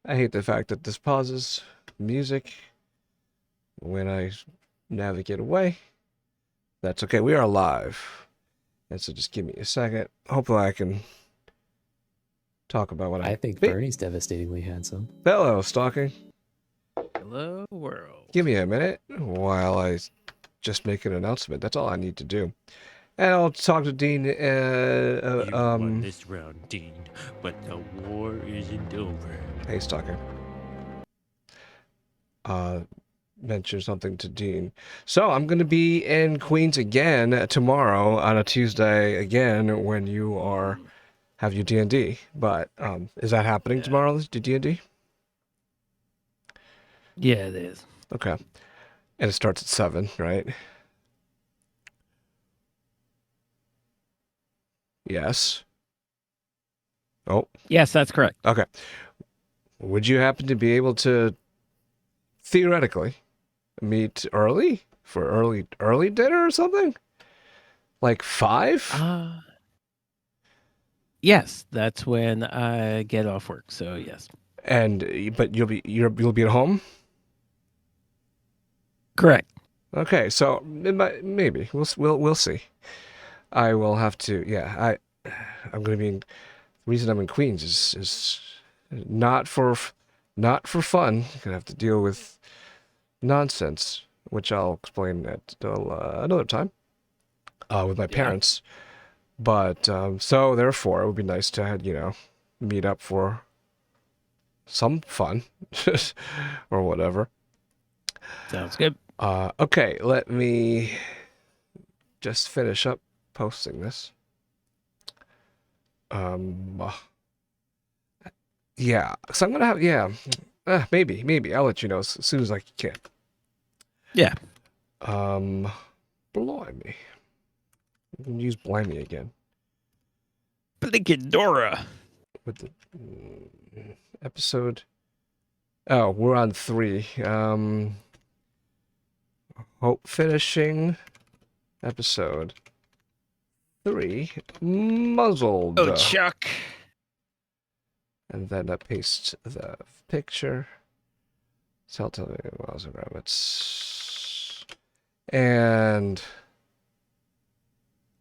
I hate the fact that this pauses music when I navigate away. That's okay. We are live. And so just give me a second. Hopefully I can talk about what I I think Bernie's devastatingly handsome. Hello, stalking. Hello, world. Give me a minute while I just make an announcement. That's all I need to do. And I'll talk to Dean. You won this round, Dean, but the war isn't over. Hey, stalking. Mention something to Dean. So I'm going to be in Queens again tomorrow on a Tuesday again when you have your D&D. But is that happening tomorrow? The D&D? Yeah, it is. Okay. And it starts at 7, right? Yes. Oh. Yes, that's correct. Okay. Would you happen to be able to theoretically meet early for early dinner or something? Like 5? Yes, that's when I get off work. So yes, But you'll be at home? correct. Okay, so maybe we'll see. I will have to. Yeah, I'm going to be. The reason I'm in Queens is not for fun. I'm gonna have to deal with nonsense, which I'll explain at another time with my parents. But so therefore, it would be nice to meet up for some fun or whatever. Sounds good. Okay, let me just finish up posting this. Yeah, so I'm gonna have maybe I'll let you know as soon as I can. Yeah. Blimey, you can use blimey again Blinkadora. with the episode. Oh, we're on 3. Hope finishing episode 3, muzzled. Oh, Chuck. And then I paste the picture. Tell me Wallace and Gromit. And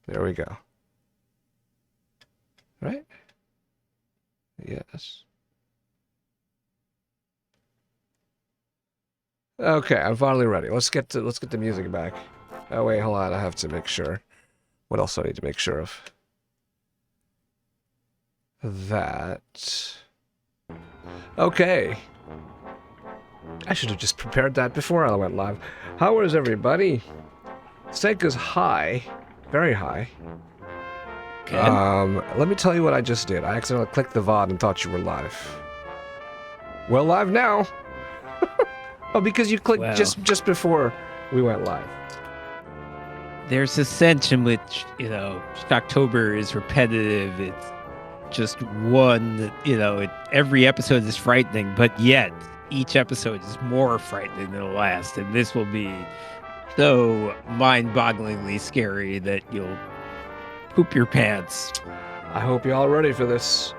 there we go. Right? Yes. Okay, I'm finally ready. Let's get the music back. Oh wait, hold on. I have to make sure. What else do I need to make sure of? That. Okay. I should have just prepared that before I went live. How is everybody? Senka's high. Very high. Okay. Let me tell you what I just did. I accidentally clicked the VOD and thought you were live. We're live now. Oh, because you clicked just before we went live. There's a sense in which, October is repetitive. It's just one, every episode is frightening, but yet each episode is more frightening than the last. And this will be so mind-bogglingly scary that you'll poop your pants. I hope you're all ready for this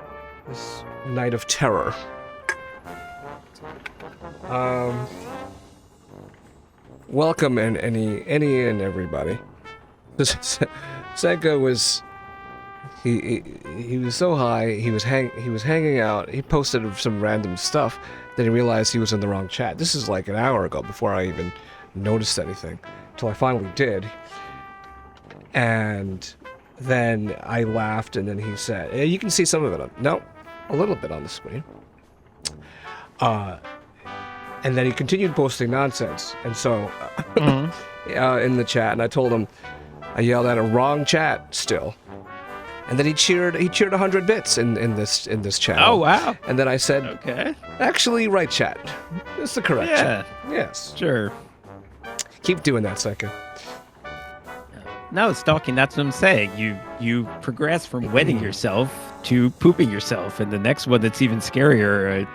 night of terror. Welcome and any and everybody. Senka was he was so high. He was hanging out. He posted some random stuff. Then he realized he was in the wrong chat. This is like an hour ago before I even noticed anything. Until I finally did. And then I laughed, and then he said, you can see some of it a little bit on the screen. And then he continued posting nonsense. And so, in the chat, and I told him, I yelled at a wrong chat still. And then he cheered 100 bits in this channel. Oh, wow. And then I said, Okay. actually, right chat. It's the correct chat. Yes. Sure. Keep doing that, Senka. No, stalking, that's what I'm saying. You progress from wetting yourself to pooping yourself. And the next one that's even scarier,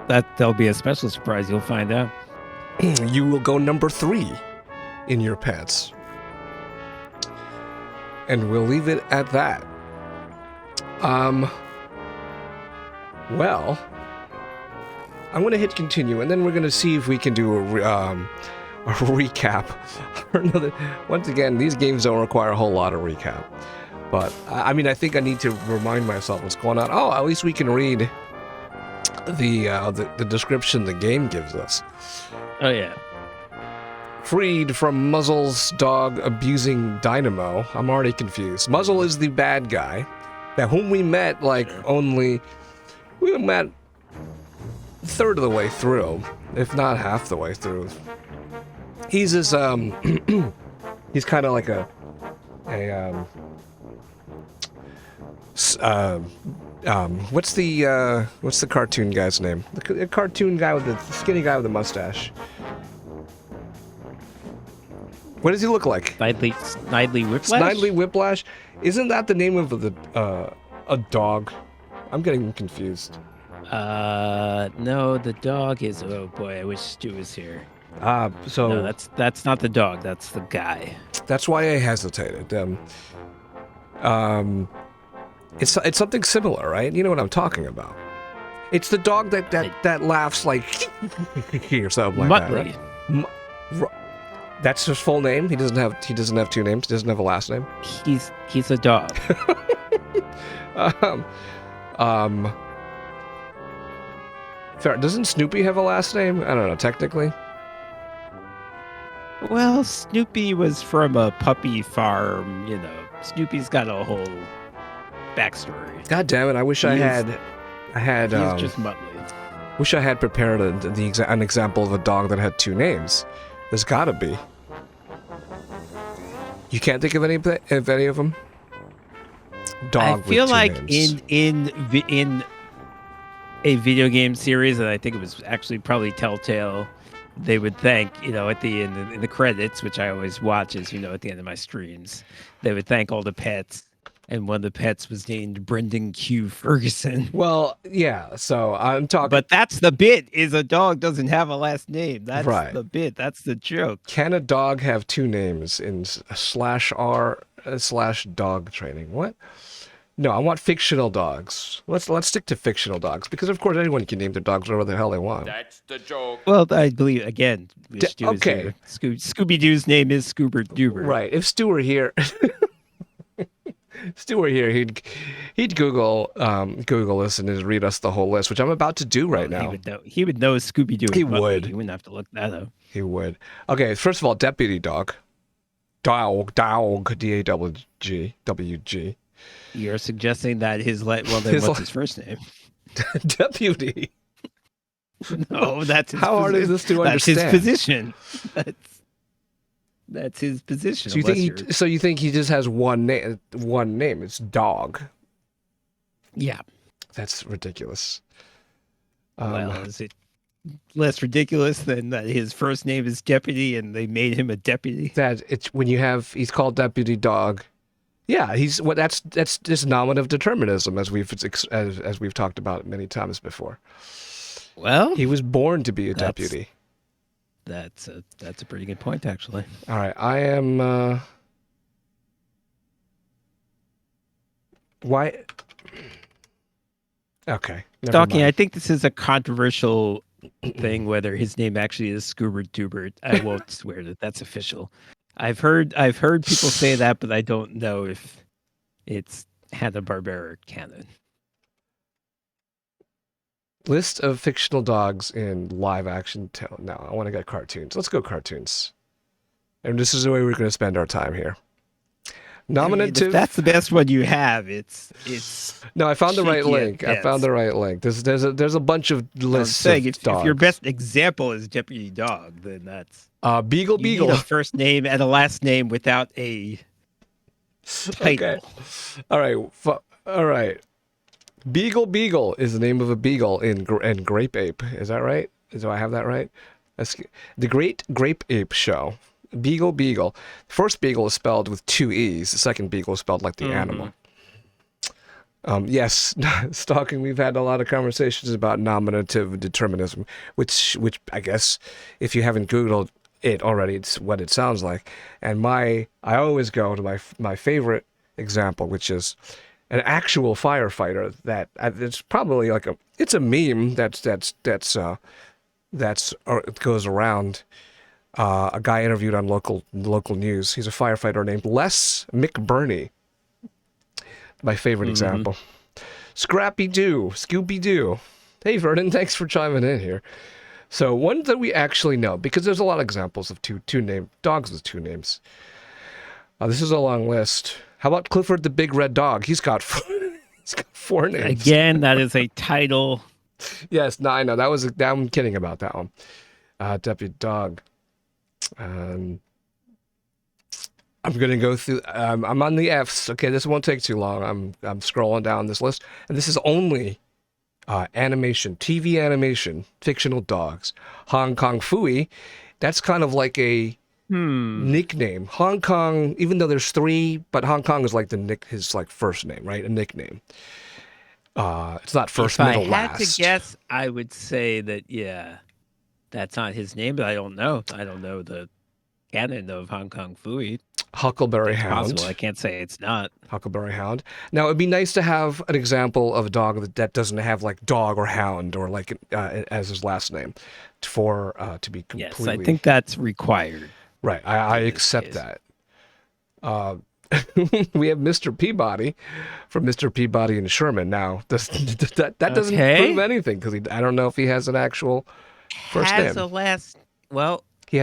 that'll be a special surprise. You'll find out. You will go number 3 in your pants. And we'll leave it at that. Well, I'm going to hit continue, and then we're going to see if we can do a recap. Once again, these games don't require a whole lot of recap. But, I mean, I think I need to remind myself what's going on. Oh, at least we can read the description the game gives us. Oh, yeah. Freed from Muzzle's dog abusing Dynamo. I'm already confused. Muzzle is the bad guy. Now, whom we met, we met a third of the way through, if not half the way through. He's this, he's kind of like what's the cartoon guy's name? The cartoon guy with the skinny guy with the mustache. What does he look like? Snidely Whiplash? Snidely Whiplash? Isn't that the name of a dog? I'm getting confused. No, the dog is. Oh boy, I wish Stu was here. So No, that's not the dog. That's the guy. that's why I hesitated. It's something similar, right? You know what I'm talking about. It's the dog that laughs like or something like Muttley. that. Right? That's his full name. He doesn't have two names. He doesn't have a last name. He's a dog. Fair. Doesn't Snoopy have a last name? I don't know. Technically. Well, Snoopy was from a puppy farm. You know, Snoopy's got a whole backstory. God damn it! I wish I had. He's just Muttley. Wish I had prepared an example of a dog that had two names. There's gotta be. You can't think of any of them? Dog I feel with two like names. in a video game series, and I think it was actually probably Telltale, they would thank, at the end in the credits, which I always watch at the end of my streams, they would thank all the pets, and one of the pets was named Brendan Q. Ferguson. Well, yeah, so I'm talking... But that's the bit, is a dog doesn't have a last name. That's right. the bit. That's the joke. Can a dog have two names in /r/dog training? What? No, I want fictional dogs. Let's stick to fictional dogs, because of course anyone can name their dogs whatever the hell they want. That's the joke. Well, I believe, again, okay. Scooby-Doo's name is Scoobert Doober. Right. If Stu were here... he'd Google this and just read us the whole list, which I'm about to do right now. He would know Scooby-Doo. He would. He wouldn't have to look that up. He would. Okay, first of all, deputy dog. Dog, D-A-W-G, W-G. You're suggesting that what's his first name? Deputy. No, that's his How hard is this to understand? That's his position. That's his position. So you think he just has one name? One name. It's dog. Yeah. That's ridiculous. Well, is it less ridiculous than that his first name is Deputy and they made him a deputy? That it's when he's called deputy dog. Yeah, that's just nominative determinism, as we've talked about many times before. Well, he was born to be a deputy. That's a pretty good point, actually. All right, I am. Why? Okay. Stalking. I think this is a controversial thing, whether his name actually is Scoobert Dubert. I won't swear that that's official. I've heard people say that, but I don't know if it's Hanna-Barbera canon. List of fictional dogs in live action. No, I want to get cartoons. Let's go cartoons. And this is the way we're going to spend our time here. Nominative. If that's the best one you have. It's. No, I found the right link. I found the right link. There's a bunch of lists of dogs. If your best example is Deputy Dog, then that's. Beagle. You need a first name and a last name without a title. Okay. All right. Beagle is the name of a beagle in Grape Ape. Is that right? Do I have that right? The Great Grape Ape Show. Beagle. First beagle is spelled with two E's. The second beagle is spelled like the animal. Yes, Stalking, we've had a lot of conversations about nominative determinism, which I guess if you haven't Googled it already, it's what it sounds like. And I always go to my favorite example, which is an actual firefighter that it's probably like it's a meme that goes around. A guy interviewed on local news. He's a firefighter named Les McBurney. My favorite example. Scrappy Doo, Scooby Doo. Hey Vernon, thanks for chiming in here. So one that we actually know, because there's a lot of examples of two name dogs with two names. This is a long list. How about Clifford the Big Red Dog? He's got four names. Again, that is a title. Yes, no, I know. I'm kidding about that one. Deputy Dog. I'm going to go through. I'm on the Fs. Okay, this won't take too long. I'm scrolling down this list, and this is only animation, TV animation, fictional dogs. Hong Kong Fooey. That's kind of like a nickname. Hong Kong, even though there's three, but Hong Kong is like his like first name, right? A nickname. It's not first, middle, last. If I had to guess, I would say that that's not his name, but I don't know. I don't know the canon of Hong Kong Fooey. Huckleberry It's Hound. possible. I can't say it's not. Huckleberry Hound. Now, it'd be nice to have an example of a dog that doesn't have like dog or hound or like as his last name to be completely. Yes, I think that's required. Right. I accept that. We have Mr. Peabody from Mr. Peabody and Sherman. Now, that doesn't prove anything because I don't know if he has an actual first name. He has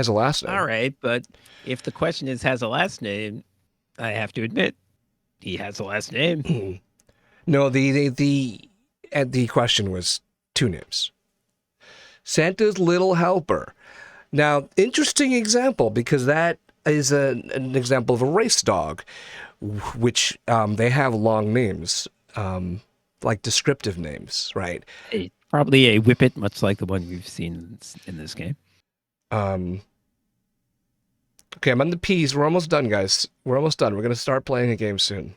a last name. All right, but if the question is has a last name, I have to admit he has a last name. No, the question was two names. Santa's Little Helper. Now, interesting example because that is an example of a race dog, which they have long names, like descriptive names, right? Probably a whippet, much like the one we've seen in this game. Okay, I'm on the P's. We're almost done, guys. We're almost done. We're going to start playing a game soon.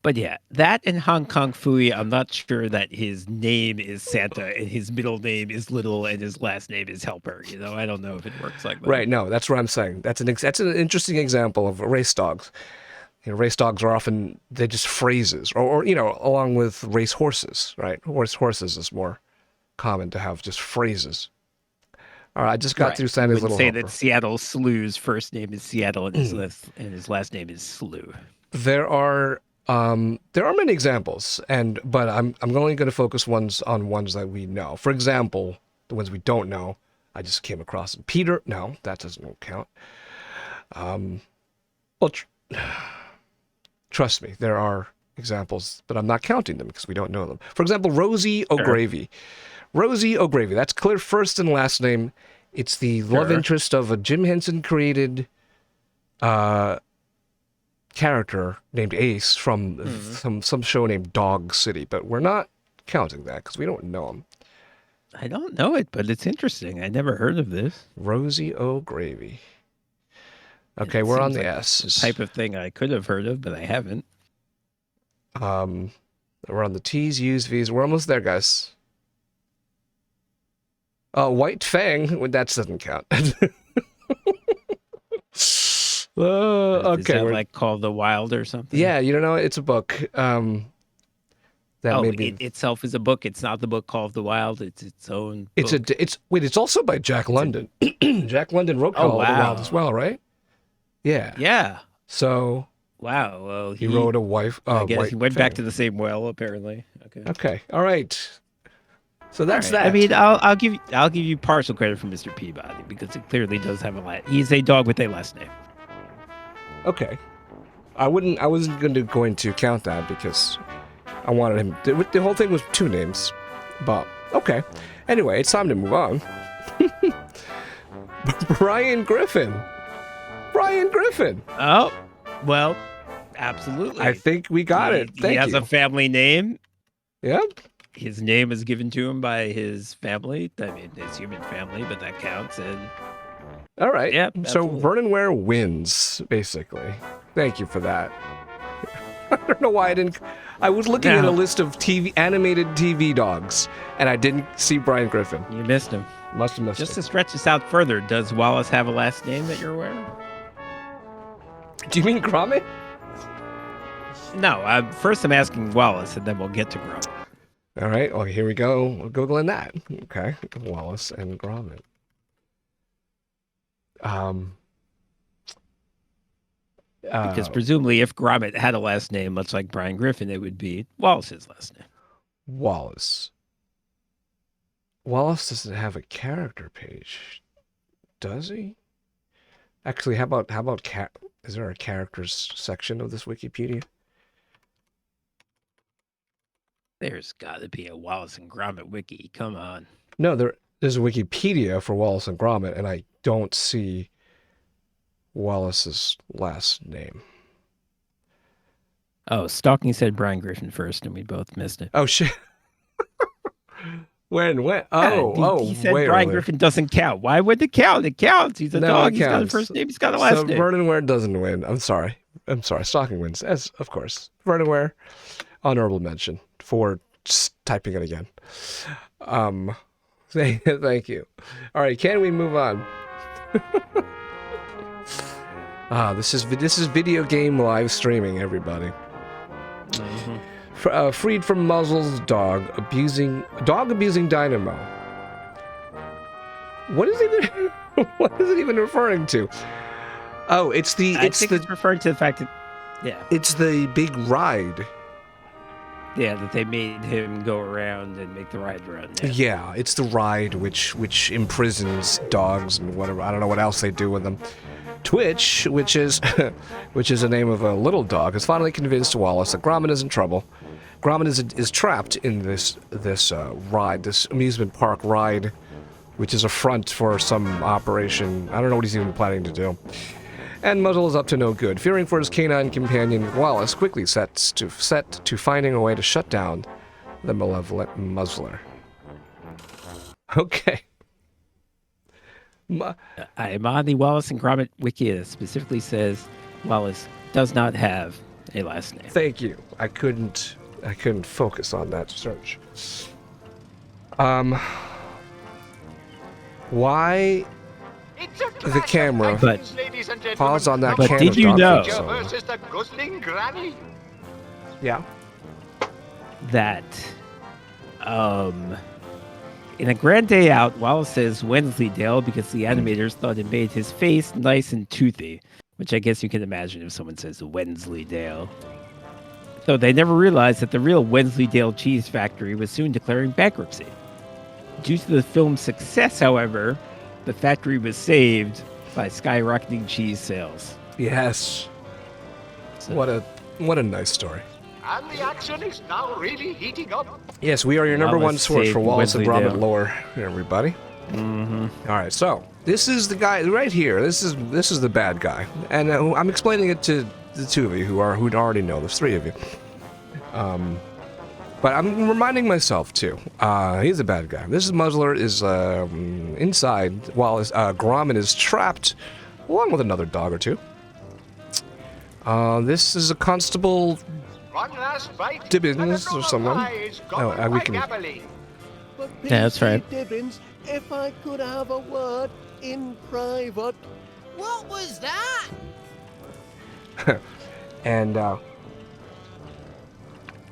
But yeah, that and Hong Kong Fooey, I'm not sure that his name is Santa and his middle name is Little and his last name is Helper. I don't know if it works like that. Right, no, that's what I'm saying. That's an interesting example of race dogs. Race dogs are often, they're just phrases, or along with race horses, right? Horses is more common to have just phrases. All right, I just got through Santa's Little Helper. Say that Seattle Slew's first name is Seattle and his last name is Slew. There are many examples, but I'm only going to focus on ones that we know. For example, the ones we don't know, I just came across them. Peter, no, that doesn't count. Trust me, there are examples, but I'm not counting them because we don't know them. For example, Rosie O'Gravy. Rosie O'Gravy, that's clear first and last name. It's the love interest of a Jim Henson created character named Ace from some show named Dog City, but we're not counting that because we don't know him. I don't know it, but it's interesting. I never heard of this. Rosie O'Gravy. Okay, we're on the S. The type of thing I could have heard of, but I haven't. We're on the T's, U's, V's. We're almost there, guys. White Fang. That doesn't count. Okay. Okay. Is that like Call the Wild or something? Yeah, it's a book. It itself is a book. It's not the book Call of the Wild. It's its own book. It's also by Jack London. Jack London wrote Call of the Wild as well, right? Yeah. Yeah. So. Wow. Well, he wrote a wife. I guess he went Fang. back to the same well, apparently. Okay. Okay. All right. So that's that. I mean, I'll give you partial credit for Mr. Peabody because it clearly does have he's a dog with a last name. Okay. I wasn't going to count that because I wanted him. The whole thing was two names, but okay. Anyway, it's time to move on. Brian Griffin. Oh, well, absolutely. I think we got it. Thank you. He has a family name. Yep. His name is given to him by his family. I mean, his human family, but that counts. And all right. Yeah. So Vernon Ware wins, basically. Thank you for that. I don't know why I didn't. I was looking at a list of animated TV dogs, and I didn't see Brian Griffin. You missed him. Must have missed him. Just to stretch this out further, does Wallace have a last name that you're aware of? Do you mean Gromit? No, first I'm asking Wallace, and then we'll get to Gromit. All right. Well, here we go. We're Googling that. Okay. Wallace and Gromit. Because presumably, if Gromit had a last name, much like Brian Griffin, it would be Wallace's last name. Wallace. Wallace doesn't have a character page, does he? Actually, how about is there a characters section of this Wikipedia? There's got to be a Wallace and Gromit wiki. Come on. No, there's a Wikipedia for Wallace and Gromit, and I don't see Wallace's last name. Oh, Stalking said Brian Griffin first, and we both missed it. Oh shit! When? Oh, he said way Brian earlier. Griffin doesn't count. Why would it count? It counts. He's a No, dog. it He's got a counts. first name. He's got a last So name. Vernon Ware doesn't win. I'm sorry. Stalking wins, as of course. Vernon Ware, honorable mention for just typing it again. Thank you. All right, can we move on? This is video game live streaming, everybody. Freed from Muzzle's dog abusing Dynamo. What is it even referring to? Oh, it's it's referring to the fact that it's the big ride. Yeah, that they made him go around and make the ride run. Yeah, it's the ride which imprisons dogs and whatever. I don't know what else they do with them. Twitch, which is the name of a little dog, has finally convinced Wallace that Gromit is in trouble. Gromit is trapped in this ride, this amusement park ride, which is a front for some operation. I don't know what he's even planning to do. And Muzzle is up to no good. Fearing for his canine companion, Wallace quickly sets to finding a way to shut down the malevolent Muzzler. Okay. I'm on the Wallace and Gromit wiki that specifically says Wallace does not have a last name. Thank you. I couldn't focus on that search. Why the camera pause on that But can did of you dog know- food soda? versus the guzzling granny. Yeah. That, in A Grand Day Out, Wallace says Wensleydale because the animators thought it made his face nice and toothy, which I guess you can imagine if someone says Wensleydale. So they never realized that the real Wensleydale cheese factory was soon declaring bankruptcy. Due to the film's success, however, the factory was saved by skyrocketing cheese sales. Yes. So- What a nice story. And the action is now really heating up. Yes, we are your number one Wallace source for saved Wallace and Wensleydale. Gromit lore, everybody. Mm-hmm. All right, so this is the guy right here. This is the bad guy, and I'm explaining it to the two of you who already know. There's three of you. But I'm reminding myself too. He's a bad guy. This Muzzler is inside while Gromit is trapped, along with another dog or two. This is a constable. One last bite. Dibbins and the or Gromit someone. pie is Oh, governed we by can- Gabberly. But Yeah, that's right. PC Dibbins, if I could have a word in private. What was that? And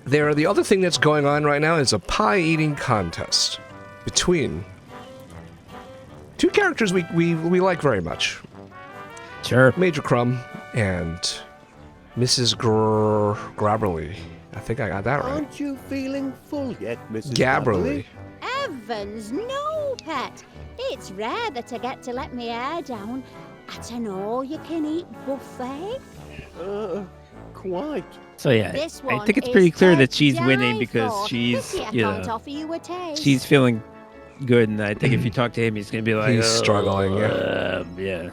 the other thing that's going on right now is a pie eating contest between two characters we like very much, Sure. Major Crumb and Mrs. Grabberly. I think I got that right. Aren't you feeling full yet, Mrs. Gabberly. Evans, no, pet. It's rare that I get to let my hair down at an all-you-can-eat buffet. Quite. So yeah, This I one think it's is pretty clear to that she's die winning because for. she's, Pity I you can't know, offer you a taste. she's feeling good, and I think if you talk to him, he's gonna be like, He's "Oh, struggling, yeah." yeah.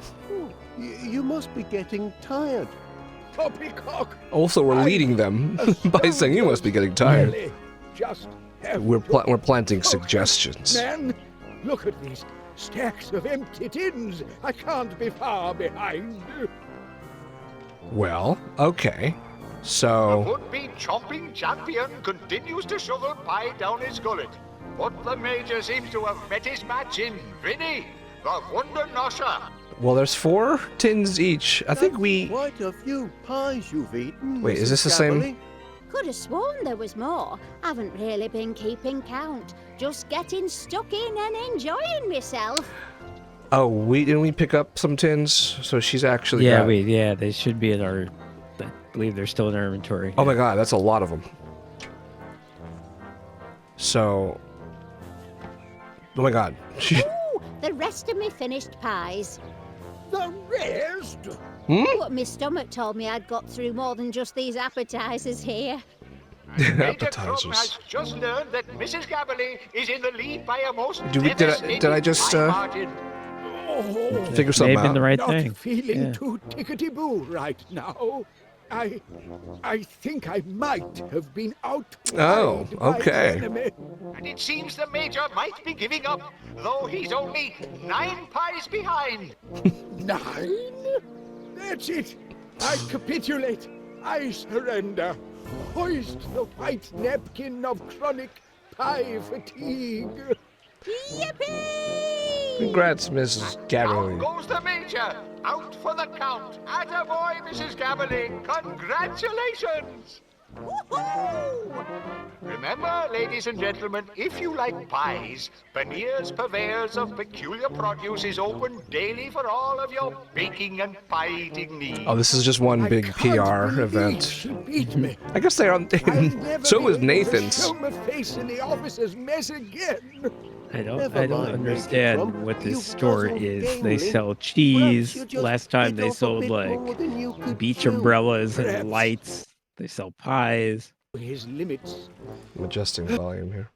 You must be getting tired. Poppycock. Also, we're leading them by saying you must be getting tired. Really? Just have We're to planting cook, suggestions. Man, look at these stacks of empty tins. I can't be far behind. Well, okay. The So would-be chomping champion continues to shovel pie down his gullet. But the Major seems to have met his match in Vinny, the Wonder Nosher. Well, there's 4 tins each. I think That's we... Quite a few pies you've eaten. Wait, is Mrs. this the same? Gabberly. Could have sworn there was more. Haven't really been keeping count. Just getting stuck in and enjoying myself. Oh, didn't we pick up some tins? So she's actually Yeah, got... they should be in our. I believe they're still in our inventory. Oh my god, that's a lot of them. So... Oh my god. Ooh, the rest of me finished pies. The rest? But my stomach told me I'd got through more than just these appetizers here. Appetizers. has just learned that Mrs. Gabberly is in the lead by a most Did I just margin. Oh, figure something May have been out? the right not thing. feeling Yeah. too tickety-boo right now. I think I might have been out. Oh, okay. And it seems the Major might be giving up, though he's only 9 pies behind. 9? That's it. I capitulate. I surrender. Hoist the white napkin of chronic pie fatigue. Yippee! Congrats, Mrs. Out Gabberly. goes the Major. Out for the count. Attaboy, Mrs. Gabberly. Congratulations. Woohoo! Remember, ladies and gentlemen, if you like pies, Panier's Purveyors of Peculiar Produce is open daily for all of your baking and pie-eating needs. Oh, this is just one I big can't PR believe event. She beat me. I guess they're on... I'll never so be was able to Nathan's. show my face in the officer's mess again. I don't Never mind, Major understand Crump. what this You store puzzled is. They gamely. sell Perhaps cheese. you just Last time bit they off a sold bit like more than you could beach chew. umbrellas Perhaps. and lights. They sell pies. His limits. I'm adjusting volume here.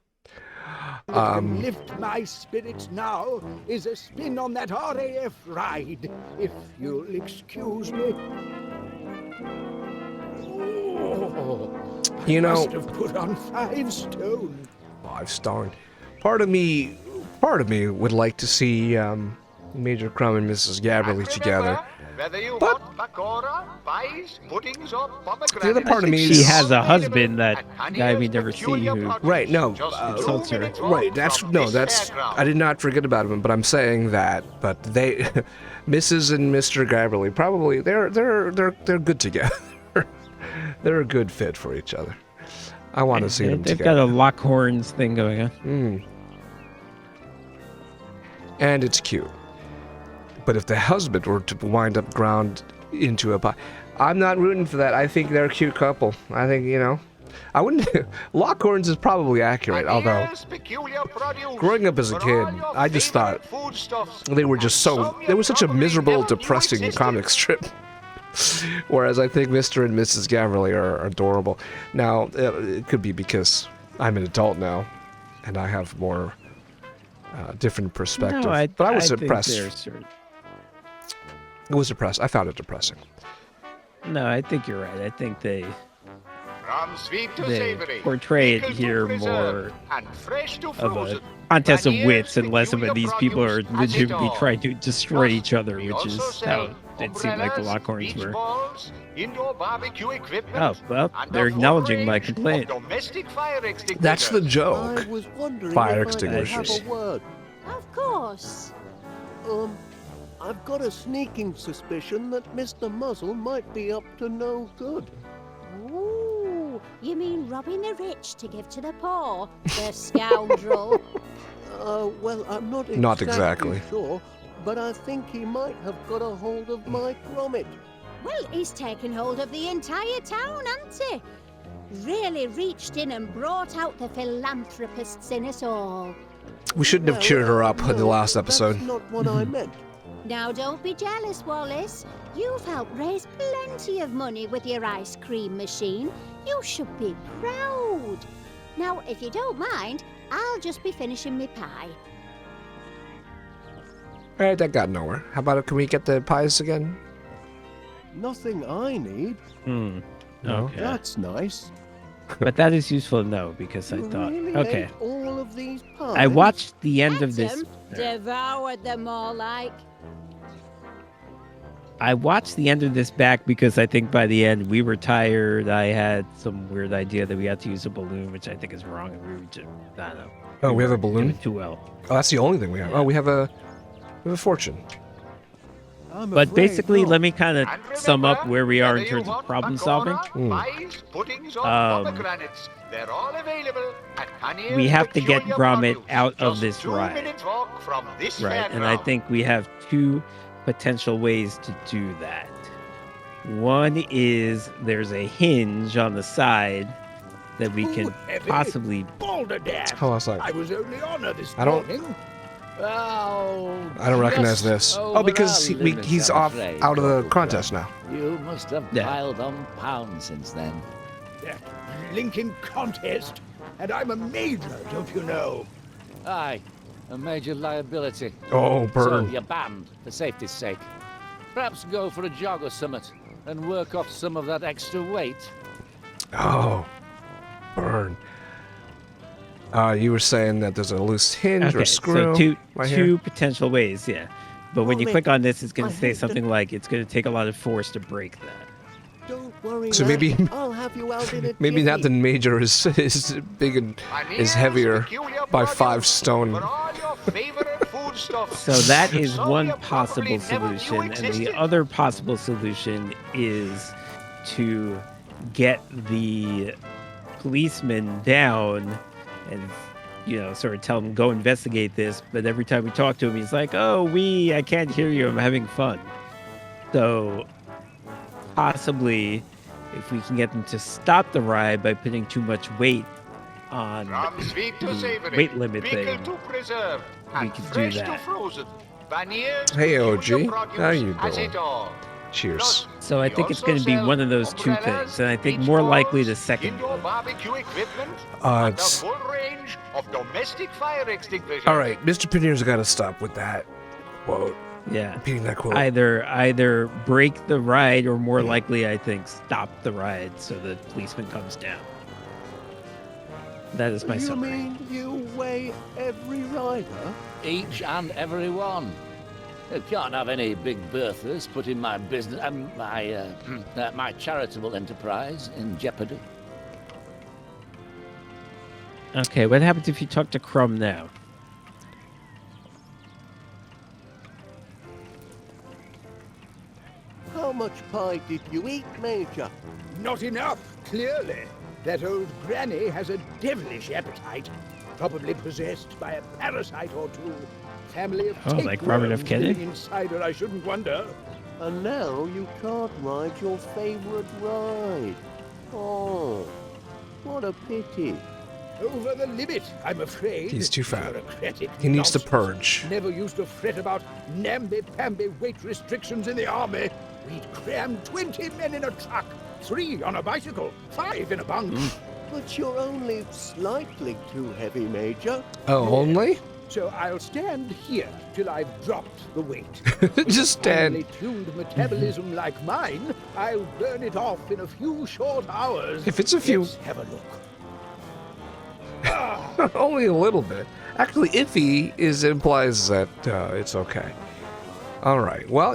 What can lift my spirits now is a spin on that RAF ride, if you'll excuse me. Oh, You know... must have put on 5 stone. 5 stone. Part of me would like to see Major Crumb and Mrs. Gabberly together. Whether you But- want pakora, pies, puddings, or pomegranates, The other part of me She is- has a husband, that At guy we Panier's never see Peculiar who... Produce. Right, no, Just uh, 2 Seltzer. minutes walk Right, that's from no, this that's fairground. I did not forget about him, but I'm saying that. But they, Mrs. and Mr. Gabberly, probably they're good together. They're a good fit for each other. I want to see them They've together. got a Lockhorns thing going on. And it's cute. But if the husband were to wind up ground into a pie, I'm not rooting for that. I think they're a cute couple. I think, I wouldn't. Lockhorns is probably accurate, although Panier's Peculiar Produce. growing up as a For kid, all your I just favorite thought foodstuffs. they were just so. Some They you were such a probably miserable, never knew depressing existed. comic strip. Whereas I think Mr. and Mrs. Gabberly are adorable. Now, it could be because I'm an adult now, and I have more different perspective. No, but I was think impressed. they're sort of- I was depressed. I found it depressing. No, I think you're right. I think they From sweet to They savory, portray it pickled to here preserve, and fresh to of a frozen. contest of Panier's wits and less of a Peculiar these people are Produce has it legitimately all. trying to destroy Plus, each other, we which is also how sell it seemed like the umbrellas, Lockhorns beach were. balls, indoor barbecue equipment, Oh, well, and they're a full acknowledging my range of complaint. domestic fire extinguishers. That's the I joke. was wondering Fire if I could extinguishers. have a word. Of course. I've got a sneaking suspicion that Mr. Muzzle might be up to no good. Ooh, you mean robbing the rich to give to the poor? The scoundrel. Well, I'm not exactly, Not exactly. sure, but I think he might have got a hold of my Gromit. Well, he's taken hold of the entire town, hasn't he? Really reached in and brought out the philanthropists in us all. We shouldn't have cheered her up in the No, last episode. That's not what I meant. Now, don't be jealous, Wallace. You've helped raise plenty of money with your ice cream machine. You should be proud. Now, if you don't mind, I'll just be finishing my pie. All right, that got nowhere. How about it? Can we get the pies again? Nothing I need. Hmm. No? Okay. That's nice. But that is useful to know because I You thought, really okay. ate all of these pies? I watched the end Ate of this. 'em, devoured them all like. I watched the end of this back because I think by the end we were tired. I had some weird idea that we had to use a balloon, which I think is wrong. And we were just, I don't know. Oh, we have a Doing balloon? too well. Oh, that's the only thing we have. Oh, we have a fortune. But afraid basically, not. let me kind of And sum up remember, where we are whether in you terms of want problem pakora, solving. pies, puddings, or Um, pomegranates, they're all available at Panier's We have to get Peculiar Gromit Produce. out of Just this 2 ride. minutes walk from this Right, and I fairground. think we have two potential ways to do that. One is there's a hinge on the side that we can Heavy. possibly. Balderdash. Oh, I was like, I was only on her this I don't- morning. Oh, I don't recognize just this. Oh, over because our limits, he's I'm off afraid, out of the Uncle contest Crumb. now. You must have Yeah. piled on pounds since then. That blinking contest. And I'm a major, don't you know? Aye, a major liability. Oh, So burn. you're banned, for safety's sake. Perhaps go for a jog or something, and work off some of that extra weight. Oh, burn. You were saying that there's a loose hinge or Okay, a screw. so two right two here. potential ways, yeah. But when you Gromit, click on this, it's going I to say hate to- something like it's going to take a lot of force to break that. Don't worry, So lad. maybe- I'll have you out in a Maybe not the jiffy. major is big and Panier's is heavier Peculiar by Produce 5 stone. for all your favorite foodstuffs. So that is Some one you probably possible never knew solution, and the existed. other possible solution is to get the policeman down and sort of tell him go investigate this. But every time we talk to him, he's like, "Oh, I can't hear you. I'm having fun." So possibly, if we can get them to stop the ride by putting too much weight on From sweet to the savory, weight limit pickled thing, to preserve, and could do fresh to that. frozen. Panier's Hey, Peculiar OG. Produce How you has doing? it all. Cheers. Plus, So I we think it's also going to be sell one of those two umbrellas, things, and I think beach more likely balls, the second. indoor barbecue equipment, and a It's full range of domestic fire extinguishers. all right. Mr. Panier's got to stop with that quote. Yeah. Repeating that quote. Either break the ride, or more likely, I think, stop the ride so the policeman comes down. That is my You summary. mean you weigh every rider? Each and every one. You can't have any big Berthas putting my business, my charitable enterprise in jeopardy. Okay, what happens if you talk to Crumb now? How much pie did you eat, Major? Not enough, clearly. That old granny has a devilish appetite. Probably possessed by a parasite or two. Family of Oh, like Robert F. tapeworms Kennedy? living inside her, I shouldn't wonder. And now you can't ride your favorite ride. Oh, what a pity. Over the limit, I'm afraid. He's too fat. Bureaucratic He needs to nonsense. purge. Never used to fret about namby-pamby weight restrictions in the army. We'd cram 20 men in a truck, 3 on a bicycle, 5 in a bunk. But you're only slightly too heavy, Major. Oh, only? So I'll stand here till I've dropped the weight. Just stand. Finely tuned metabolism like mine, I'll burn it off in a few short hours. If it's a few- Let's have a look. Only a little bit. Actually, iffy implies that it's okay. All right. Well,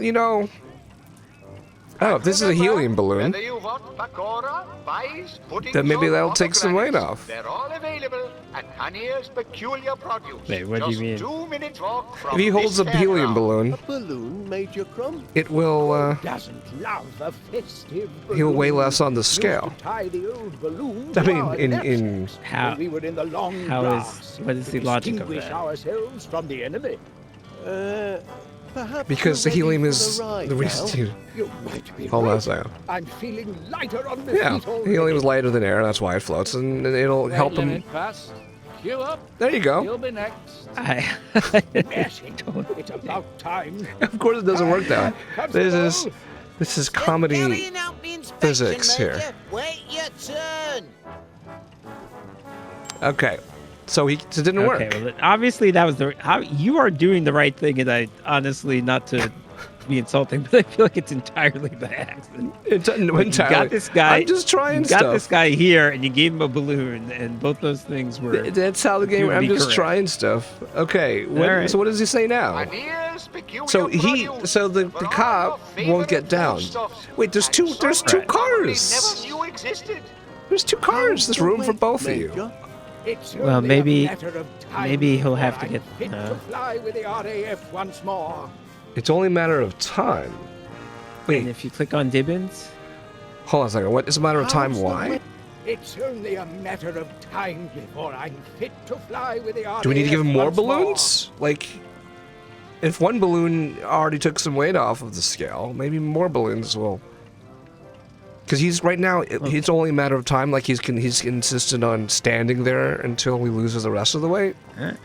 oh, if this is a helium balloon, Whether you want pakora, pies, puddings, then maybe or that'll take some weight pomegranates, off. They're all available at Panier's Peculiar Produce. Wait, what do you Just mean? 2 minutes walk from if he holds this a helium fairground. balloon, A balloon, Major Crumb? it will. Doesn't love a festive He'll weigh balloon. less on the Used to scale. tie the old balloon I to mean, our in knapsacks How- when we were in the long how is- grass what is to the logic of distinguish that? ourselves from the enemy. Perhaps because you're ready helium for is the ride the reason. now? You might be Hold on a right. second. I'm feeling lighter on my Yeah, feet already. helium is lighter than air. That's why it floats, and it'll help Weight him. limit passed. Queue up. There you go. You'll be next. Smashing. It's about time. Of course, it doesn't work that way. Constable, This is They're comedy. carrying out the inspection, physics Major. here. Wait your turn. Okay, so it didn't Okay, work. well, obviously that was how you are doing the right thing, and I honestly, not to be insulting, but I feel like it's entirely by accident. It doesn't Like, entirely. You got this guy. I'm just trying you got stuff. this guy here, and you gave him a balloon, and both those things were. That's how the game. would I'm be just correct. trying stuff. Okay. right. So what does he say now? Panier's Peculiar So Produce the for all cop your won't get favorite down. foodstuffs. Wait, there's And two some you probably cars. never knew existed. There's 2 cars. There's room for both of you. Major? it's Well, only a matter of time maybe he'll have to before get, I'm fit to fly with the RAF once more. It's only a matter of time. And Wait, if you click on Dibbins, hold on a second. What is a matter of time? How's the Why? It's only a matter of time before I'm fit to fly with the Do we need to give him more once more. balloons? Like, if one balloon already took some weight off of the scale, maybe more balloons will. Because he's right now, it's only a matter of time. Like he's insistent on standing there until he loses the rest of the weight.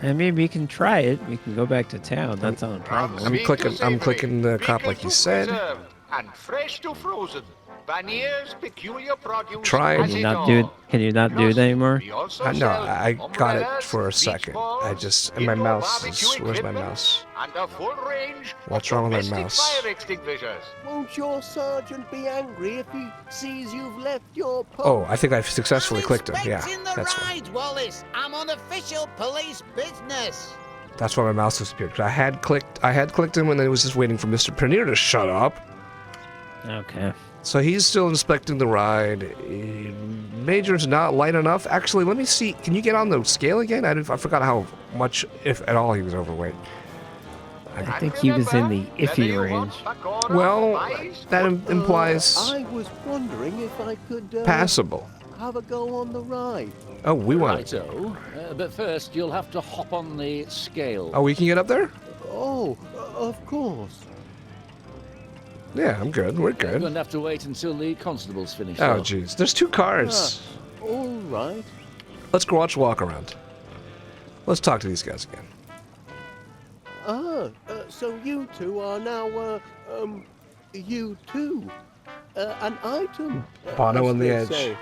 I mean, we can try it. We can go back to town. That's not a problem. I'm clicking the cop like you said. And fresh to frozen. Banier's peculiar produce. Try it. has Can you it not do it? all. Can you not do it Plus, anymore? we also No, sell I got it umbrellas, for a beach second. balls, And my indoor mouse barbecue is. Where's my equipment, mouse? And a full range What's of wrong with my domestic mouse? fire extinguishers. Won't your sergeant be angry if he sees you've left your post? Oh, I think I've successfully clicked it. Yeah, Inspecting the that's why. ride, Wallace. I'm on official police business. That's why my mouse disappeared. 'Cause I had clicked him, and then it was just waiting for Mr. Panier to shut up. Okay. So he's still inspecting the ride. Major's not light enough. Actually, let me see. Can you get on the scale again? I forgot how much, if at all, he was overweight. I think he was in the iffy range. Well, that implies I was wondering if I could passable. have a go on the ride. Oh, we want it. Righto. But first, you'll have to hop on the scale. Oh, we can get up there? Oh, of course. Yeah, I'm good. We're You're good. going to have to wait until the constables finish. Oh, though. jeez. There's 2 cars. All right. Let's go watch walk around. Let's talk to these guys again. So you two are now, you too. An item. Bono as on the they edge. say.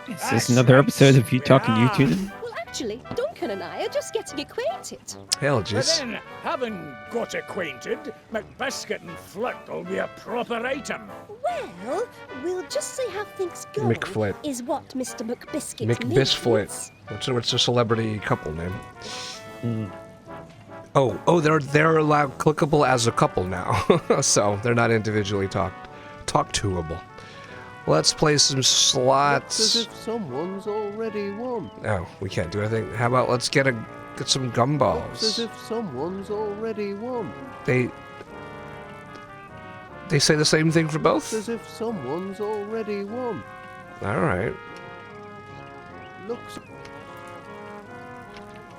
Is this another episode of you talking you two? Well, actually, Duncan and I are just getting acquainted. Hell, But jeez. then, having got acquainted, McBiscuit and Flit will be a proper item. Well, we'll just see how things go. McFlit. Is what Mr. McBiscuit McBisflit. needs. What's their celebrity couple name? Oh, they're allowed clickable as a couple now, so they're not individually talk toable. Let's play some Looks as slots. if someone's already won. Oh, we can't do anything. How about let's get some Looks as gumballs? if someone's already won. They say the same thing for Looks both. as if someone's already won. All right. Looks.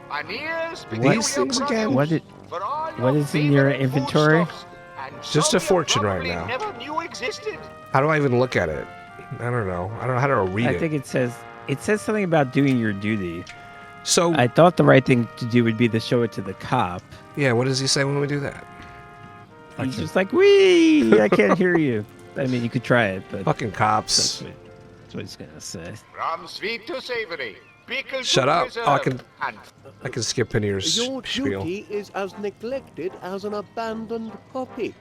Banier's These peculiar things again? produce What for all what your is in your favorite inventory? foodstuffs, and Just some a fortune you right probably now. Never knew existed. How do I even look at it? I don't know. I don't know how to read I it. think it says something about doing your duty. So I thought the right thing to do would be to show it to the cop. yeah, what does he say when we do that? He's just like, "Wee! I can't hear you." I mean, you could try it, but Fucking cops. that's what he's gonna say. From sweet to savory, pickled Shut to up. preserved, Oh, I can- and I can skip Panier's Your spiel. duty is as neglected as an abandoned puppy.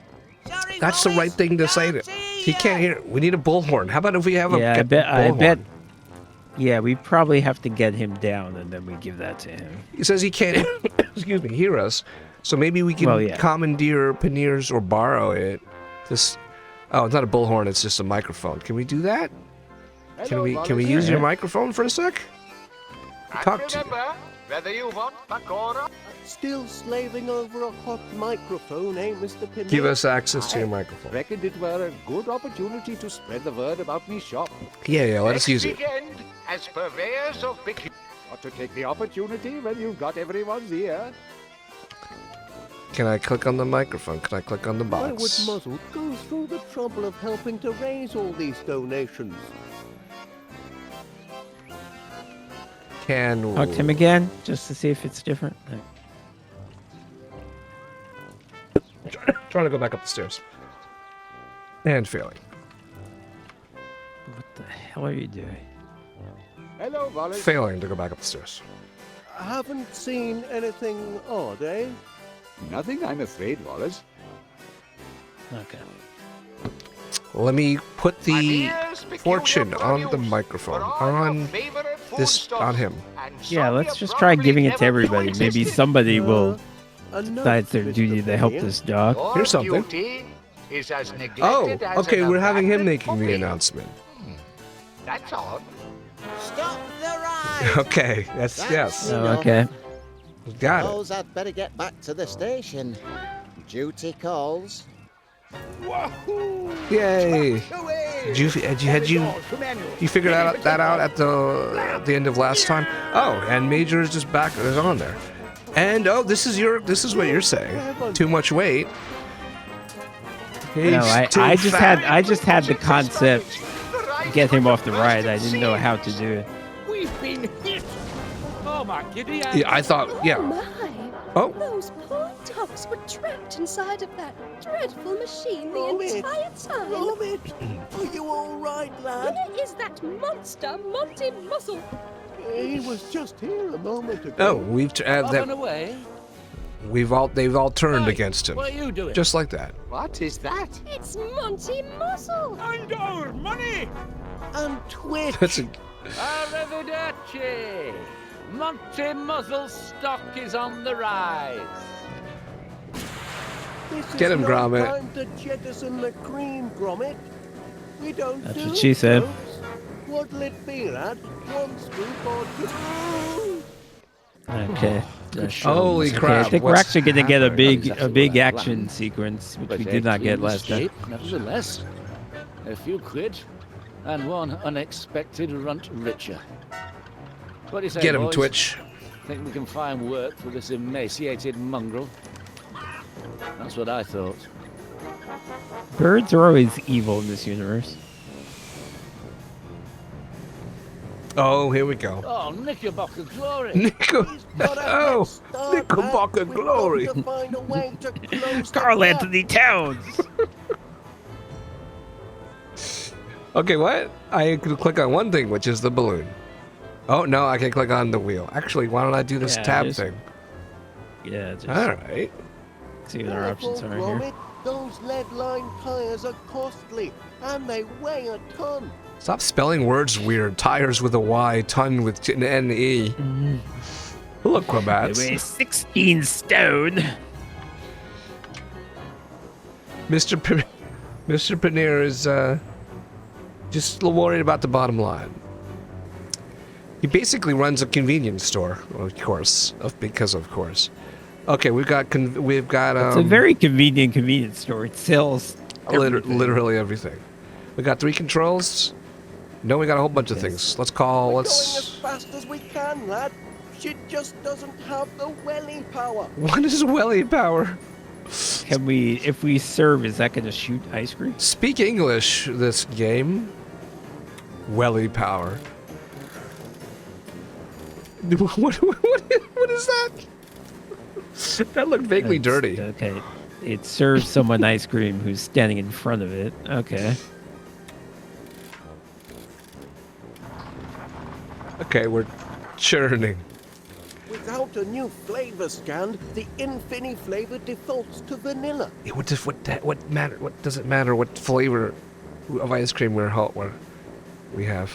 Sorry, That's the right Wallace. thing to say. Can't To, see he ya. can't hear. We need a bullhorn. How about if we have a Yeah, I get bet. I bullhorn? bet. Yeah, we probably have to get him down, and then we give that to him. He says he can't. excuse me, hear us. So maybe we can Well, yeah. commandeer Panier's or borrow it. This. Oh, it's not a bullhorn. It's just a microphone. Can we do that? Can we use your microphone for a sec? And Talk to you. remember, whether you want Pakora, Still slaving over a hot microphone, eh, Mr. Pinner? Give us access to your microphone. Reckoned it were a good opportunity to spread the word about me shop. Yeah, let us next use it. weekend, as purveyors of peculiar Got to take the opportunity when you've got everyone's ear. Can I click on the microphone? Can I click on the Why would box? Muzzle go through the trouble of helping to raise all these donations? Can Talk to him again, just to see if it's different. Trying to go back up the stairs. And failing. What the hell are you doing? Hello, Wallace. Failing to go back up the stairs. Haven't seen anything odd, eh? Nothing, I'm afraid, Wallace. Okay. Let me put the Banier's peculiar fortune on the produce microphone. for all your On favorite this, foodstuffs, on him. and Yeah, some let's you just try probably giving it to never knew everybody. Maybe existed. somebody will A note, decide it's their Mr. duty to help Pinner. this dog. Your Here's something. duty is as neglected Oh, as okay, an we're having him abandoned making the puppy. announcement. That's all. Stop the ride. Okay, yes. That's Oh, enough. okay. Got it. Suppose I'd better get back to the station. Duty calls. Wahoo! Yay! Tucked away. Had you figured that out at the end of last time? Oh, and Major is just back is on there. And oh, this is what you're saying. Too much weight. No, I just had the concept. Get him off the ride. I didn't know how to do it. We've been hit. Oh, my giddy Yeah, I thought. Oh Yeah. my! Oh. Those poor dogs were trapped inside of that dreadful machine the Gromit! entire time. Gromit! Are you all right, lad? Where is that monster, Monty Muscle? He was just here a moment ago. Oh, we've Up and away. they've all turned Hey, against him. What are you doing? Just like that. What is that? It's Monty Muscle. And our money! And Twitch! That's a, Arrivederci! Monty Muzzle's stock is on the rise. This Get is him, no Gromit. time to jettison the cream, Gromit. We don't That's do what she said. jokes. What'll it be, lad? 1 scoop or 2? Okay. holy Okay, crap! I think we're what's actually going to get a happening? big Exactly what I action planned. sequence, which But we a did not get clean last time. escape, nevertheless. A few quid, and one unexpected runt richer. What do you say, Get him, boys? Twitch. Think we can find work for this emaciated mongrel? That's what I thought. Birds are always evil in this universe. Oh, here we go. Oh, Knickerbocker glory! Nico. Got a Oh, head start, Knickerbocker lad. We've glory. got to find a way to close the Carl gap. Anthony Towns. Okay, what? I can click on one thing, which is the balloon. Oh no, I can click on the wheel. Actually, why don't I do this Yeah, tab there's- thing? Yeah, just All right. see what our options Careful, are here. Gromit. Those lead-lined tires are costly, and they weigh a ton. Stop spelling words weird. Tires with a Y, ton with an N-E. Look, They Quabats. weigh 16 stone. Mr. Paneer is just a little worried about the bottom line. He basically runs a convenience store, of course, because of course. Okay, we've got It's a very convenient store. It sells everything. literally everything. We got 3 controls. No, we got a whole bunch of things. Let's call. We're going as Let's. fast as we can, lad. She just doesn't have the welly power. What is welly power? Can we, if we serve, is that going to shoot ice cream? Speak English. This game. Welly power. What is that? That looked vaguely That's- dirty. Okay. It serves someone ice cream who's standing in front of it. Okay. Okay, we're churning. Without a new flavor scan, the Infini flavor defaults to vanilla. What matter? What does it matter? What flavor of ice cream we have?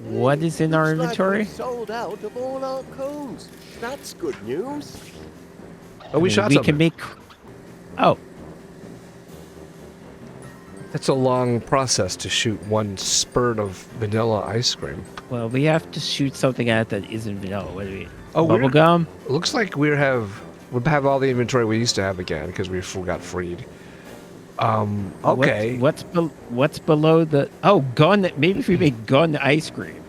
What is in our Looks like inventory? we've sold out of all our cones. That's good news. Oh, we shot We something. can make. Oh, That's a long process to shoot one spurt of vanilla ice cream. well, we have to shoot something at that isn't vanilla. What do we? Oh, Bubble gum? It looks like we'll have all the inventory we used to have again because we got freed. Okay. What's below the? Oh, gun. Maybe if we make gun ice cream.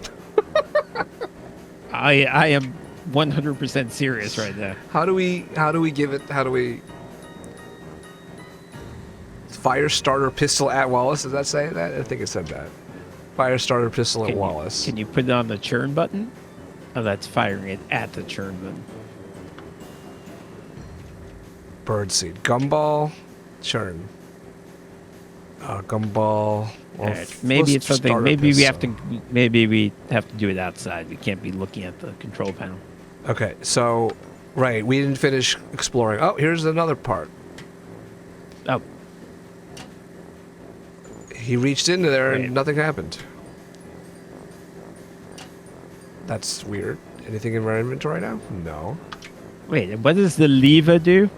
I am 100% serious right now. How do we give it? How do we? Fire starter pistol at Wallace. Does that say that? I think it said that. Fire starter pistol at Wallace. Can you put it on the churn button? Oh, that's firing it at the churn button. Birdseed. Gumball. Churn. Gumball. Well, Alright, maybe it's something. starter Maybe we have pistol. to. Maybe we have to do it outside. We can't be looking at the control panel. Okay, so right, we didn't finish exploring. Oh, here's another part. Oh, He reached into there Wait. and nothing happened. That's weird. Anything in our inventory now? No. wait. What does the lever do?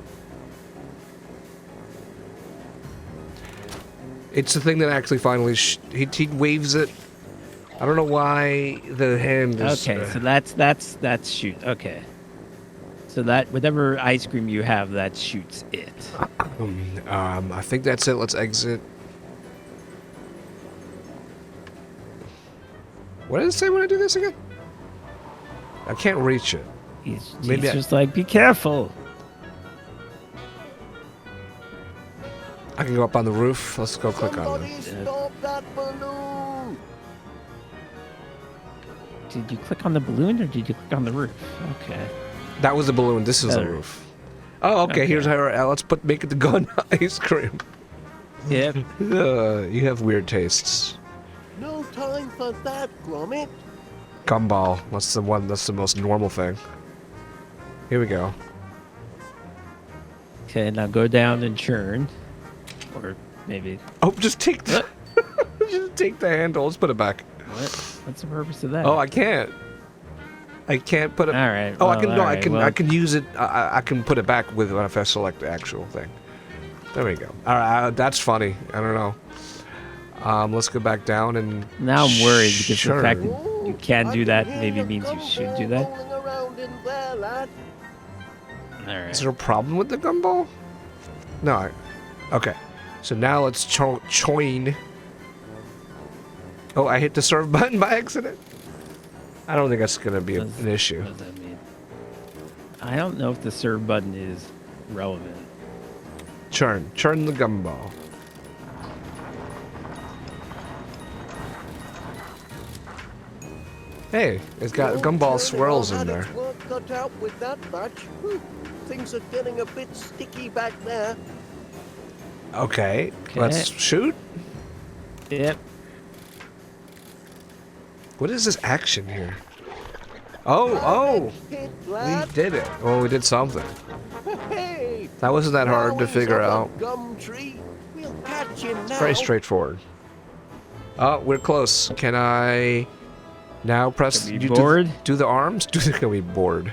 It's the thing that actually finally he waves it. I don't know why the hand is. Okay, so that's shoot. Okay. So that whatever ice cream you have, that shoots it. I think that's it. Let's exit. What did it say when I do this again? I can't reach it. He's Maybe just like, be careful. I can go up on the roof. Let's go click on Somebody it. stop that balloon! Did you click on the balloon or did you click on the roof? Okay. That was the balloon. This is the Better. roof. Oh, okay. Here's how. Let's make it the gun ice cream. Yep. You have weird tastes. No time for that, Gromit. Gumball. That's the one. That's the most normal thing. Here we go. Okay, now go down and churn. Or maybe. Oh, just take the. Just take the handle. Let's put it back. What? What's the purpose of that? Oh, I can't. I can't put it. All right. Oh, well, I can. No, all I right, can. well, I can use it. I can put it back with if I select the actual thing. There we go. All right. That's funny. I don't know. Let's go back down and. Now I'm worried because Sure. the fact that you can do that maybe means you should do that. Rolling around in there, lad. All right. Is there a problem with the gumball? No. Okay. So now let's join. Oh, I hit the serve button by accident. I don't think that's gonna be an issue. What does that mean? I don't know if the serve button is relevant. Churn the gumball. Hey, it's got Your gumball turn swirls had in there. its work cut out with that batch. Things are getting a bit sticky back there. Okay, Okay. let's shoot. Yep. What is this action here? Oh, Hit, we lad. did it. Well, we did something. Hey, That wasn't that hard to now he's figure up a out. Gum tree. We'll catch him now. Very straightforward. Oh, we're close. Can I now press? Can we you board? Do the arms? Can we board?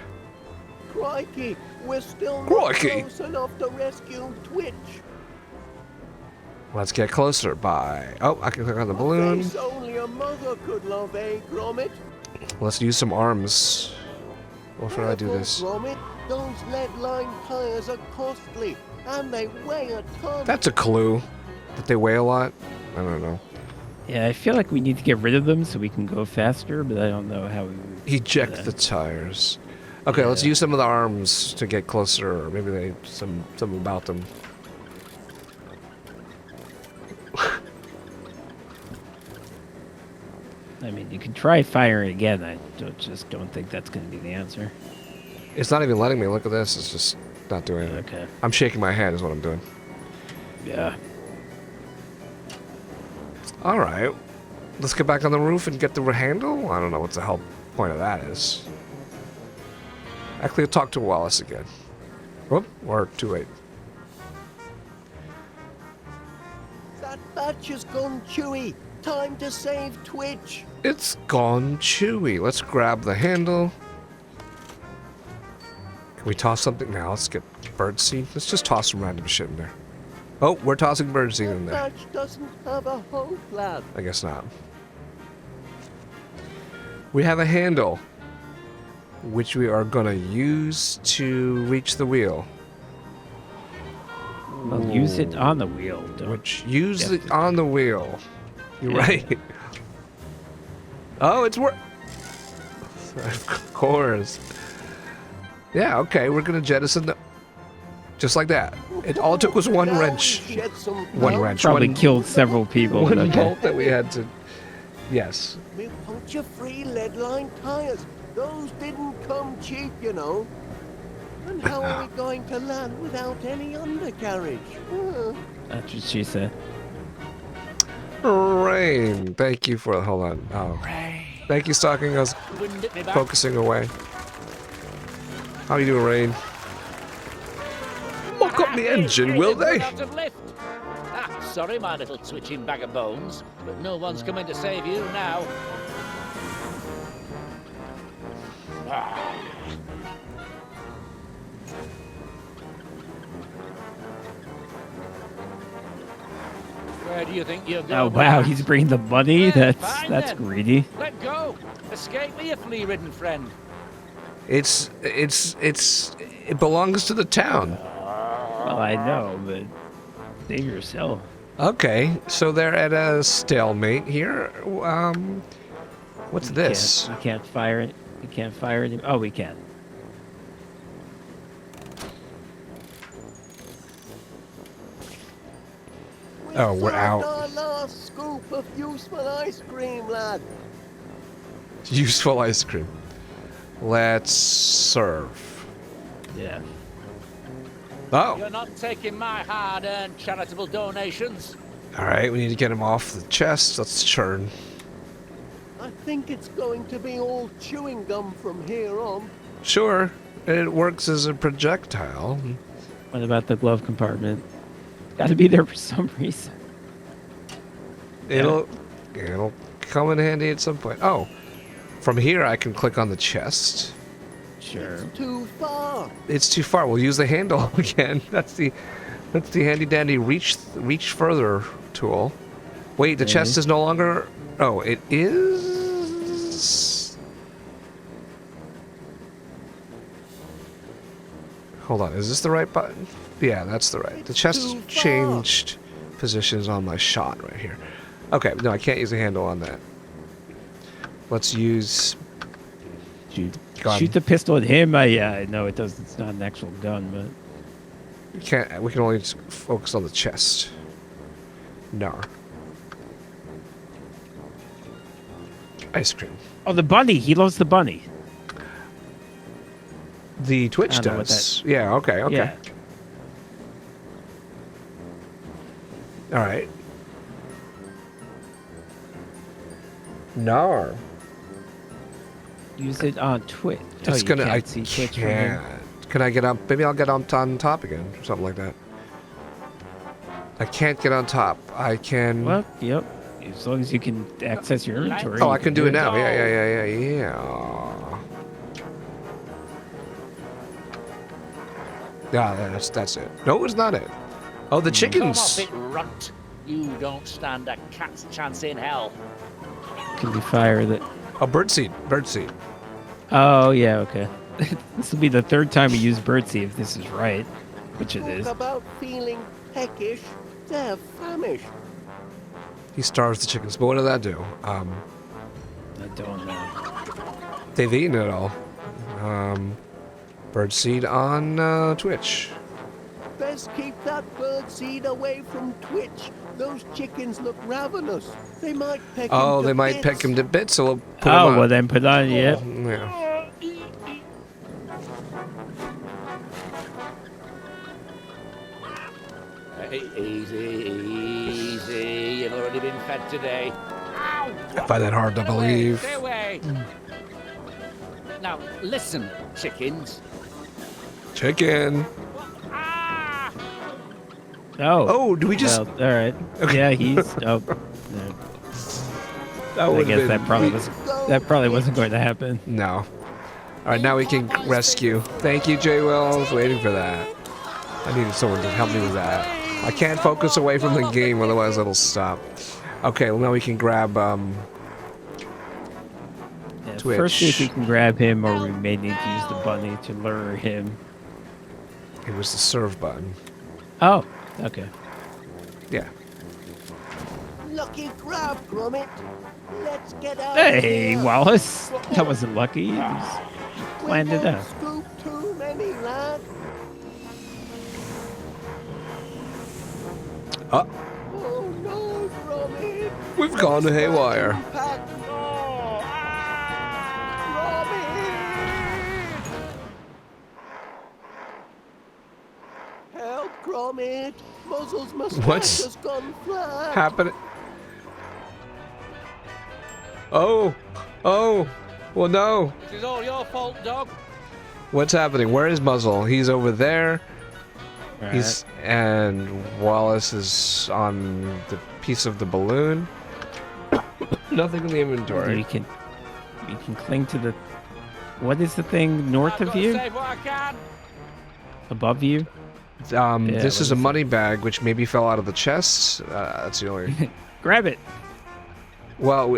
Crikey, we're still not Crikey. close enough to rescue Twitch. Let's get closer. By I can click on the balloon. A face only a mother could love, eh, Gromit? Let's use some arms. Or should I do Careful, this? Gromit. Those lead-lined tires are costly, and they weigh a ton. That's a clue. That they weigh a lot. I don't know. Yeah, I feel like we need to get rid of them so we can go faster, but I don't know how we would do Eject that. the tires. Okay, let's use some of the arms to get closer, or maybe they something about them. I mean, you can try firing again. I just don't think that's going to be the answer. It's not even letting me. Look at this. It's just not doing anything. Okay. I'm shaking my head is what I'm doing. Yeah. All right. Let's get back on the roof and get the handle. I don't know what the hell point of that is. Actually, I'll talk to Wallace again. Whoop, or too late. That batch has gone chewy. Time to save Twitch. It's gone chewy. Let's grab the handle. Can we toss something now? Let's get birdseed. Let's just toss some random shit in there. Oh, we're tossing birdseed in That there. batch doesn't have a hope, lad. I guess not. We have a handle, which we are gonna use to reach the wheel. Well, use it on the wheel. Don't. Which use it on the wheel. You're right. Oh, it's work. Of course. Yeah. Okay, we're gonna jettison the. Just like that. It all it took was one Now wrench. we shed some One blood. wrench. Probably one, killed several people. one but okay. bolt that we had to. Yes. With puncture-free lead-lined tires. Those didn't come cheap, you know. And how are we going to land without any undercarriage? That's what she said. Rain. Thank you for. Hold on. Oh. Thank you, stalking us. Wouldn't it be back? Focusing away. How you doing, Rain? Mock up the engine, will they? Out of lift. Sorry, my little twitching bag of bones, but no one's coming to save you now. Where do you think you're going? Oh wow, he's bringing the money. Yeah, That's fine that's then. greedy. Let go. Escape me, you flea-ridden friend. It belongs to the town. Well, I know, but save yourself. Okay, so they're at a stalemate here. What's this? We can't fire it. We can't fire it. Oh, we can. Oh, we're out. Our last scoop of useful ice cream, lad. Useful ice cream. Let's serve. Yeah. Oh. You're not taking my hard-earned charitable donations. All right, we need to get him off the chest. Let's churn. I think it's going to be all chewing gum from here on. Sure, it works as a projectile. What about the glove compartment? Got to be there for some reason. It'll come in handy at some point. Oh, from here I can click on the chest. Sure. It's too far. It's too far. We'll use the handle again. That's the handy dandy reach further tool. Wait, the chest is no longer. Oh, it is. Hold on, is this the right button? Yeah, that's the right. The chest changed positions on my shot right here. Okay, no, I can't use the handle on that. Let's use. Shoot the pistol at him. I know it does. It's not an actual gun, but We can't. We can only just focus on the chest. No. Ice cream. oh, the bunny. He loves the bunny. The Twitch I don't know what does. Yeah. Okay. Okay. Yeah. All right. No. Use it on Twitch. It's you gonna. can't I see Twitch from here. can't. Can I get up? Maybe I'll get on top again, or something like that. I can't get on top. I can. Well, yep. As long as you can access your inventory. Oh, you I can do it now. it. Yeah. Yeah, that's it. No, it's not it. Oh, the Come chickens. off it, runt. You don't stand a cat's chance in hell. Can we fire the? Oh, birdseed. Birdseed. Oh yeah, okay. This will be the third time we use birdseed if this is right, which it Talk is. about feeling peckish. They're famished. He starves the chickens. But what did that do? I don't know. They've eaten it all. Birdseed on Twitch. Best keep that bird seed away from Twitch. Those chickens look ravenous. They might peck him Oh, to they might bits. peck him to bits, so we'll put him Oh on. well, then put on. Yep. Yeah. Easy. You've already been fed today. Ow! I find that hard to believe. Stay away. Now, listen, chickens. Chicken. Oh. Oh, do we just? Well, all right. Okay. Yeah, he's. Oh. No. I would've guess been- that probably wasn't going to happen. No. All right, now we can rescue. Thank you, J. Will. I was waiting for that. I needed someone to help me with that. I can't focus away from the game, otherwise it'll stop. Okay, well now we can grab Yeah, Twitch. first, see if we can grab him, or we may need to use the bunny to lure him. It was the serve button. Oh. Okay. Yeah. Lucky grab, Gromit. Let's get out. Hey, of here. Wallace. That wasn't lucky. You just planned it out. Scoop too many, lad. Oh, Oh no, Gromit. we've gone to haywire. Pack. Oh, Gromit. Help, Gromit. Muzzle's mustache What's has gone flat. happening? Oh, well no. This is all your fault, dog. What's happening? Where is Muzzle? He's over there. All He's and Wallace is on the piece of the balloon. Nothing in the inventory. You can cling to the. What is the thing north I've of got to you? save what I can. Above you? Yeah, This what is a is it? money bag which maybe fell out of the chest. That's the only. Grab it. Well,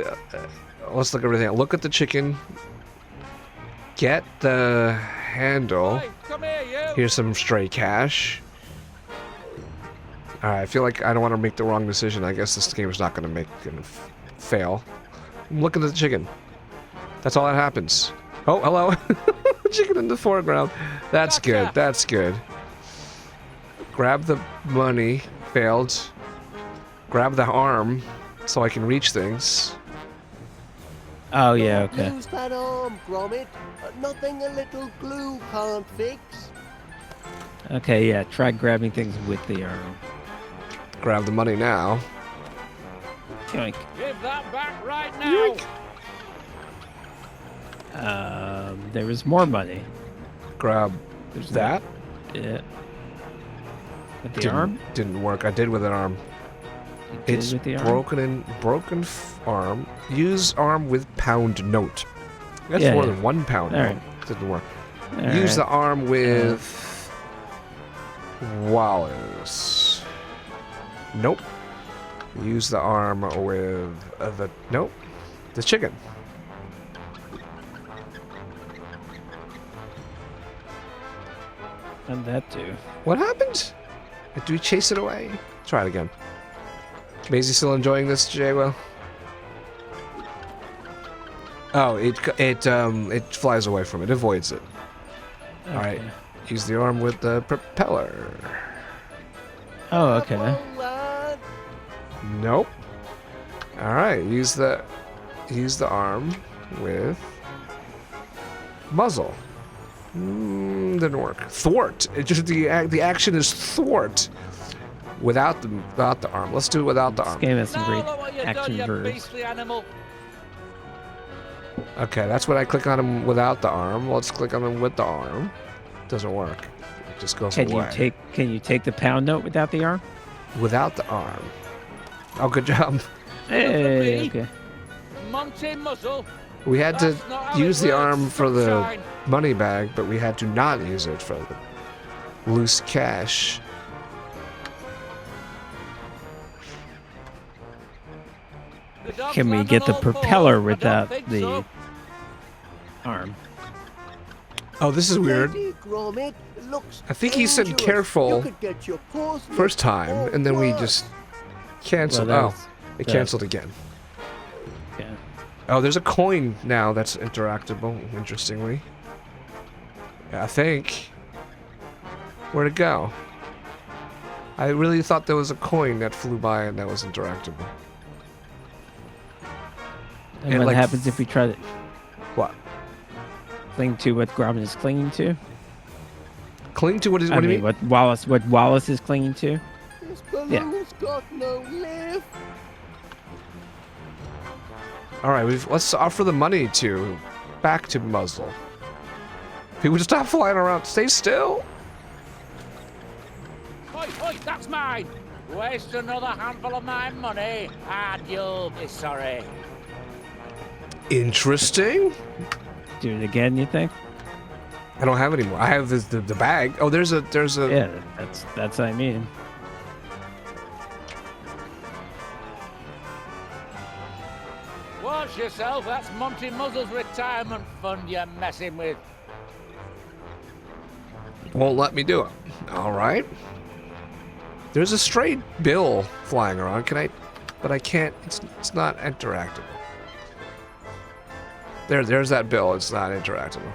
let's look at everything. Look at the chicken. get the handle. Hey, come here, you. Here's some stray cash. Alright, I feel like I don't want to make the wrong decision. I guess this game is not gonna fail. I'm looking at the chicken. That's all that happens. Oh, hello. Chicken in the foreground. That's good. That's good. Grab the money. Failed. Grab the arm so I can reach things. Oh yeah, okay. Use that arm, Gromit. Nothing a little glue can't fix. Okay, yeah. Try grabbing things with the arm. Grab the money now. Yoink. Give that back right now. There was more money. Grab that. Yeah. With the arm? Didn't work. I did with an arm. You did It's with the arm? broken arm. Use arm with pound note. That's Yeah, more yeah. than 1 pound All note. right. Didn't work. All Use the right. arm with Wallace. Nope. Use the arm with nope. The chicken. And that too. What happened? Do we chase it away? Try it again. Maisie still enjoying this, J-Will? Oh, it flies away from it. Avoids it. Okay. All right. Use the arm with the propeller. Oh, okay. Nope. All right. Use the arm with muzzle. Didn't work. Thwart. It just the action is thwart without the arm. Let's do it without the This arm. game has some great Now look what you've action done, you verbs. beastly animal. Okay, that's when I click on him without the arm. Let's click on him with the arm. Doesn't work. It just goes Can away. you take the pound note without the arm? Without the arm. Oh, good job. Hey, okay. Monty Muzzle. We had to That's not how use it the works, arm for the sunshine. money bag, but we had to not use it for the loose cash. The dog's Can we land get on the all propeller fours? I without don't think the so. arm? Oh, this is weird. Steady, Gromit. Looks I think he said dangerous. careful You could get your paws nipped first time, or and then we worse. just canceled. Well, It canceled again. Yeah. Oh, there's a coin now that's interactable, interestingly. Yeah, I think. Where'd it go? I really thought there was a coin that flew by and that was interactable. And And, what like, happens if we try to What? cling to what Gromit is clinging to? Cling to what is? I What do you mean, mean? what Wallace is clinging to? This Yeah. balloon's got no lift. All right, let's offer the money to back to muzzle. People just stop flying around. Stay still. Oi, oi, that's mine. Waste another handful of my money, and you'll be sorry. Interesting. Do it again, you think? I don't have any more. I have the bag. Oh, there's a. Yeah, that's what I mean. Watch yourself, that's Monty Muzzle's retirement fund you're messing with. Won't let me do it. All right. There's a straight bill flying around. Can I? But I can't. It's not interactable. There's that bill. It's not interactable.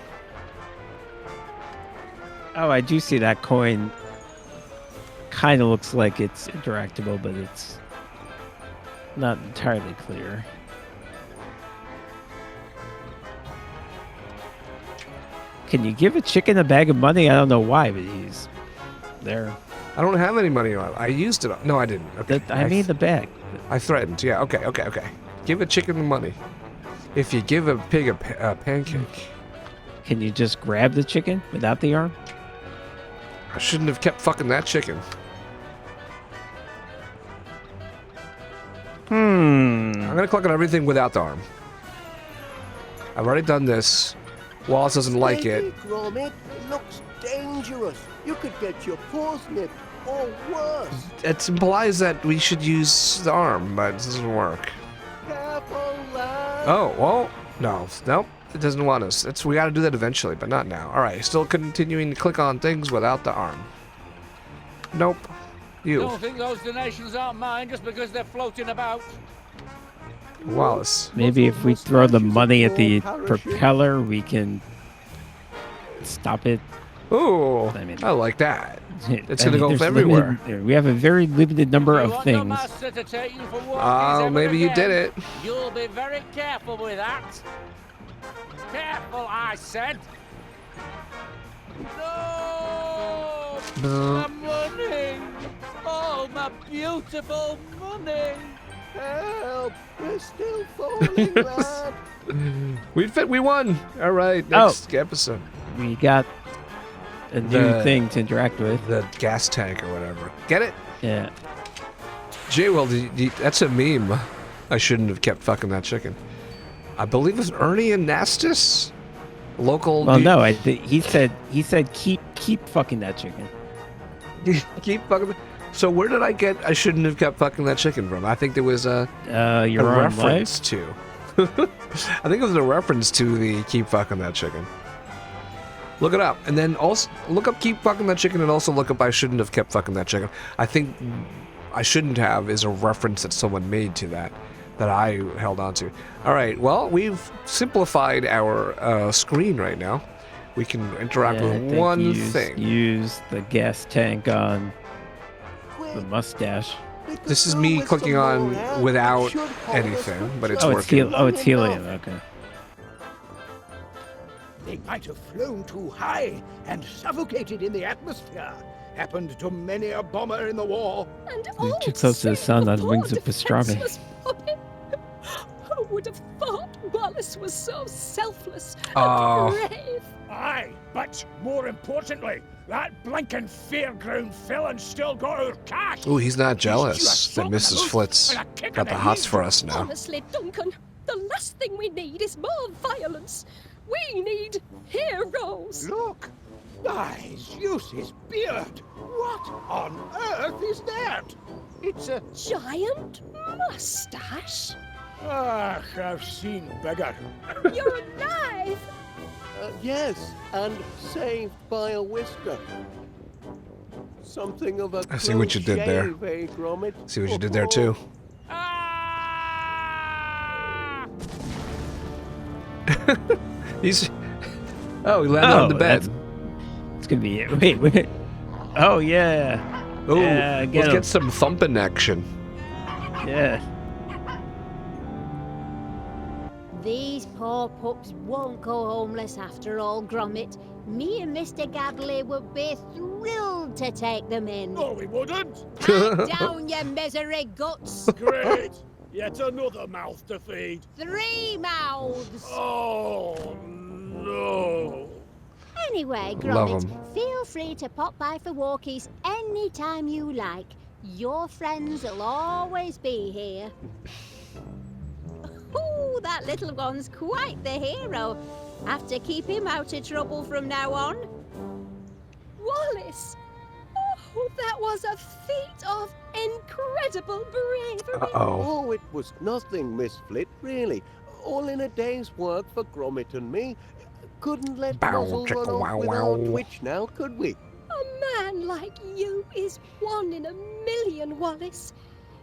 Oh, I do see that coin. Kind of looks like it's interactable, but it's not entirely clear. Can you give a chicken a bag of money? I don't know why, but he's there. I don't have any money on it. I used it. No, I didn't. Okay. I mean the bag. I threatened. Yeah. Okay. Give a chicken the money. If you give a pig a pancake. Can you just grab the chicken without the arm? I shouldn't have kept fucking that chicken. I'm gonna click on everything without the arm. I've already done this. Wallace doesn't like it. Steady, Gromit. It looks dangerous. You could get your paws nipped or worse. It implies that we should use the arm, but it doesn't work. Careful, lad. Oh, well, No, nope. It doesn't want us. We got to do that eventually, but not now. All right, still continuing to click on things without the arm. Nope. You. Don't think those donations aren't mine just because they're floating about. Wallace. Maybe if we throw the money at the propeller, we can stop it. Ooh, I mean, I like that. It's I gonna mean, go there's everywhere. We have a very limited number You of want your things. master to take you for walkies Oh, ever maybe you again? did it. You'll be very careful with that. Careful, I said. No! My money! Oh, my beautiful money! Help! We're still falling, lad. We won. All right, next episode. We got a new thing to interact with. The gas tank or whatever. Get it? Yeah. J-Will, that's a meme. I shouldn't have kept fucking that chicken. I believe it was Ernie and Nastus? Local... Well, no, he said keep fucking that chicken. Keep fucking... So where did I get I shouldn't have kept fucking that chicken from? I think there was a reference to. I think it was a reference to the keep fucking that chicken. Look it up. And then also look up keep fucking that chicken and also look up I shouldn't have kept fucking that chicken. I think I shouldn't have is a reference that someone made to that I held on to. All right. Well, we've simplified our screen right now. We can interact with one thing. Use the gas tank on the mustache. This is me clicking on without anything, but it's working. It's helium. Okay. They might have flown too high and suffocated in the atmosphere. Happened to many a bomber in the war. And They're all too close to the sun on wings of pastrami. Who would have thought Wallace was so selfless Oh. and brave? Aye, but more importantly, that blinking fairground villain still got our cash. Ooh, he's not jealous that Mrs. Flitz got the hots for us now. Honestly, Duncan, the last thing we need is more violence. We need heroes. Look, he's used his beard. What on earth is that? It's a... Giant mustache? I've seen bigger. You're alive! Yes, and saved by a whisker. Something of a I see what you did there. shave, eh, Gromit? See what you did there too. He's... Oh, he landed on the bed. It's gonna be it. Wait. Oh yeah. Oh, yeah, let's get some thumping action. Yeah. These poor pups won't go homeless after all, Gromit. Me and Mr. Gadley would be thrilled to take them in. No, we wouldn't. Pipe down, you misery guts. Great. Yet another mouth to feed. 3 mouths. Oh, no. Anyway, Love Gromit, 'em. feel free to pop by for walkies anytime you like. Your friends will always be here. Ooh, that little one's quite the hero. Have to keep him out of trouble from now on. Wallace! Oh, that was a feat of incredible bravery. Uh-oh. Oh, it was nothing, Miss Flit, really. All in a day's work for Gromit and me. Couldn't let Bow, Muzzle chicka, run off wow, with wow. our Twitch now, could we? A man like you is 1 in a million, Wallace.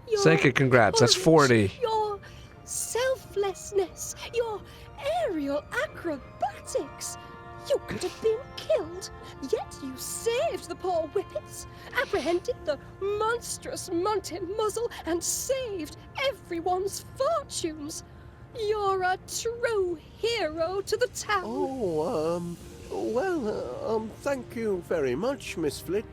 Your Seika, congrats. That's courage, 40. Your selflessness, your aerial acrobatics. You could have been killed, yet you saved the poor whippets, apprehended the monstrous Monty Muzzle, and saved everyone's fortunes. You're a true hero to the town. Oh, well, thank you very much, Miss Flit.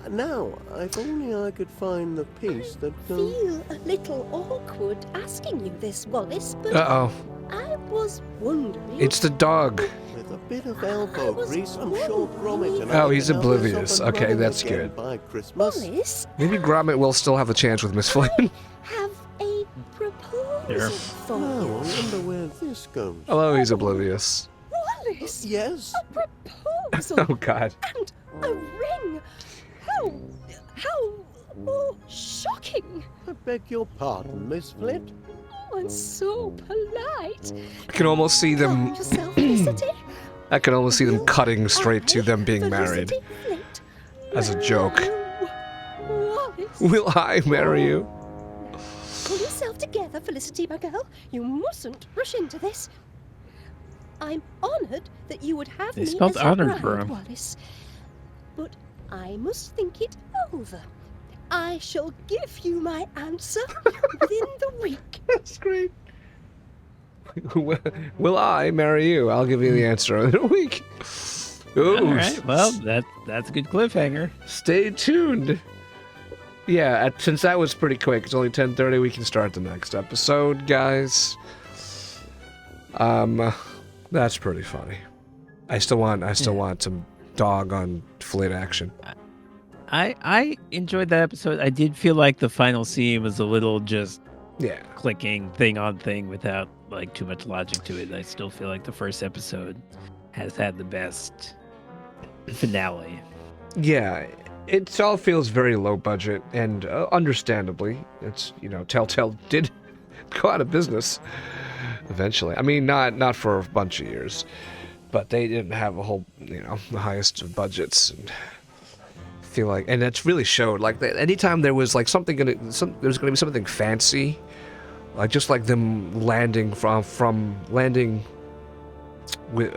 Now, if only I could find the piece that... feel a little awkward asking you this, Wallace, but Uh-oh. I was wondering... It's the dog. With a bit of elbow grease, I'm sure Gromit and Oh, I he's can have this oblivious. up and Okay, running that's again good. by Christmas. Wallace, Maybe Gromit will still have a chance with Miss Flynn. have a proposal for Oh, you. I wonder where this goes. Hello, he's oblivious. Wallace, Yes? a proposal Oh, God. and a ring. How shocking. I beg your pardon, Miss Flit. and so polite. I can almost see them. Calm yourself, Felicity. I can almost see them cutting straight to them being married Felicity Flint, as a joke. Wallace. Will I marry you? Pull yourself together, Felicity, my girl. You mustn't rush into this. I'm honoured that you would have They me spelled as a honoured bride, for him. Wallace. But I must think it over. I shall give you my answer within the week. That's great. Will I marry you? I'll give you the answer in a week. Ooh, All right. Well, that's a good cliffhanger. stay tuned. Yeah, since that was pretty quick, it's only 10:30. We can start the next episode, guys. That's pretty funny. I still want some dog on flit action. I enjoyed that episode. I did feel like the final scene was a little just Yeah. clicking thing on thing without like too much logic to it. I still feel like the first episode has had the best finale. Yeah, it all feels very low budget, and understandably, it's Telltale did go out of business eventually. I mean, not for a bunch of years, but they didn't have a whole the highest of budgets. And I feel like, and it's really showed. Like anytime there was like there's gonna be something fancy, like just like them landing from landing with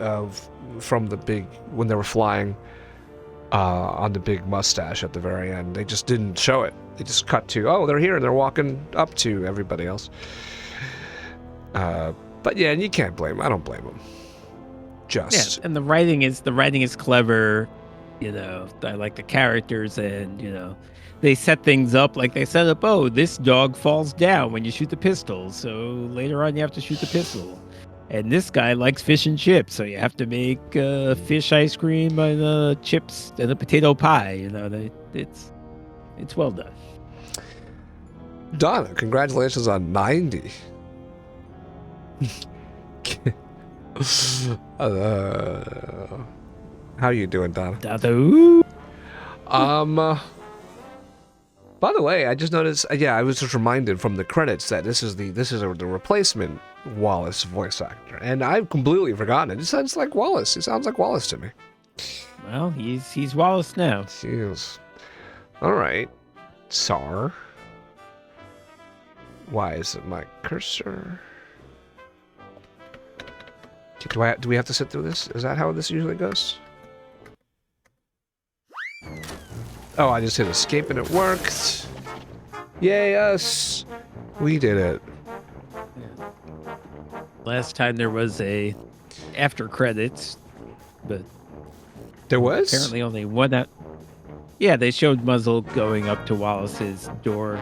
from the big when they were flying. On the big mustache at the very end. They just didn't show it. They just cut to, oh, they're here and they're walking up to everybody else. But yeah, and you can't blame them. I don't blame them. Just. Yeah, and the writing is clever. I like the characters, and they set things up like they set up. Oh, this dog falls down when you shoot the pistol, so later on you have to shoot the pistol. And this guy likes fish and chips, so you have to make fish ice cream and chips and a potato pie. It's well done. Donna, congratulations on 90. How you doing, Donna? By the way, I just noticed. I was just reminded from the credits that this is the replacement Wallace voice actor, and I've completely forgotten it. It sounds like Wallace. It sounds like Wallace to me. Well, he's Wallace now. Jeez. All right, Tsar. Why isn't my cursor? Do we have to sit through this? Is that how this usually goes? Oh, I just hit escape and it worked. Yay, us! We did it. Last time there was a after credits, but there was apparently only one out. Yeah, they showed Muzzle going up to Wallace's door.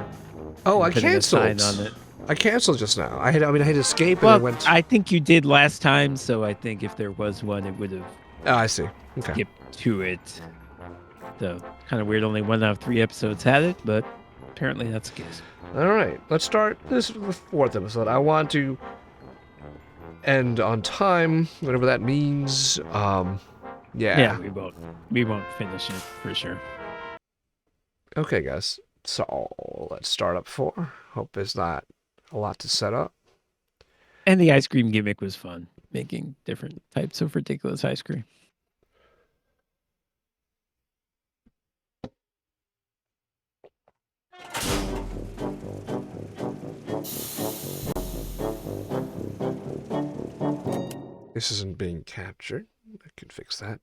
Oh, I putting a canceled. sign on it. I canceled just now. I hit escape Well, and it went. I think you did last time, so I think if there was one, it would have. Oh, I see. Okay. Skipped to it. So kind of weird. Only 1 out of 3 episodes had it, but apparently that's the case. All right, let's start. This is the 4th episode. I want to end on time, whatever that means. Yeah. Yeah, we won't finish it for sure. Okay, guys. So let's start up 4. Hope there's not a lot to set up. And the ice cream gimmick was fun, making different types of ridiculous ice cream. This isn't being captured. I can fix that.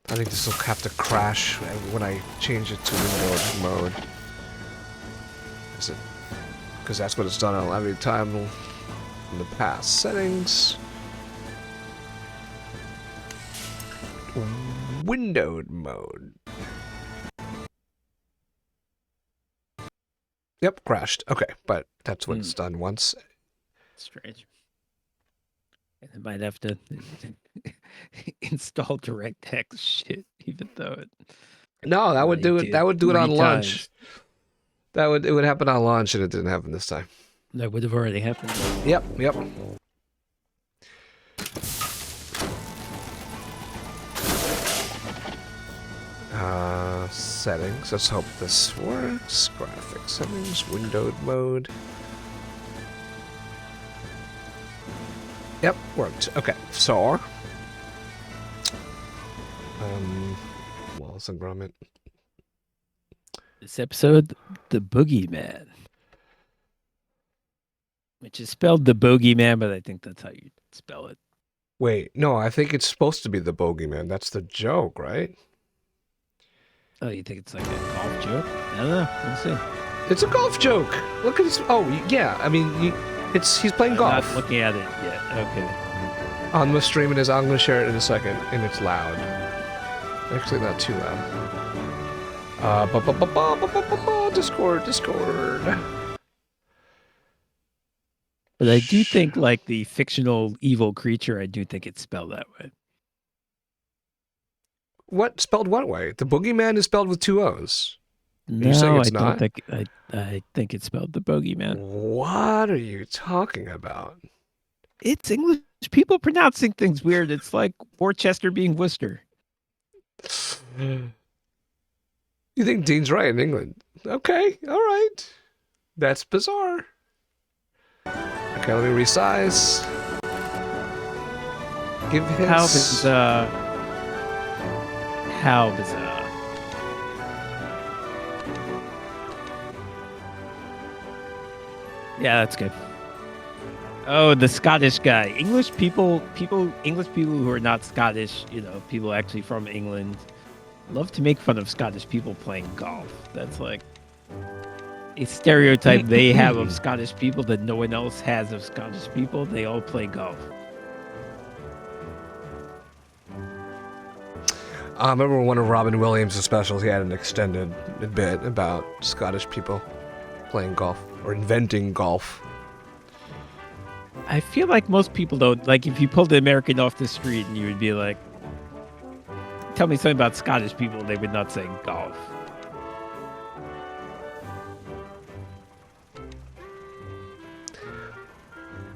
I think this will have to crash when I change it to windowed mode. Is it? Because that's what it's done every time in the past. Settings. Windowed mode. Yep, crashed. Okay, but that's what it's done once. Strange. And I might have to install DirectX shit, even though it. No, that would do it. That would do it on 3 launch. times. It would happen on launch, and it didn't happen this time. That would have already happened. Yep. Settings. Let's hope this works. Graphic settings, windowed mode. Yep, worked. Okay, so Wallace and Gromit. This episode, the Boogeyman, which is spelled the Bogeyman, but I think that's how you spell it. Wait, no, I think it's supposed to be the bogeyman. That's the joke, right? Oh, you think it's like a golf joke? I don't know. We'll see. It's a golf joke. Look at this. Oh, yeah. I mean, he's playing I'm golf. not looking at it yet. Okay. I'm gonna stream it. I'm gonna share it in a second, and it's loud. Actually, not too loud. Discord. But I do think, like the fictional evil creature, I do think it's spelled that way. What spelled what way? The boogeyman is spelled with 2 O's. No, you saying it's I not? don't think. I think it's spelled the Bogeyman. What are you talking about? It's English people pronouncing things weird. It's like Worcester being Worcester. You think Dean's right in England? Okay, all right. That's bizarre. Okay, let me resize. Give hints. How bizarre. How bizarre. Yeah, that's good. Oh, the Scottish guy. English people who are not Scottish, people actually from England, love to make fun of Scottish people playing golf. That's like a stereotype they have of Scottish people that no one else has of Scottish people. They all play golf. I remember one of Robin Williams' specials, he had an extended bit about Scottish people playing golf or inventing golf. I feel like most people don't. Like, if you pulled an American off the street and you would be like, tell me something about Scottish people, they would not say golf.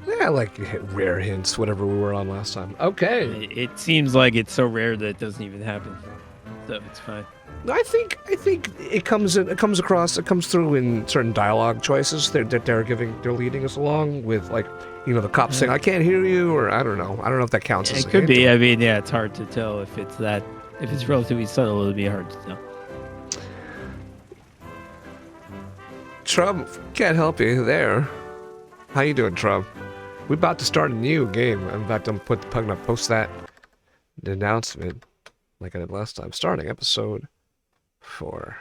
Yeah, like rare hints, whatever we were on last time. Okay. It seems like it's so rare that it doesn't even happen. So it's fine. I think it comes through in certain dialogue choices. They're leading us along with, like, the cop saying, "I can't hear you," or I don't know if that counts as It a could hint. be. I mean, yeah, it's hard to tell if it's relatively subtle. It'll be hard to tell. Trump, can't help you there. How you doing, Trump? We're about to start a new game. In fact, I'm gonna post that announcement like I did last time. Starting episode 4.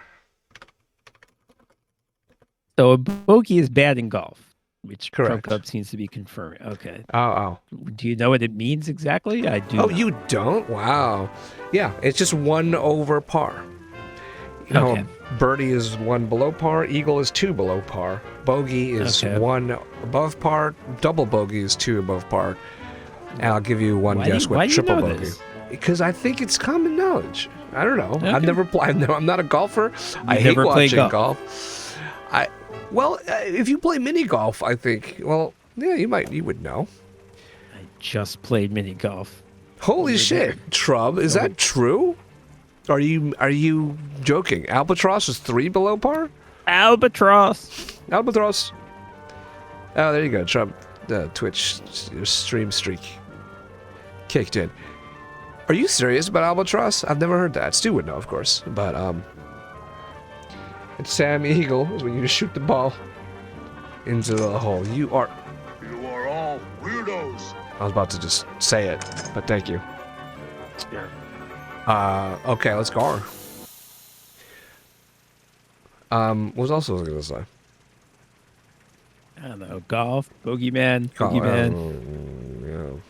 So a bogey is bad in golf, which Correct. Trump Club seems to be confirming. Okay. Oh. Do you know what it means exactly? I do. Oh, not. you don't? Wow. Yeah, it's just 1 over par. Okay. Birdie is 1 below par. Eagle is 2 below par. Bogey is 1 above par. Double bogey is 2 above par. And I'll give you one guess why what do you triple know bogey. this? Because I think it's common knowledge. I don't know. Okay. I've never played. I'm not a golfer. I hate never played watching golf. If you play mini golf, I think. Well, yeah, you would know. I just played mini golf. Holy shit, Trub, is that true? Are you joking? Albatross is 3 below par? Albatross. Oh, there you go, Trump. Twitch stream streak kicked in. Are you serious about Albatross? I've never heard that. Stu would know, of course, but it's Sam Eagle is when you just shoot the ball into the hole. You are all weirdos. I was about to just say it, but thank you. Okay, let's go. What was else I was gonna say? I don't know. Golf, bogeyman, I don't know.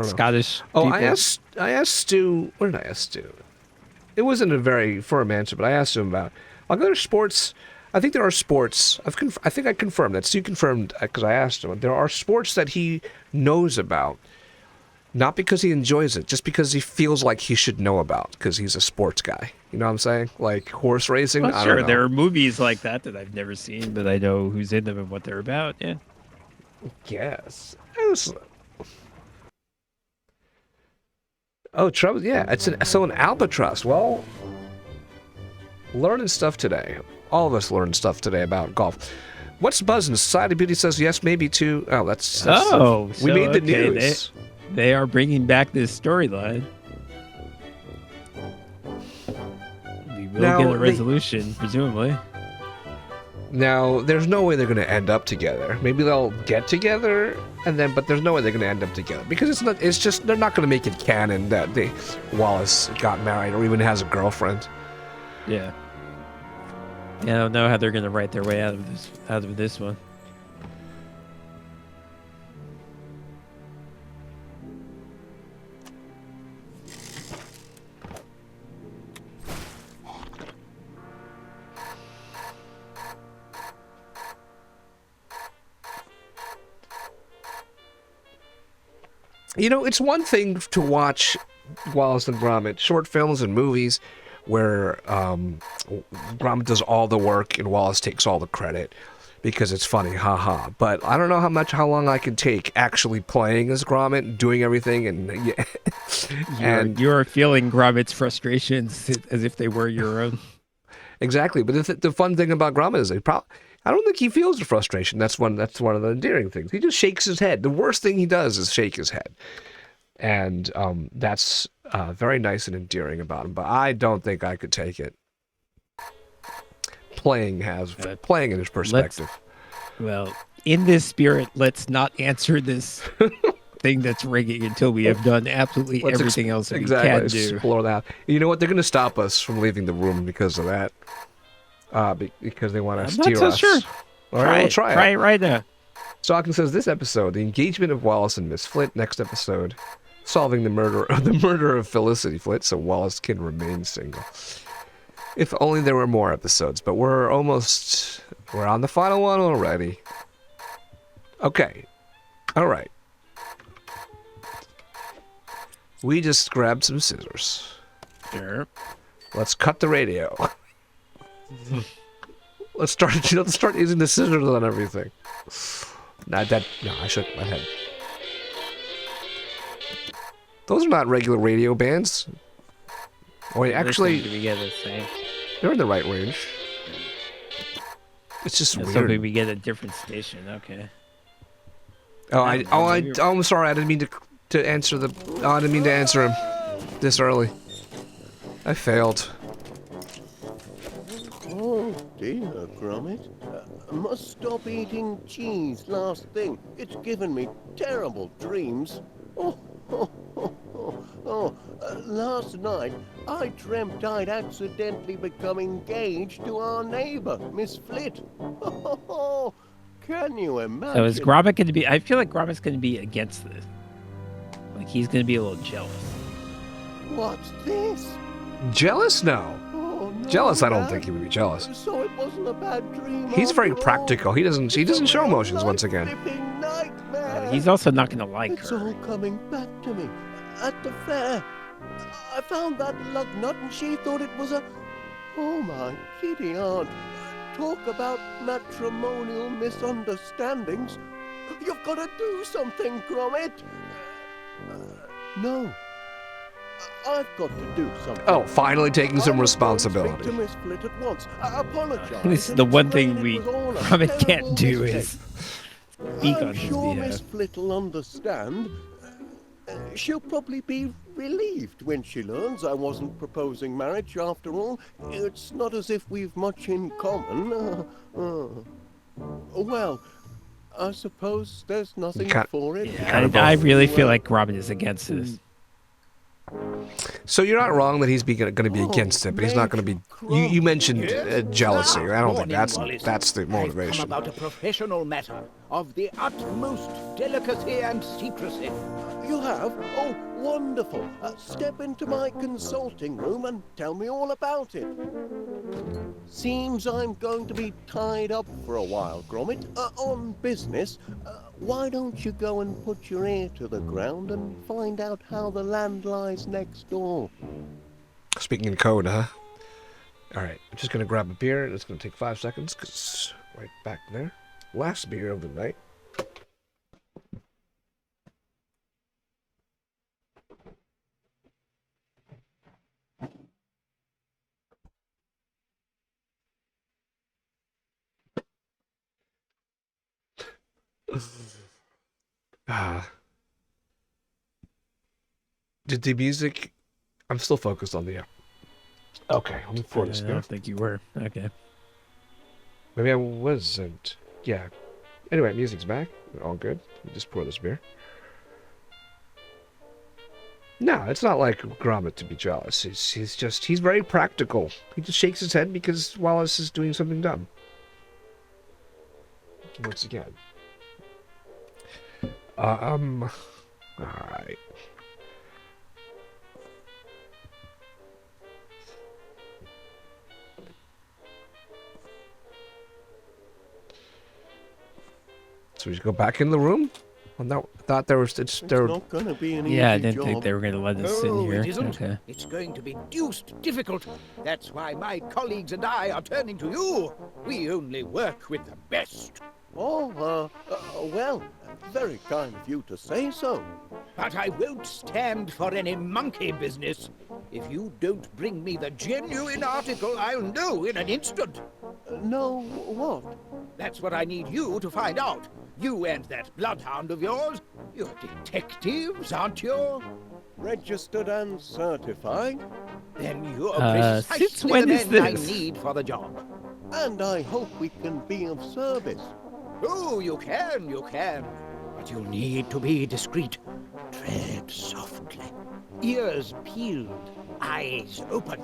Scottish. Oh, people. I asked Stu. What did I ask Stu? It wasn't a very firm answer, but I asked him about. I'll go to sports. I think there are sports. I think I confirmed that. Stu confirmed because I asked him. There are sports that he knows about, not because he enjoys it, just because he feels like he should know about, because he's a sports guy. You know what I'm saying? Like horse racing. Well, I sure, don't know. there are movies like that I've never seen, but I know who's in them and what they're about. Yeah. Yes. Oh, trouble. Yeah, it's an albatross. Well, learning stuff today. All of us learned stuff today about golf. What's buzzing? Society Beauty says yes, maybe too. Oh, that's we made the news. They are bringing back this storyline. We will Now, get a resolution, presumably. Now, there's no way they're going to end up together. Maybe they'll get together, but there's no way they're going to end up together because they're not going to make it canon that Wallace got married or even has a girlfriend. Yeah. Yeah, I don't know how they're going to write their way out of this one. You know, it's one thing to watch Wallace and Gromit short films and movies where Gromit does all the work and Wallace takes all the credit because it's funny, haha. But I don't know how long I can take actually playing as Gromit, doing everything, and you're feeling Gromit's frustrations as if they were your own. Exactly, but the fun thing about Gromit is I don't think he feels the frustration. That's one of the endearing things. He just shakes his head. The worst thing he does is shake his head, and that's very nice and endearing about him. But I don't think I could take it. Playing in his perspective. Well, in this spirit, let's not answer this thing that's ringing until we have done absolutely everything else we can do. Explore that. You know what? They're going to stop us from leaving the room because of that. Because they want to steer us. I'm not so sure. All right, we'll try it. Try it right now. Stalkin says, this episode, the engagement of Wallace and Miss Flint. Next episode, solving the murder of Felicity Flint so Wallace can remain single. If only there were more episodes, but we're on the final one already. Okay. All right. We just grabbed some scissors. Sure. Let's cut the radio. Let's start using the scissors on everything. I shook my head. Those are not regular radio bands. Oh, wait, actually, they're in the right range. It's just weird. So we get a different station. Okay. I'm sorry. I didn't mean to answer I didn't mean to answer him this early. I failed. Oh dear, Gromit. I must stop eating cheese last thing. It's given me terrible dreams. Last night I dreamt I'd accidentally become engaged to our neighbor, Miss Flit. Can you imagine? So is Gromit going to be... I feel like Gromit's going to be against this. Like, he's going to be a little jealous. What's this? Jealous? No. Oh, no, jealous? I don't think he would be jealous. So it wasn't a bad dream. He's very practical. He doesn't show emotions once again. He's also not going to like it's her. It's all coming back to me. At the fair, I found that lug nut and she thought it was a... Oh, my kitty aunt. Talk about matrimonial misunderstandings. You've got to do something, Gromit. No. I've got to do something. Oh, finally taking some responsibility. To Miss Flit at once. I apologize. This is the one thing Gromit can't do is speak on his behalf. Miss Flit will understand. She'll probably be relieved when she learns I wasn't proposing marriage after all. It's not as if we've much in common. Well, I suppose there's nothing for it. Yeah, I really feel like Gromit is against this. So you're not wrong that he's going to be against it, but he's not going to be... You mentioned jealousy. I don't think that's the motivation. I've come about a professional matter of the utmost delicacy and secrecy. You have? Oh, wonderful. Step into my consulting room and tell me all about it. Seems I'm going to be tied up for a while, Gromit, on business. Why don't you go and put your ear to the ground and find out how the land lies next door? Speaking in code, huh? All right, I'm just going to grab a beer. It's going to take 5 seconds, because right back there. Last beer of the night. Did the music? I'm still focused on the. Okay, let me pour this I beer. don't think you were. Okay. Maybe I wasn't. Yeah. Anyway, music's back. All good. Just pour this beer. No, it's not like Gromit to be jealous. He's very practical. He just shakes his head because Wallace is doing something dumb. Once again. Alright. So we should go back in the room? Well, no, I thought there was... It's not going to be an easy Yeah, I didn't think job. they were going to let us in No, here. it isn't. Okay. It's going to be deuced difficult. That's why my colleagues and I are turning to you. We only work with the best. Oh, well, very kind of you to say so. But I won't stand for any monkey business. If you don't bring me the genuine article, I'll know in an instant. No, what? That's what I need you to find out. You and that bloodhound of yours. You're detectives, aren't you? Registered and certified. Then you're Since precisely when the is men I this? need for the job. And I hope we can be of service. Oh, you can. But you'll need to be discreet. Tread softly. Ears peeled, eyes open.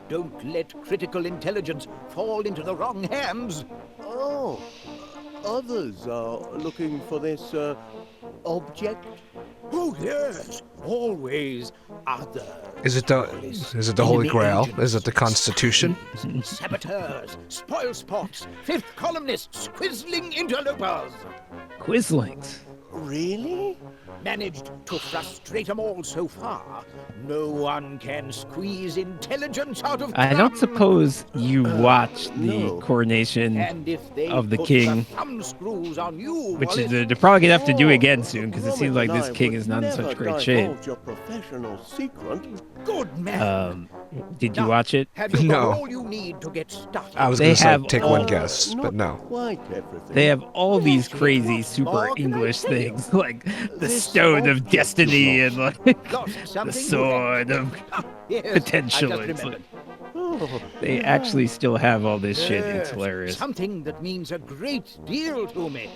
Don't let critical intelligence fall into the wrong hands. Oh, others are looking for this, object? Oh, yes, always others. Is it the Holy Grail? Is it the Constitution? Saboteurs, spoil sports, fifth columnists, quizzling interlopers. Quizzlings. Really? Managed to frustrate them all so far. No one can squeeze intelligence out of I don't them. suppose you watched the no. coronation And if they of the put king, thumb screws on you, which is Wallace, they're probably gonna have to do again soon because it Gromit seems like and this I king would is not in never such great shape. divulge your professional secret. good man. Did you Now, watch it? Have you No. got all you need to get started? I was They going to say have take all- one guess, Not but no. quite everything. They have all these Yes, crazy what super more can I English tell you? things like the This Stone of object Destiny you and like Lost the something you Sword had. of Ah, yes, Potential. I just It's remembered. Oh, they yeah. actually still have all this shit. It's Yes, hilarious. Something that means a great deal to me.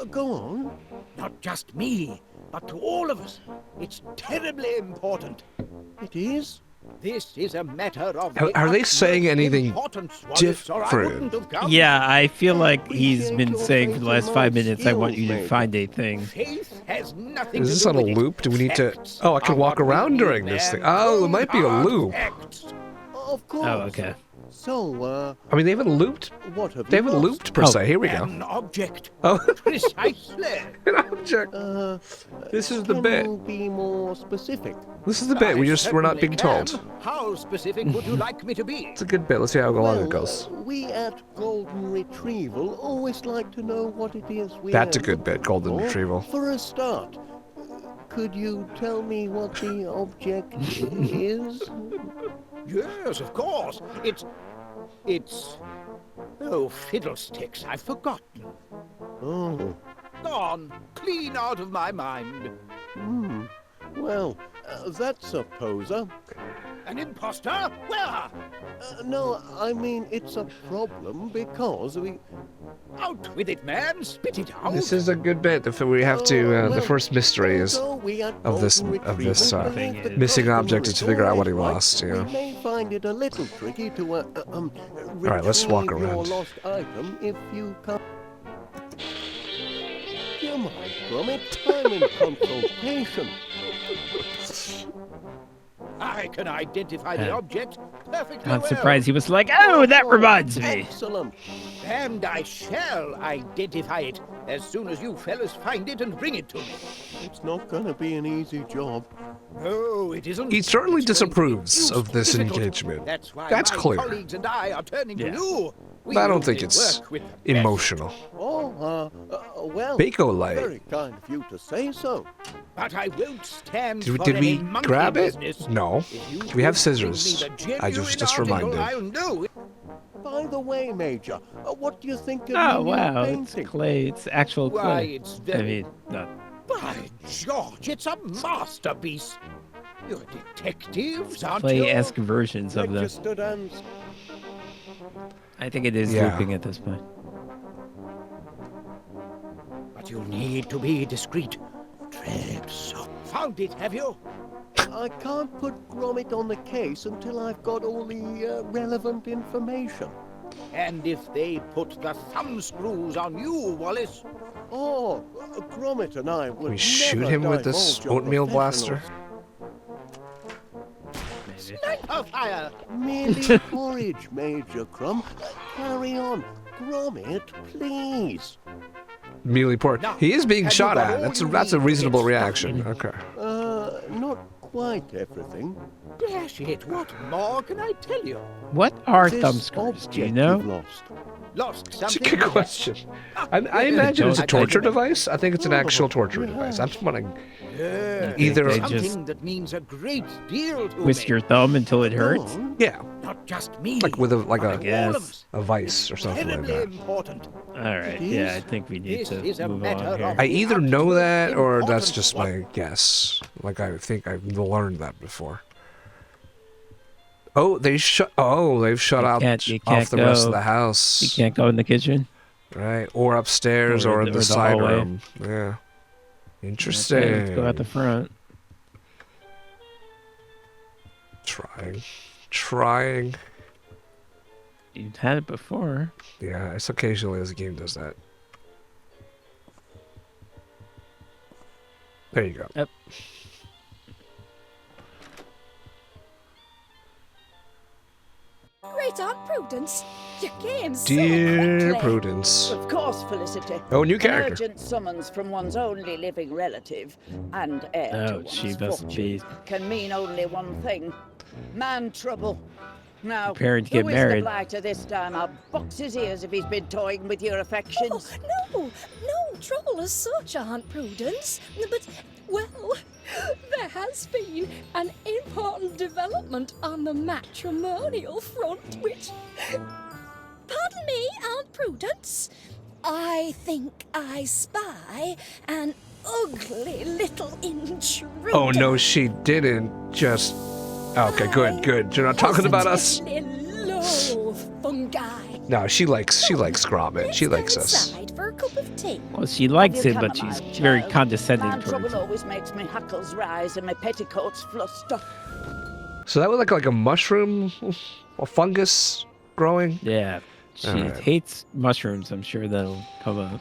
Go on. Not just me, but to all of us. It's terribly important. It is? This is a matter of Are they saying anything importance, Wallace, or I different? wouldn't have come. Yeah, I feel like he's Appreciate been your saying for the faith last in 5 my minutes, I want you to skills, find a thing. Faith has nothing Is to this do on a with it. loop? Do we need to... Facts Oh, I can are walk what we around need, during this thing. man. Oh, it might be a Cold, hard loop. facts. Of course. Oh, okay. So, I mean, they haven't looped. what have They you haven't lost? looped per Oh. se. Here we go. An object. Oh, Precisely. an object. This is the Can bit. you be more specific? This is the bit. We're not being certainly told. can. How specific would you like me to be? It's a good bit. Let's see how long it goes. We at Golden Retrieval always like to know what it is we That's a are good bit, looking Golden for. Retrieval. For a start, could you tell me what the object is? Yes, of course. It's... Oh, fiddlesticks, I've forgotten. Oh, Gone, clean out of my mind. well, that's a poser. An imposter? Where? No, I mean, it's a problem because we... Out with it, man. Spit it out. This is a good bit. If we have to, the first mystery is of this missing object is to figure out what he lost. You know. We may find it a little tricky to All right, let's walk retrieve your around. lost item if you come. Come on, Gromit. I'm in consultation. I can identify the object perfectly Not well. surprised he was like, oh, that reminds me. Excellent. And I shall identify it as soon as you fellas find it and bring it to me. It's not going to be an easy job. No, it isn't. He certainly It's going to be disapproves deuced of this difficult. engagement. That's why That's my clear. colleagues and I are turning Yeah. to you. We I don't think only it's work with the best. emotional. Oh, well, Bako light. very kind of you to say so. But I won't stand for Did any we monkey grab it? business. No. If you We have don't bring me scissors. the I just genuine article, reminded. I'll know it. By the way, Major, what do you think of Oh, the new wow. It's painting? clay. It's actual Why, clay. it's I very... mean, not. By George, it's a masterpiece. You're detectives, aren't you? Play-esque versions of them. Registered and I think it is Yeah. looping at this point. But you'll need to be discreet. Tread soft. Found it, have you? I can't put Gromit on the case until I've got all the relevant information. And if they put the thumbscrews on you, Wallace? Oh, Gromit and I would We shoot never him with this divulge your oatmeal blaster. Maybe. Sniper fire! Merely porridge, Major Crumb. Carry on. Gromit, please. Mealy pork. He is being Have you shot got at. all That's you a need to reasonable get reaction. started? Okay. Not quite everything. Dash it, what more can I tell you? What are This thumb screws? Do you object know? you've lost. Lost It's something? a good question. I imagine it's a torture device. I think it's an actual torture device. I'm just wondering. Yeah, Either- They something just that means a great deal to twist me. your thumb until it hurts? Go on. Yeah, Not just me. like with a but all guess. of us. a vice or something like Terribly that. important. All right. Yeah, I think we need This to is a move matter on here. of- I either know that or that's Important just my guess. Like I think I've learned that before. Oh, they've shut out You off can't the rest of go- the house. You can't go in the kitchen. Right, or upstairs, Or or in the- the or the side hallway. room. Yeah, interesting. Okay, let's go out the front. Trying. You've had it before. Yeah, it's occasionally as a game does that. There you go. Yep. Great Aunt Prudence, you came so Dear quickly. Prudence. Of course, Felicity. Oh, new An character. urgent summons from one's only living relative and heir to Oh, one's she must fortune be can mean only one thing: man trouble. Now, preparing to who get is married. the blighter this time? I'll box his ears if he's been toying with your affections. Oh, no trouble as such, Aunt Prudence. But, well, there has been an important development on the matrimonial front, which... Pardon me, Aunt Prudence. I think I spy an ugly little intruder. Oh no, she didn't. Just okay. Good. You're not talking about us. Positively loathe fungi. No, she likes Gromit. She likes Let's go us. inside for a cup of tea. Well, she likes You him, but come she's alive, very child. condescending Man towards trouble him. always makes me hackles rise and my petticoats fluster. So that was like a mushroom, a fungus growing. Yeah, she Alright. hates mushrooms. I'm sure that'll come up.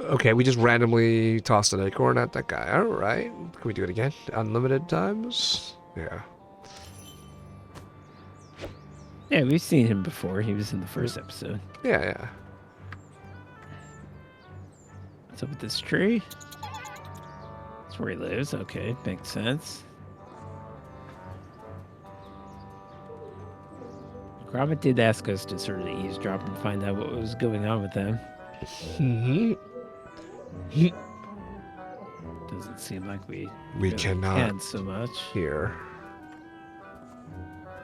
Okay, we just randomly tossed an acorn at that guy. All right, can we do it again? Unlimited times? Yeah. Yeah, we've seen him before. He was in the first episode. Yeah. What's up with this tree? That's where he lives. Okay, makes sense. Gromit did ask us to sort of eavesdrop and find out what was going on with them. Mm-hmm. Doesn't seem like we We really cannot can so much. here.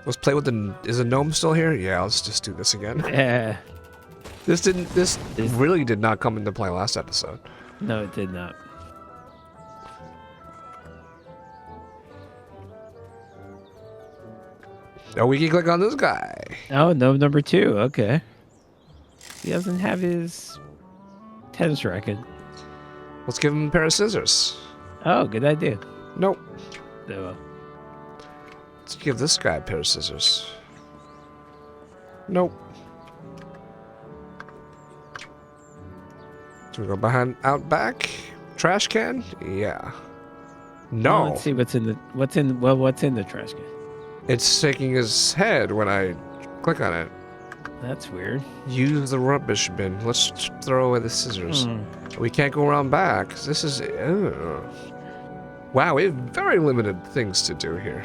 Let's play with the. Is the gnome still here? Yeah, let's just do this again. Yeah, This really did not come into play last episode. no, it did not. Oh, we can click on this guy. Oh, no, number 2. Okay. He doesn't have his tennis racket. Let's give him a pair of scissors. Oh, good idea. Nope. So, Let's give this guy a pair of scissors. Nope. Do we go out back? Trash can? Yeah. No. let's see what's in the trash can. It's shaking his head when I click on it. That's weird. Use the rubbish bin. Let's throw away the scissors. Hmm. We can't go around back. This is... Wow, we have very limited things to do here.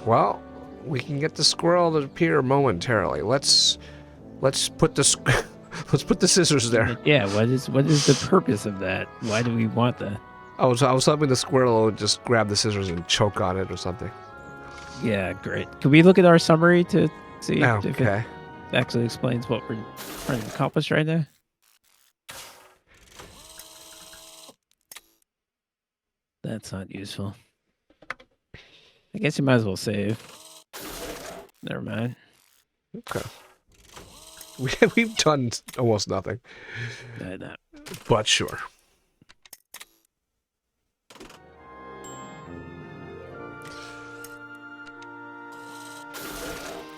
Well, we can get the squirrel to appear momentarily. Let's put the let's put the scissors there. Yeah, what is the purpose of that? Why do we want that? I was hoping the squirrel would just grab the scissors and choke on it or something. Yeah, great. Can we look at our summary to see if it Okay. actually explains what we're trying to accomplish right now? That's not useful. I guess you might as well save. Never mind. Okay. We've done almost nothing. I know. But sure.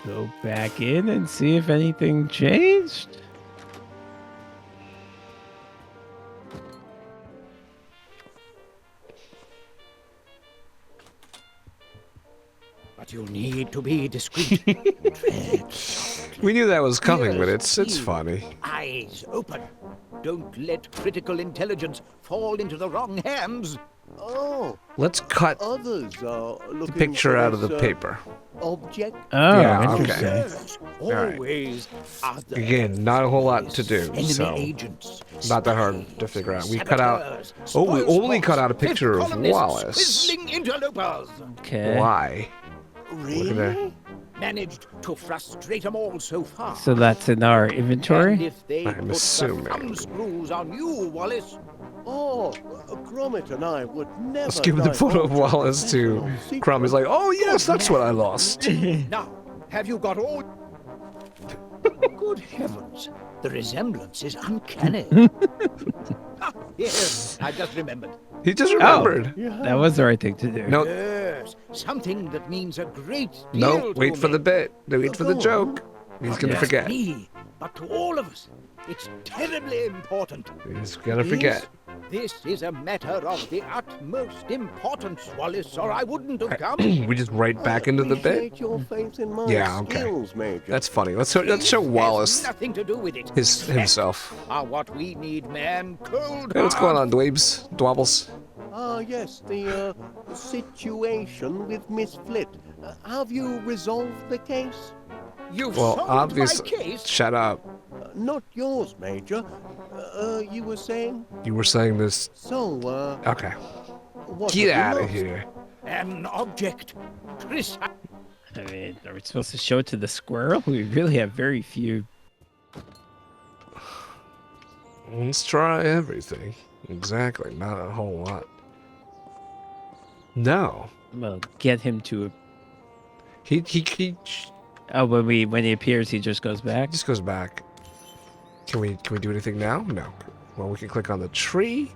Go back in and see if anything changed. But you need to be discreet. Tread softly. We knew that was coming, but Ears it's peeled, funny. Eyes open. Don't let critical intelligence fall into the wrong hands. Oh, Let's cut others are the looking picture for out of this, the paper. object. Oh, Yeah, okay. interesting. Yes, right. always others. Again, not a whole lot to do, Enemy so agents, not that hard to spies, figure out. We cut out. saboteurs, Oh, we spoil only cut spots, out a fifth picture of columnists, Wallace. Quisling interlopers. Okay. Why? Look at that. Really? Managed to frustrate them all so far. So that's in our And inventory? if they I'm put the assuming. thumb screws on you, Wallace, Oh, Gromit and I would never. Let's give the photo of divulge Wallace to professional Crumb. He's like, secrets. oh yes, that's what I lost. now, have you got all... Good heavens, the resemblance is uncanny. Yes, I just remembered. He just remembered. That was the right thing to do. No, Yes, something that means a great deal no, to wait for me. the bit. Wait for the joke. He's gonna Not forget. me, but to all of us. It's terribly important. He's gonna forget. This is a matter of the utmost importance, Wallace, or I wouldn't have come. We just right back into the bit. Appreciate your faith in my Yeah, okay. skills, Major. That's funny. Let's show This Wallace has nothing to do with it. himself. Are what we need, man. Cold. Hey, what's going hard. on, Dweebs? Dwobbles? Ah, yes, the situation with Miss Flit. Have you resolved the case? You've Well, solved obviously. my case. Shut up. Not yours, Major. You were saying? You were saying this. So, Okay. what Get have out you of lost? here. An object. Chris. I mean, are we supposed to show it to the squirrel? We really have very few. Let's try everything. Exactly. Not a whole lot. No. Well, get him to. He Oh, when he appears, he just goes back. just goes back. Can we do anything now? No. Well, we can click on the tree.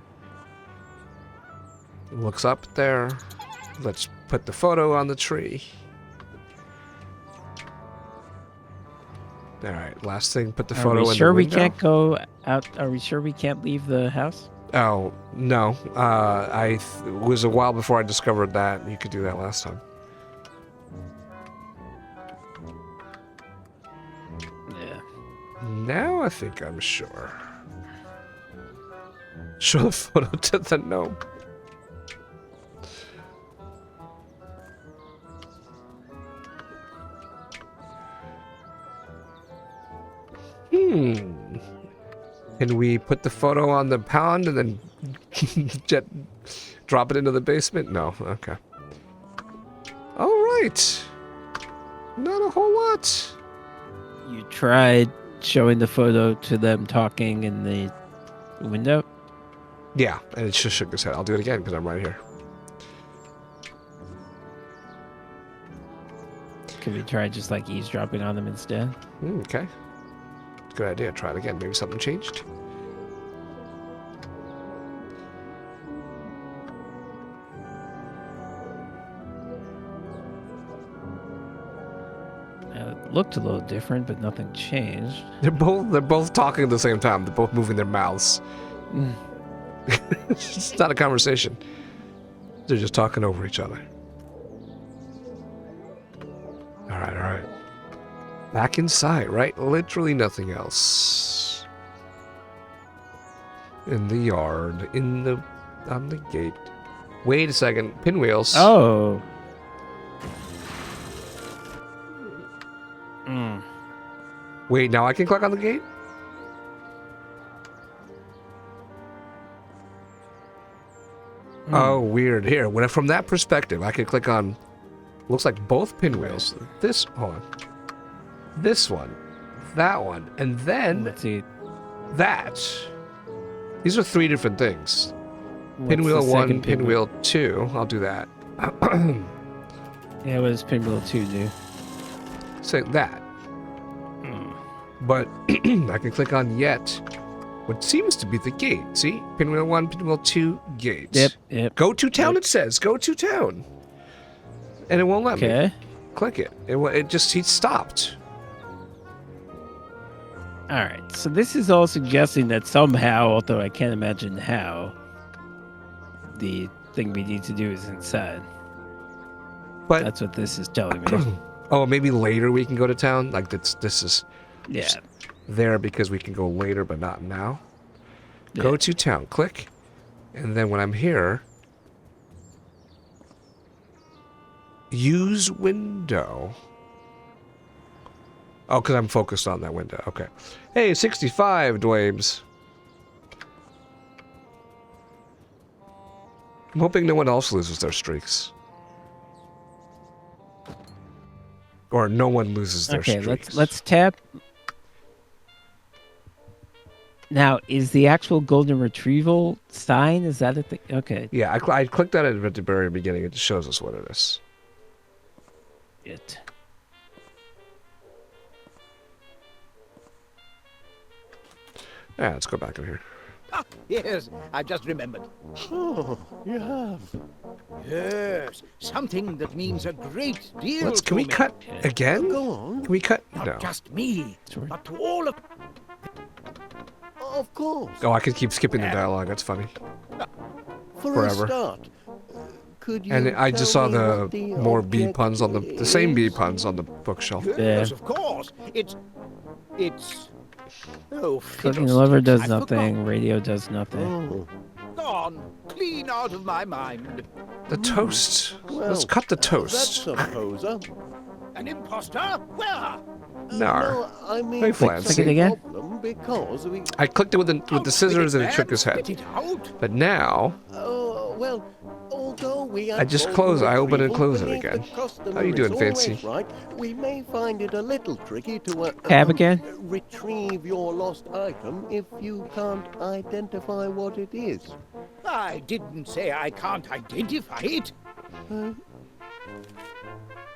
Looks up there. Let's put the photo on the tree. All right. Last thing. Put the Are photo we in sure the we window. can't go out? Are we sure we can't leave the house? Oh no. It was a while before I discovered that you could do that last time. Yeah. Now I think I'm sure. Show the photo to the gnome. Can we put the photo on the pond and then drop it into the basement? No. Okay. All right. Not a whole lot. You tried showing the photo to them talking in the window? Yeah, and it just shook his head. I'll do it again because I'm right here. Could we try just like eavesdropping on them instead? Okay. Good idea. Try it again. Maybe something changed. It looked a little different, but nothing changed. They're both talking at the same time. They're both moving their mouths. It's not a conversation. They're just talking over each other. All right. Back inside, right? Literally nothing else. In the yard, on the gate. Wait a second. Pinwheels. Oh. Wait, now I can click on the gate? Oh, weird. Here, from that perspective, I could click on, looks like both pinwheels. Hold on. This one, that one, and then Let's see. that. These are three different things. What's Pinwheel the 1, second pinwheel 2. I'll do that. Yeah, what does pinwheel 2 do? Say that. But I can click on yet. What seems to be the gate. See? Pinwheel 1, pinwheel 2, gate. Yep. Go to town, it says. Go to town. And it won't let me. Okay. Click it. He stopped. All right. So this is all suggesting that somehow, although I can't imagine how, the thing we need to do is inside. But that's what this is telling me. Oh, maybe later we can go to town? Like this is Yeah. there because we can go later, but not now. Yeah. Go to town. Click. And then when I'm here, use window. Oh, because I'm focused on that window. Okay. Hey, 65, Dwaymes. I'm hoping no one else loses their streaks. Or no one loses their streaks. Okay, let's tap. Now, is the actual golden retrieval sign, is that a thing? Okay. Yeah, I clicked on it at the very beginning. It just shows us what it is. It. Yeah, let's go back in here. Ah, yes, I just remembered. Oh, you have. Yes, something that means a great deal Can to we me. cut again? Go on. Can we cut? Not No. just me, but to all of... Of course. Oh, I could keep skipping the dialogue. That's funny. For Forever. a start, could you And I just saw tell me the what more bee object puns on the same bee puns on the bookshelf. Yes, of course. It's... Oh, Cooking the liver does I nothing. forgot. Radio does nothing. Oh, Gone, clean out of my mind. The toast. well, Let's cut the that's toast. a poser. An imposter? Where? No. I mean, Hey, it's Flans. a Click it again. problem because we... I clicked it with the scissors and it shook his head. Spit it out. But now, Oh, well, although we I just close it. I open and close it again. How you doing, Fancy? Right, we may find it a little tricky to Tab again? retrieve your lost item if you can't identify what it is. I didn't say I can't identify it.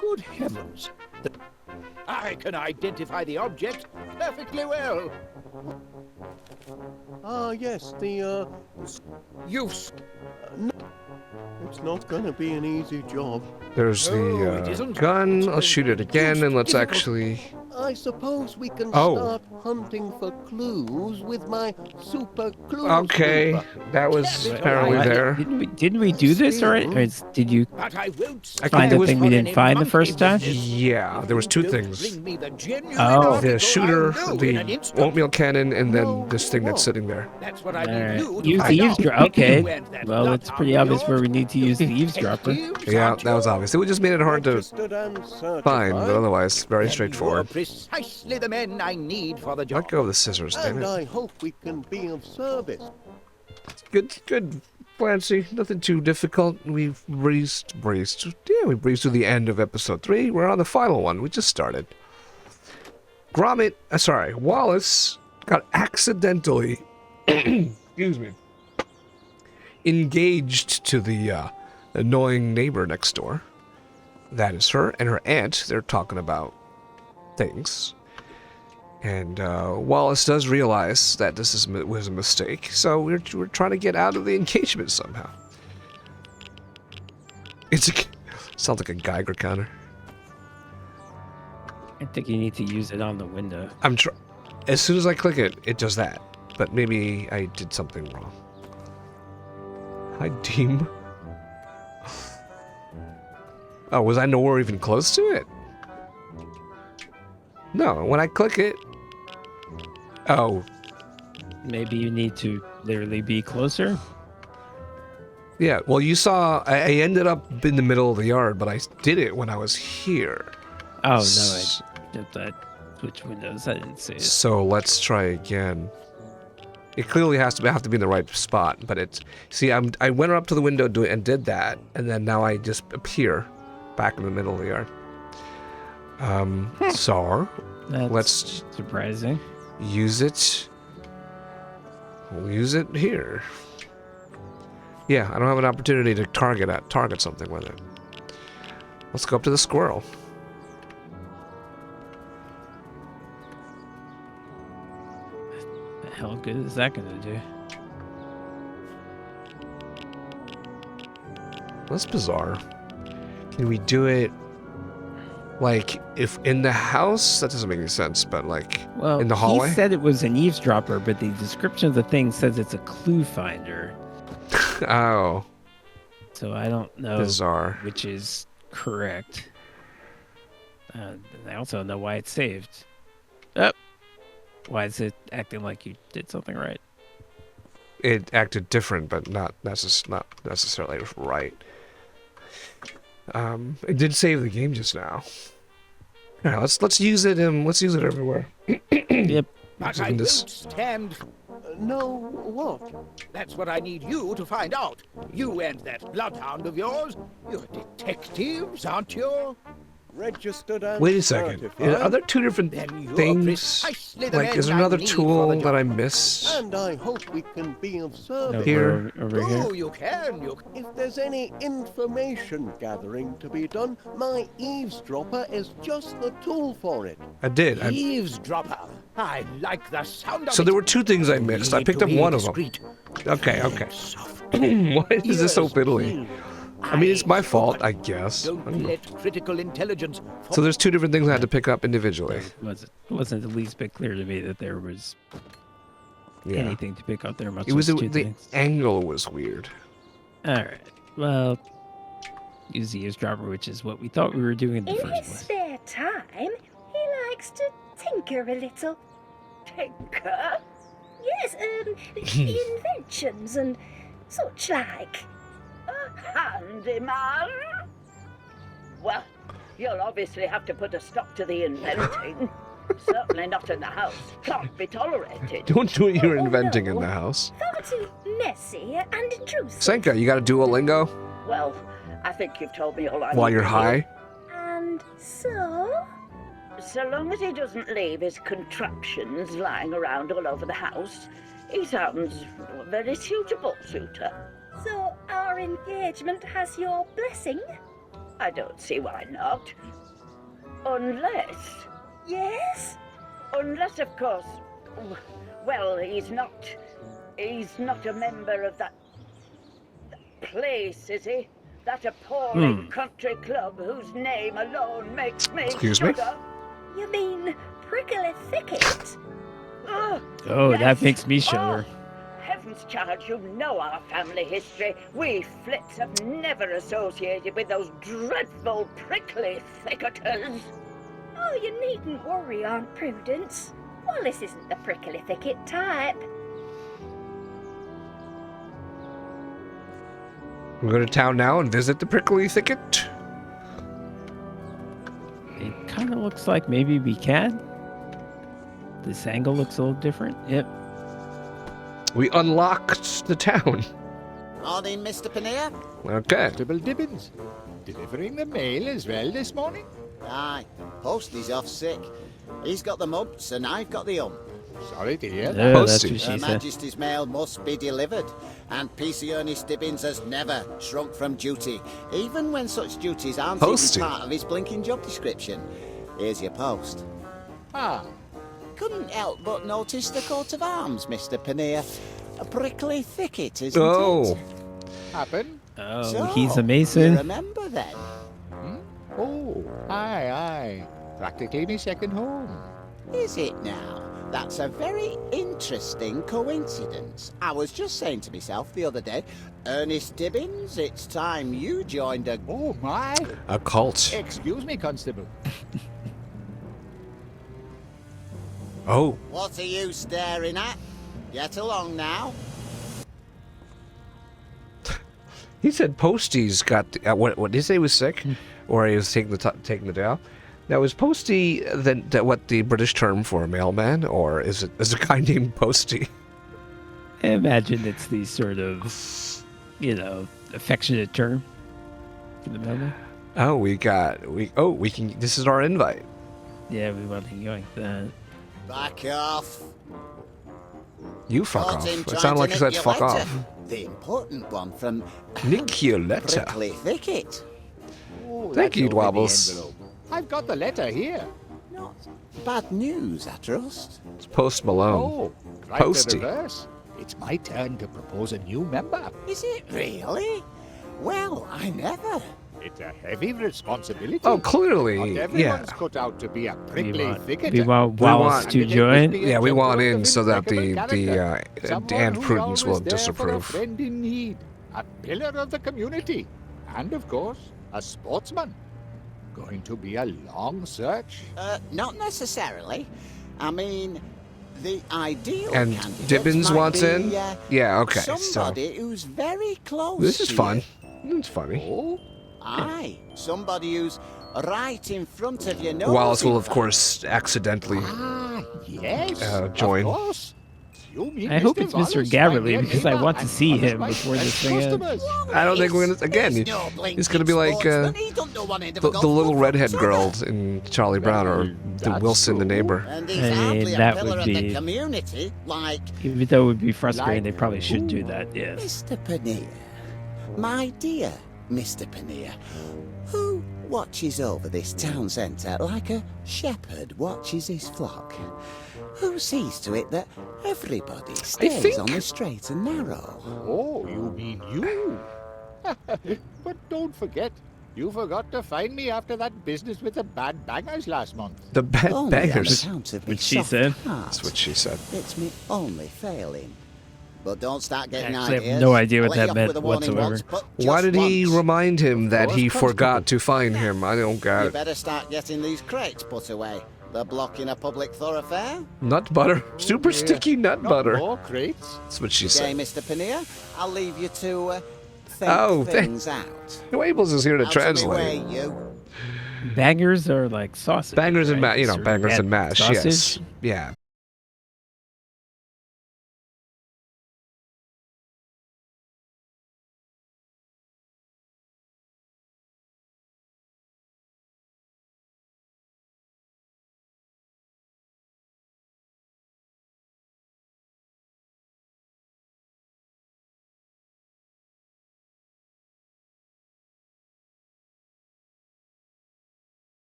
Good heavens. I can identify the object perfectly well. Ah, yes, the, You... it's not gonna be an easy job. there's No, it the isn't. gun. Let's shoot it again, and let's Difficult. actually... I suppose we can Oh. start hunting for clues with my super clue. Okay, scooper. that was Damn it, apparently What? there. Didn't we do this already? Or did you But I won't I find think it a was thing we for didn't any find the monkey first time? business. Yeah, there was two Don't things. bring me the genuine Oh. article, The I'll shooter, know in an the instant. oatmeal cannon, and then No, this thing that's what? sitting there. That's what I All need right. you to Use the find out. eavesdropper. Okay. Where's that Well, blood it's pretty hound of obvious where we yours? need to use the eavesdropper. Detectives, Yeah, aren't that was you? obvious. It just made it hard to Registered and certified. find, but otherwise, very Then straightforward. You're precisely the men I need for the job. Let go of the scissors, damn And it. I hope we can be of service. Good, Clancy. Nothing too difficult. We've breezed. Yeah, we breezed through the end of episode 3. We're on the final one. We just started. Wallace got accidentally, excuse me, engaged to the annoying neighbor next door. That is her and her aunt. They're talking about things. And Wallace does realize that this was a mistake, so we're trying to get out of the engagement somehow. Sounds like a Geiger counter. I think you need to use it on the window. As soon as I click it, it does that. But maybe I did something wrong. Hi, Deem. Oh, was I nowhere even close to it? No, when I click it... Oh. Maybe you need to literally be closer. Yeah, well, you saw... I ended up in the middle of the yard, but I did it when I was here. Oh, no, I did that. Switch windows. I didn't see it. So let's try again. It clearly have to be in the right spot, but it's... See, I went up to the window and did that, and then now I just appear back in the middle of the yard. So... That's let's surprising. use it. We'll use it here. Yeah, I don't have an opportunity to target something with it. Let's go up to the squirrel. The hell good is that gonna do? That's bizarre. Can we do it like if in the house? That doesn't make any sense, but like Well, in the hallway? he said it was an eavesdropper, but the description of the thing says it's a clue finder. Oh. So I don't know Bizarre. which is correct. And I also don't know why it's saved. Oh. Why is it acting like you did something right? It acted different, but not necessarily right. It did save the game just now. Yeah, let's use it. Let's use it everywhere. Yep. But I don't stand. No, what? That's what I need you to find out. You and that bloodhound of yours. You're detectives, aren't you? Registered and Wait a second. certified. Are there two different Then you're things? precisely the Like, men is there I another need for tool the that I job. missed? And I hope we can be of service. Here. Over here. Oh, you can. If there's any information gathering to be done, my eavesdropper is just the tool for it. I did. Eavesdropper. I like the sound of So it. there were two things I missed. I Need picked to up be one of them. discreet. Okay. Softly. Why is this so Ears fiddly? peeled, I mean, it's my eyes fault, open. I guess. I don't Don't know. let critical intelligence. So there's two different things I had to pick up individually. It wasn't the least bit clear to me that there was Yeah. anything to pick up there. Much It was less two the things. angle was weird. All right. Well, use the eavesdropper, which is what we thought we were doing in the In first his place. spare time, he likes to tinker a little. Tinker? Yes, inventions and such like. A handyman? Well, you'll obviously have to put a stop to the inventing. Certainly not in the house. Can't be tolerated. Don't do what you're Oh, inventing in no. the house. Far too messy and intrusive. Senka, you got a Duolingo Well, I think you've told me all I while need you're to high? And so? So long as he doesn't leave his contraptions lying around all over the house, he sounds a very suitable suitor. So our engagement has your blessing? I don't see why not. Unless, Yes? of course, well, he's not a member of that place, is he? That appalling country club whose name alone makes me Excuse me? shudder. You mean Prickly Thicket? Ugh, Oh, yes. that makes me shudder. Oh, heavens, child, you know our family history. We Flits have never associated with those dreadful prickly thicketers. Oh, you needn't worry, Aunt Prudence. Wallace isn't the Prickly Thicket type. We'll go to town now and visit the prickly thicket. It kind of looks like maybe we can. This angle looks a little different. Yep. We unlocked the town. Morning, Mr. Panea. Okay. Constable Dibbins. Delivering the mail as well this morning? Aye, Posty's off sick. He's got the mumps and I've got the hump. Sorry to hear that. Oh, that's Posty. what she Her said. Majesty's mail must be delivered, and PC Ernest Dibbins has never shrunk from duty, even when such duties aren't Posty. even part of his blinking job description. Here's your post. Ah, Couldn't help but notice the coat of arms, Mr. Panea. A prickly thicket, isn't Oh. it? happen? Oh, So, he's a You mason. remember then? Oh, aye. Practically my second home. Is it now? That's a very interesting coincidence. I was just saying to myself the other day, Ernest Dibbins, it's time you joined a... Oh, my. A cult. Excuse me, Constable. Oh. What are you staring at? Get along now. He said Posty's got what did he say he was sick, or he was taking the day off. Now is Posty what the British term for a mailman, or is it a guy named Posty? I imagine it's the sort of, affectionate term for the mailman. Oh, we can. This is our invite. Yeah, we want to go like that. Back off. You fuck Caught off. him It trying sounded to like you said nick your fuck letter. off. The important one from Nicoletta. Prickly Thicket. Oh, Thank that's you, over the Wobbles. envelope. I've got the letter here. Not bad news, I trust. It's Post Malone. Oh, right Posty. the reverse. It's my turn to propose a new member. Is it really? Well, I never. It's a heavy responsibility. Oh, clearly, Not yeah. everyone's cut out to be a prickly thicket. We want Wallace to join. Yeah, we want in so that the and Prudence will disapprove. A friend in need, a pillar of the community, and of course, a sportsman. Going to be a long search. Not necessarily. I mean, the ideal And candidate Dibbins might wants be, in? Yeah, okay. Somebody who's very close. This is to fun. you. It's funny. Oh, Aye, somebody who's right in front of your nose. Wallace will, in of fact. course, accidentally yes. join. Of course. You mean I hope Mr. it's Mr. Wallace, Gabberly my because I neighbour want to and see honest him wife before and this thing ends. customers. I don't think we're gonna. Again, He's no he's blinking gonna be like sportsman. He don't know one end of a the golf little club redhead from girl t'other. in Charlie Brown, or the That's Wilson, the true. neighbor. And he's I mean, hardly a that pillar would of the be- community, like Even though it would be frustrating, Like they probably should do that. Yes. Mr. Panea. My dear Mr. Panea, who watches over this town centre like a shepherd watches his flock? Who sees to it that everybody stays think- on the straight and narrow? Oh, you mean you? But don't forget, you forgot to find me after that business with the bad bangers last month. The bad Only on bangers. account of me What she soft said. heart. That's what she said. It's me only failing. But don't start getting Actually, I have ideas. no idea I'll what let you that off meant with a warning whatsoever. once, but Why just did he once. remind him that course, he Constable. forgot to find him? I don't get You it. better start getting these crates put away. They're blocking a public thoroughfare. Nut butter. Super dear. sticky nut Not butter. more crates. That's what she Okay, said. Mr. Panea, I'll leave you to think Oh, things out. Wables is here to Out of my translate. way, you. Bangers are like sausage. Bangers and right? mash, Sort of bangers red and mash. sausage? Yes. Yeah.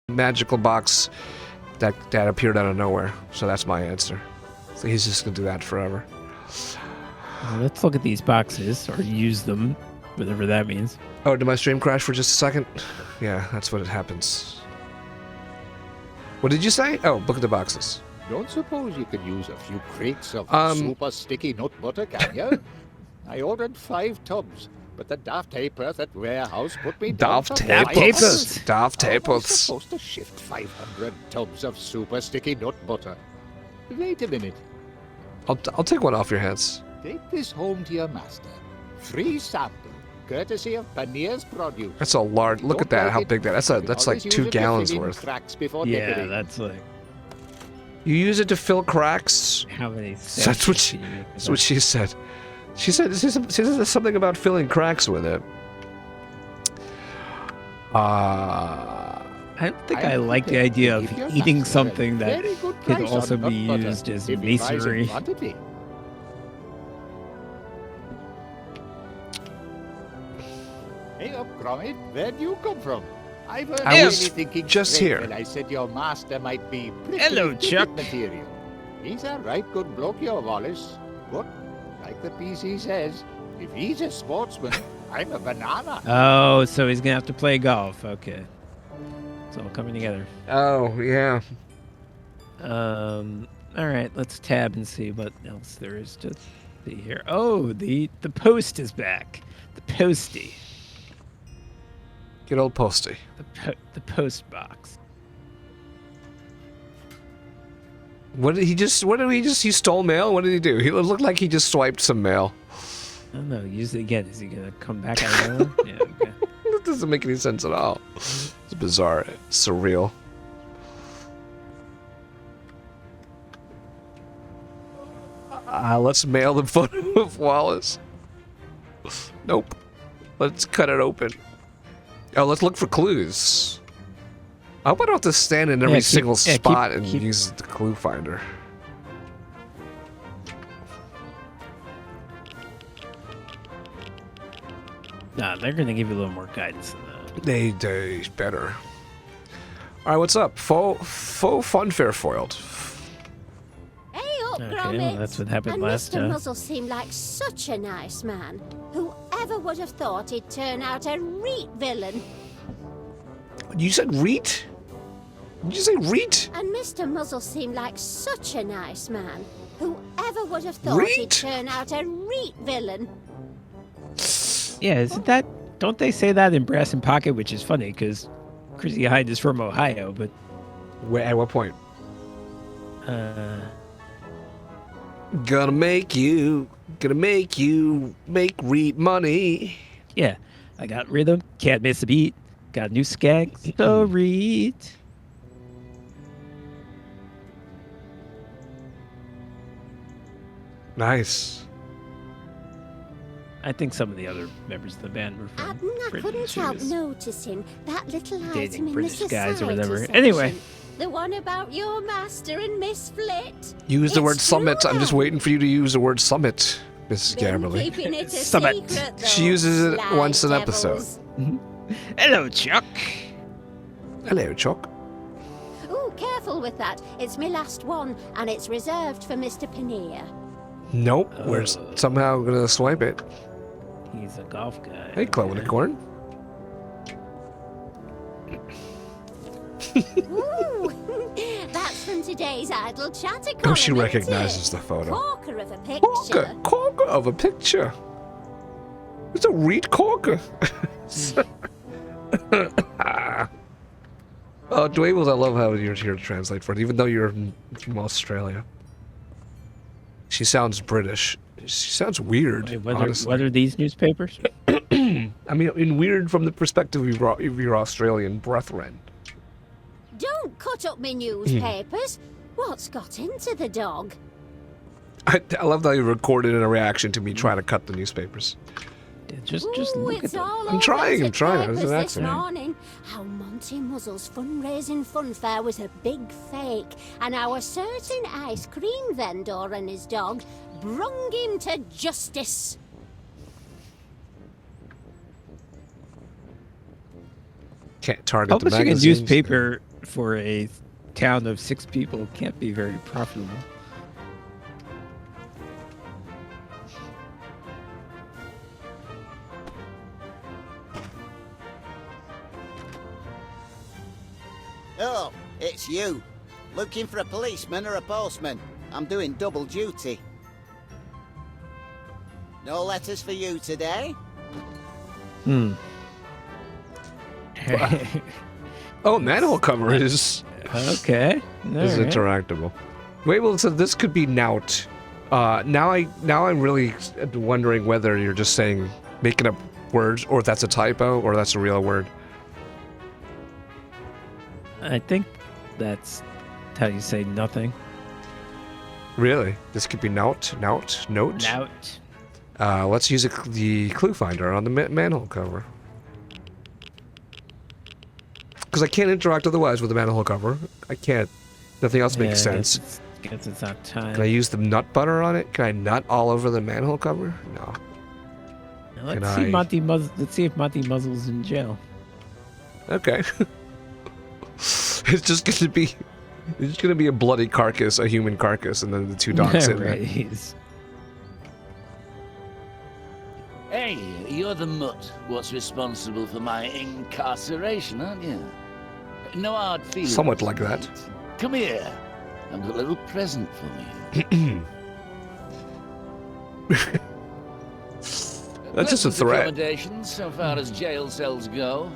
Magical box that appeared out of nowhere. So that's my answer. So he's just gonna do that forever. Let's look at these boxes or use them, whatever that means. Oh, did my stream crash for just a second? Yeah, that's what it happens. What did you say? Oh, look at the boxes. Don't suppose you could use a few crates of Um, super sticky nut butter, can you? I ordered 5 tubs, but the daft tapers at warehouse put me down Daft for tapers. 500. Daft How am I tapers. supposed to shift 500 tubs of super sticky nut butter? Wait a minute. I'll take one off your hands. Take this home to your master. Free sample, courtesy of Paneer's Produce. That's a large. Look at Don't that. like How it? big that. That's You can like always use 2 it to gallons fill in worth. cracks before Yeah, decorating. that's like You use it to fill cracks. how many. That's what she. do you make That's what she said. She said something about filling cracks with it. I don't think I I'm like the prepared idea to of give your eating master a something that very good could price also on nut be butter used as if he buys in masonry. quantity. Hey up, Gromit. Where'd you come from? I was I was really thinking just straight here. when I said your master might be pretty Hello, good Chuck. material. He's a right good bloke, your Wallace. But, like the PC says, if he's a sportsman, I'm a banana. Oh, so he's gonna have to play golf. Okay, it's all coming together. Oh yeah. All right, let's tab and see what else there is to see here. Oh, the post is back. The postie. Good old Posty. The post box. What did he just? What did he just? He stole mail. What did he do? He looked like he just swiped some mail. I don't know. Use it again. Is he gonna come back out of nowhere? Yeah. Okay. That doesn't make any sense at all. It's bizarre. It's surreal. Let's mail the photo of Wallace. Nope. Let's cut it open. Oh, let's look for clues. I would have to stand in every single spot and use the clue finder. Nah, they're gonna give you a little more guidance than that. They better. All right, what's up? Faux funfair foiled. Hey up, Okay, Gromit. well, that's what happened And last Mr. time. Muzzle seemed like such a nice man. Whoever would have thought he'd turn out a reet villain? You said reet? Did you say reet? And Mr. Muzzle seemed like such a nice man. Whoever would have thought he'd Reet? turn out a reet villain? Yeah, isn't that? Don't they say that in Brass and Pocket? Which is funny because Chrissy Hyde is from Ohio, but At what point? Gonna make you make reet money. Yeah, I got rhythm, can't miss a beat, got new skag, so read. Nice. I think some of the other members of the band were from I Britain, couldn't she help was noticing that little dating item in British the guys or society whatever. section. Anyway. The one about your master and Miss Flit. Use the It's word summit. true I'm just then. waiting for you to use the word summit, Mrs. Been Gamberly. keeping it a Summit. secret, though, She uses it sly once an devils. episode. Hello, Chuck. Hello, Chuck. Ooh, careful with that. It's my last one, and it's reserved for Mr. Panea. Nope, we're somehow gonna swipe it. He's a golf guy. Hey, Clonicorn. Ooh, that's from today's Idle Chatter column. Oh, she isn't recognizes it? the photo. Corker of a picture. Corker of a picture. It's a reed corker. Oh, Dwaybles, I love how you're here to translate for it, even though you're from Australia. She sounds British. She sounds weird, Wait, honestly. what are these newspapers? I mean, in weird from the perspective of your Australian brethren. Don't cut up me newspapers. What's got into the dog? I love that you recorded in a reaction to me trying to cut the newspapers. Just Ooh, look at it's them. all I'm over trying, the I'm trying. It was papers an this accident. morning. How Monty Muzzle's fundraising funfair was a big fake, and how a certain ice cream vendor and his dog brung him to justice. Can't target the Publishing a magazines. newspaper for a town of 6 people can't be very profitable. Oh, it's you. Looking for a policeman or a postman? I'm doing double duty. No letters for you today? Oh, manhole cover is Okay. is alright. interactable. Wait, well, so this could be Nout. Now I'm really wondering whether you're just saying making up words, or that's a typo, or that's a real word. I think that's how you say nothing. Really, this could be Nout. Nout. Let's use the clue finder on the manhole cover. Because I can't interact otherwise with the manhole cover. I can't. Nothing else makes sense. Guess it's not time. Can I use the nut butter on it? Can I nut all over the manhole cover? No. Now, let's can see I- Monty Let's see if Monty Muzzle's in jail. Okay. It's just gonna be a bloody carcass, a human carcass, and then the two dogs in Right, there. he's- Hey, you're the mutt what's responsible for my incarceration, aren't you? No hard feelings. Somewhat like that. mate. Come here. I've got a little present for you. That's just a Pleasant threat. Accommodations so far as jail cells go.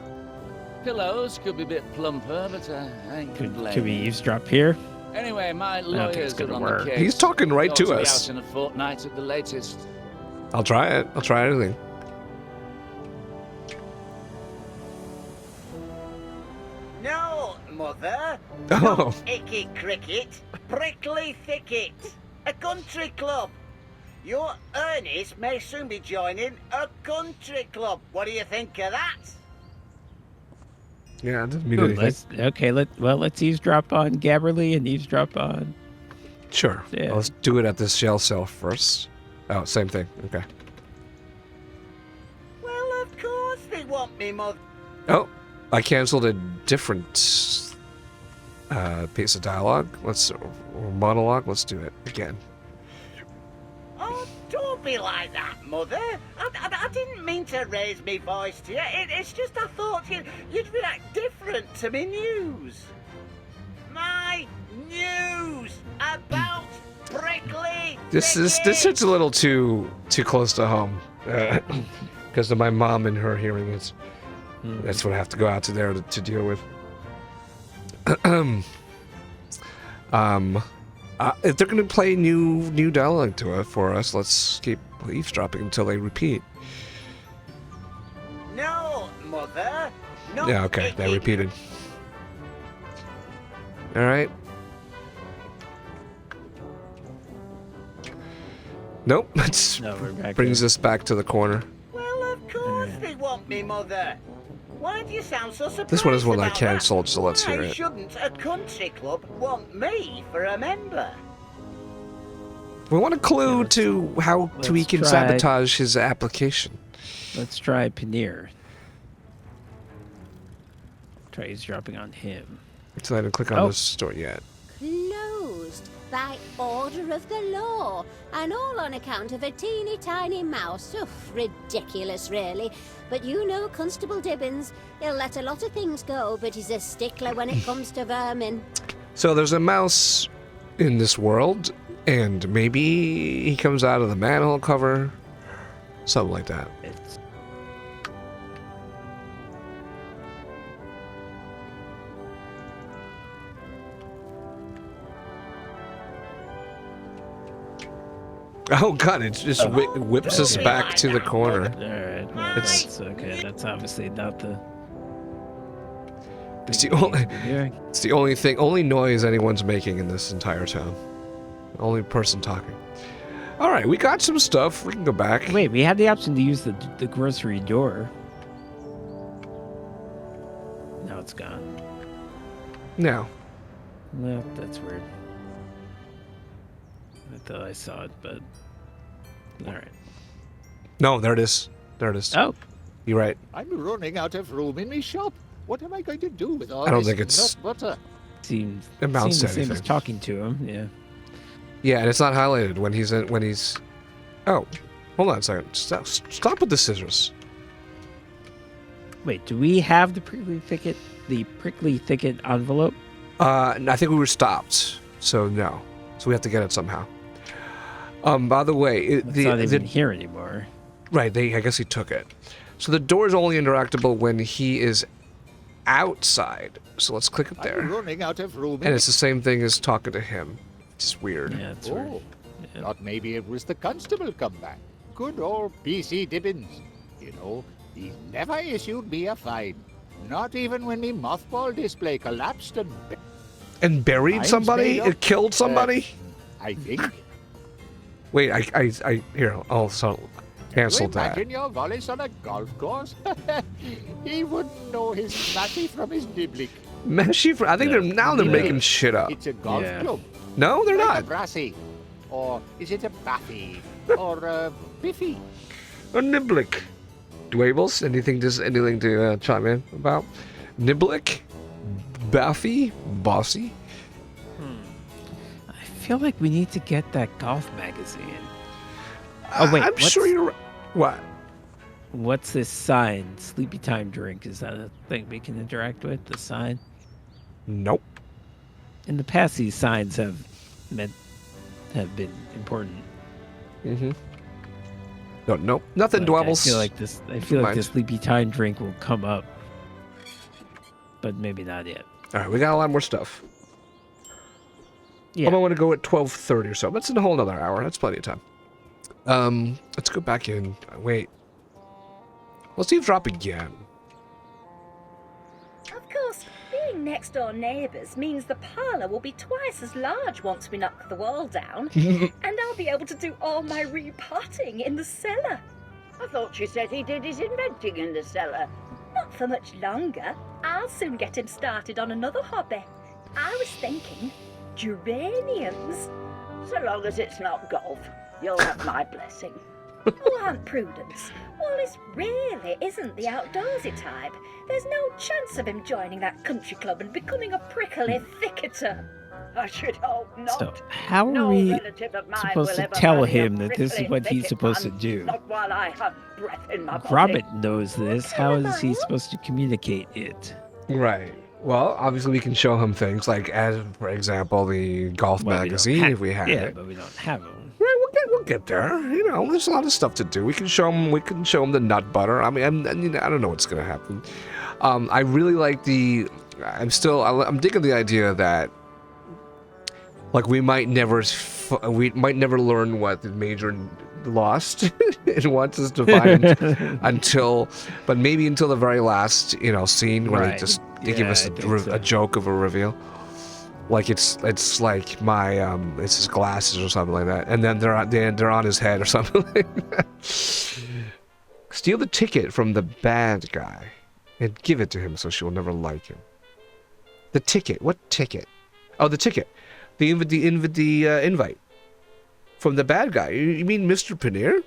Pillows could be a bit plumper, but I ain't Could complaining. we eavesdrop here? Anyway, my don't think it's lawyers are gonna on work. the case. He's talking right Ought to be us. out in a fortnight at the latest. I'll try it. I'll try anything. No, Mother. Oh. Not Icky Cricket. Prickly Thicket. A country club. Your Ernest may soon be joining a country club. What do you think of that? Yeah, it doesn't mean Ooh, anything. let's eavesdrop on Gabberly and eavesdrop on. Sure. Yeah. Well, let's do it at this jail cell first. Oh, same thing. Okay. Well, of course they want me, Mother. Oh, I canceled a different piece of dialogue. Or monologue. Let's do it again. Oh, don't be like that, Mother. I didn't mean to raise my voice to you. It's just I thought you'd react different to me news. My news about prickly. This hits a little too close to home because of my mom and her hearing it. That's what I have to go out to there to deal with. If they're gonna play new dialogue for us, let's keep eavesdropping until they repeat. No, Mother. No. Yeah, okay, they repeated. All right. Nope. Brings us back to the corner. Well, of course they want me, Mother. Why do you sound so surprised? This one is one I about cancelled, so let's that? hear Why it. shouldn't a country club want me for a member? We want a clue to how we can sabotage his application. Let's try Paneer. Try eavesdropping on him. So I didn't click on this store yet. Closed by order of the law, and all on account of a teeny tiny mouse. Oh, ridiculous, really. But you know Constable Dibbins. He'll let a lot of things go, but he's a stickler when it comes to vermin. So there's a mouse in this world, and maybe he comes out of the manhole cover. Something like that. Oh god, it just whips us back to the corner. Alright, well, that's okay. That's obviously not the... It's the only noise anyone's making in this entire town. The only person talking. Alright, we got some stuff. We can go back. Wait, we had the option to use the grocery door. Now it's gone. No. Well, that's weird. I thought I saw it, but... Alright. No, there it is. There it is. Oh. You're right. I'm running out of room in my shop. What am I going to do with all I don't this think it's- nut butter? Seems amounts to the same as anything. talking to him, yeah. Yeah, and it's not highlighted when he's... Oh, hold on a second. Stop with the scissors. Wait, do we have the prickly thicket envelope? I think we were stopped, so no. So we have to get it somehow. By the way, It's not even here anymore. Right, I guess he took it. So the door is only interactable when he is outside. So let's click it there. I'm running out of room. And it's the same thing as talking to him. It's weird. Yeah, it's weird. weird. Yeah. Thought maybe it was the constable come back. Good old PC Dibbins. You know, he's never issued me a fine. Not even when me mothball display collapsed and buried Mine's somebody? made up. It killed somebody? I think. Wait, here, I'll cancel that. Imagine your Wallace on a golf course. He wouldn't know his matty from his niblick. Meshy, I think they're making shit up. It's a golf club. No, they're Like not. a brassy. Or is it a baffy? Or a biffy? A niblick. Dwables, anything to chime in about? Niblick? Baffy? Bossy? I feel like we need to get that golf magazine. Oh wait, I'm sure you're... What? What's this sign? Sleepy time drink. Is that a thing we can interact with? The sign? Nope. In the past, these signs have been important. Mm-hmm. Nope. Nothing, Like, Dwebbles. I feel like the sleepy time drink will come up, but maybe not yet. All right, we got a lot more stuff. Yeah. I want to go at 12:30 or so. That's in a whole another hour. That's plenty of time. Let's go back in. Wait. Let's eavesdrop again. Of course, being next door neighbours means the parlour will be twice as large once we knock the wall down, and I'll be able to do all my repotting in the cellar. I thought you said he did his inventing in the cellar. Not for much longer. I'll soon get him started on another hobby. I was thinking geraniums. So long as it's not golf, you'll have my blessing. Oh, Aunt Prudence, Wallace really isn't the outdoorsy type. There's no chance of him joining that country club and becoming a prickly thicketer. I should hope not. So how are No we relative of mine supposed will to ever tell marry a him that this is prickly what he's thicket supposed to man, do? Not while I have breath in my body. Gromit knows this. How is he supposed to communicate it? Right. Well, obviously we can show him things like, as for example, the golf Well, we don't magazine have- if we have yeah, it. but we don't have them. Right, we'll get there. You know, there's a lot of stuff to do. We can show him the nut butter. I mean, I don't know what's gonna happen. I really like I'm digging the idea that, like, we might never learn what the Major lost and wants us to find but maybe until the very last, scene where they give us a joke of a reveal. Like it's like it's his glasses or something like that, and then they're on his head or something like that. Steal the ticket from the bad guy and give it to him so she will never like him. The ticket? What ticket? Oh, the ticket. The invite from the bad guy. You mean Mr. Paneer?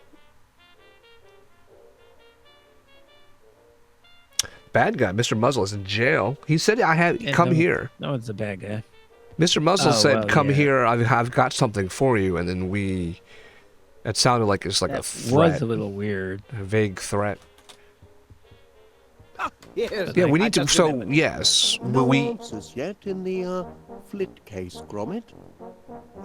Bad guy, Mr. Muzzle, is in jail. He said, come here. No, it's a bad guy. Mr. Muzzle said, come here, I've got something for you. And then it sounded like it's like a threat. Was a little weird. A vague threat. Yeah, we need to, so, yes. No answers yet in the flit case, Gromit.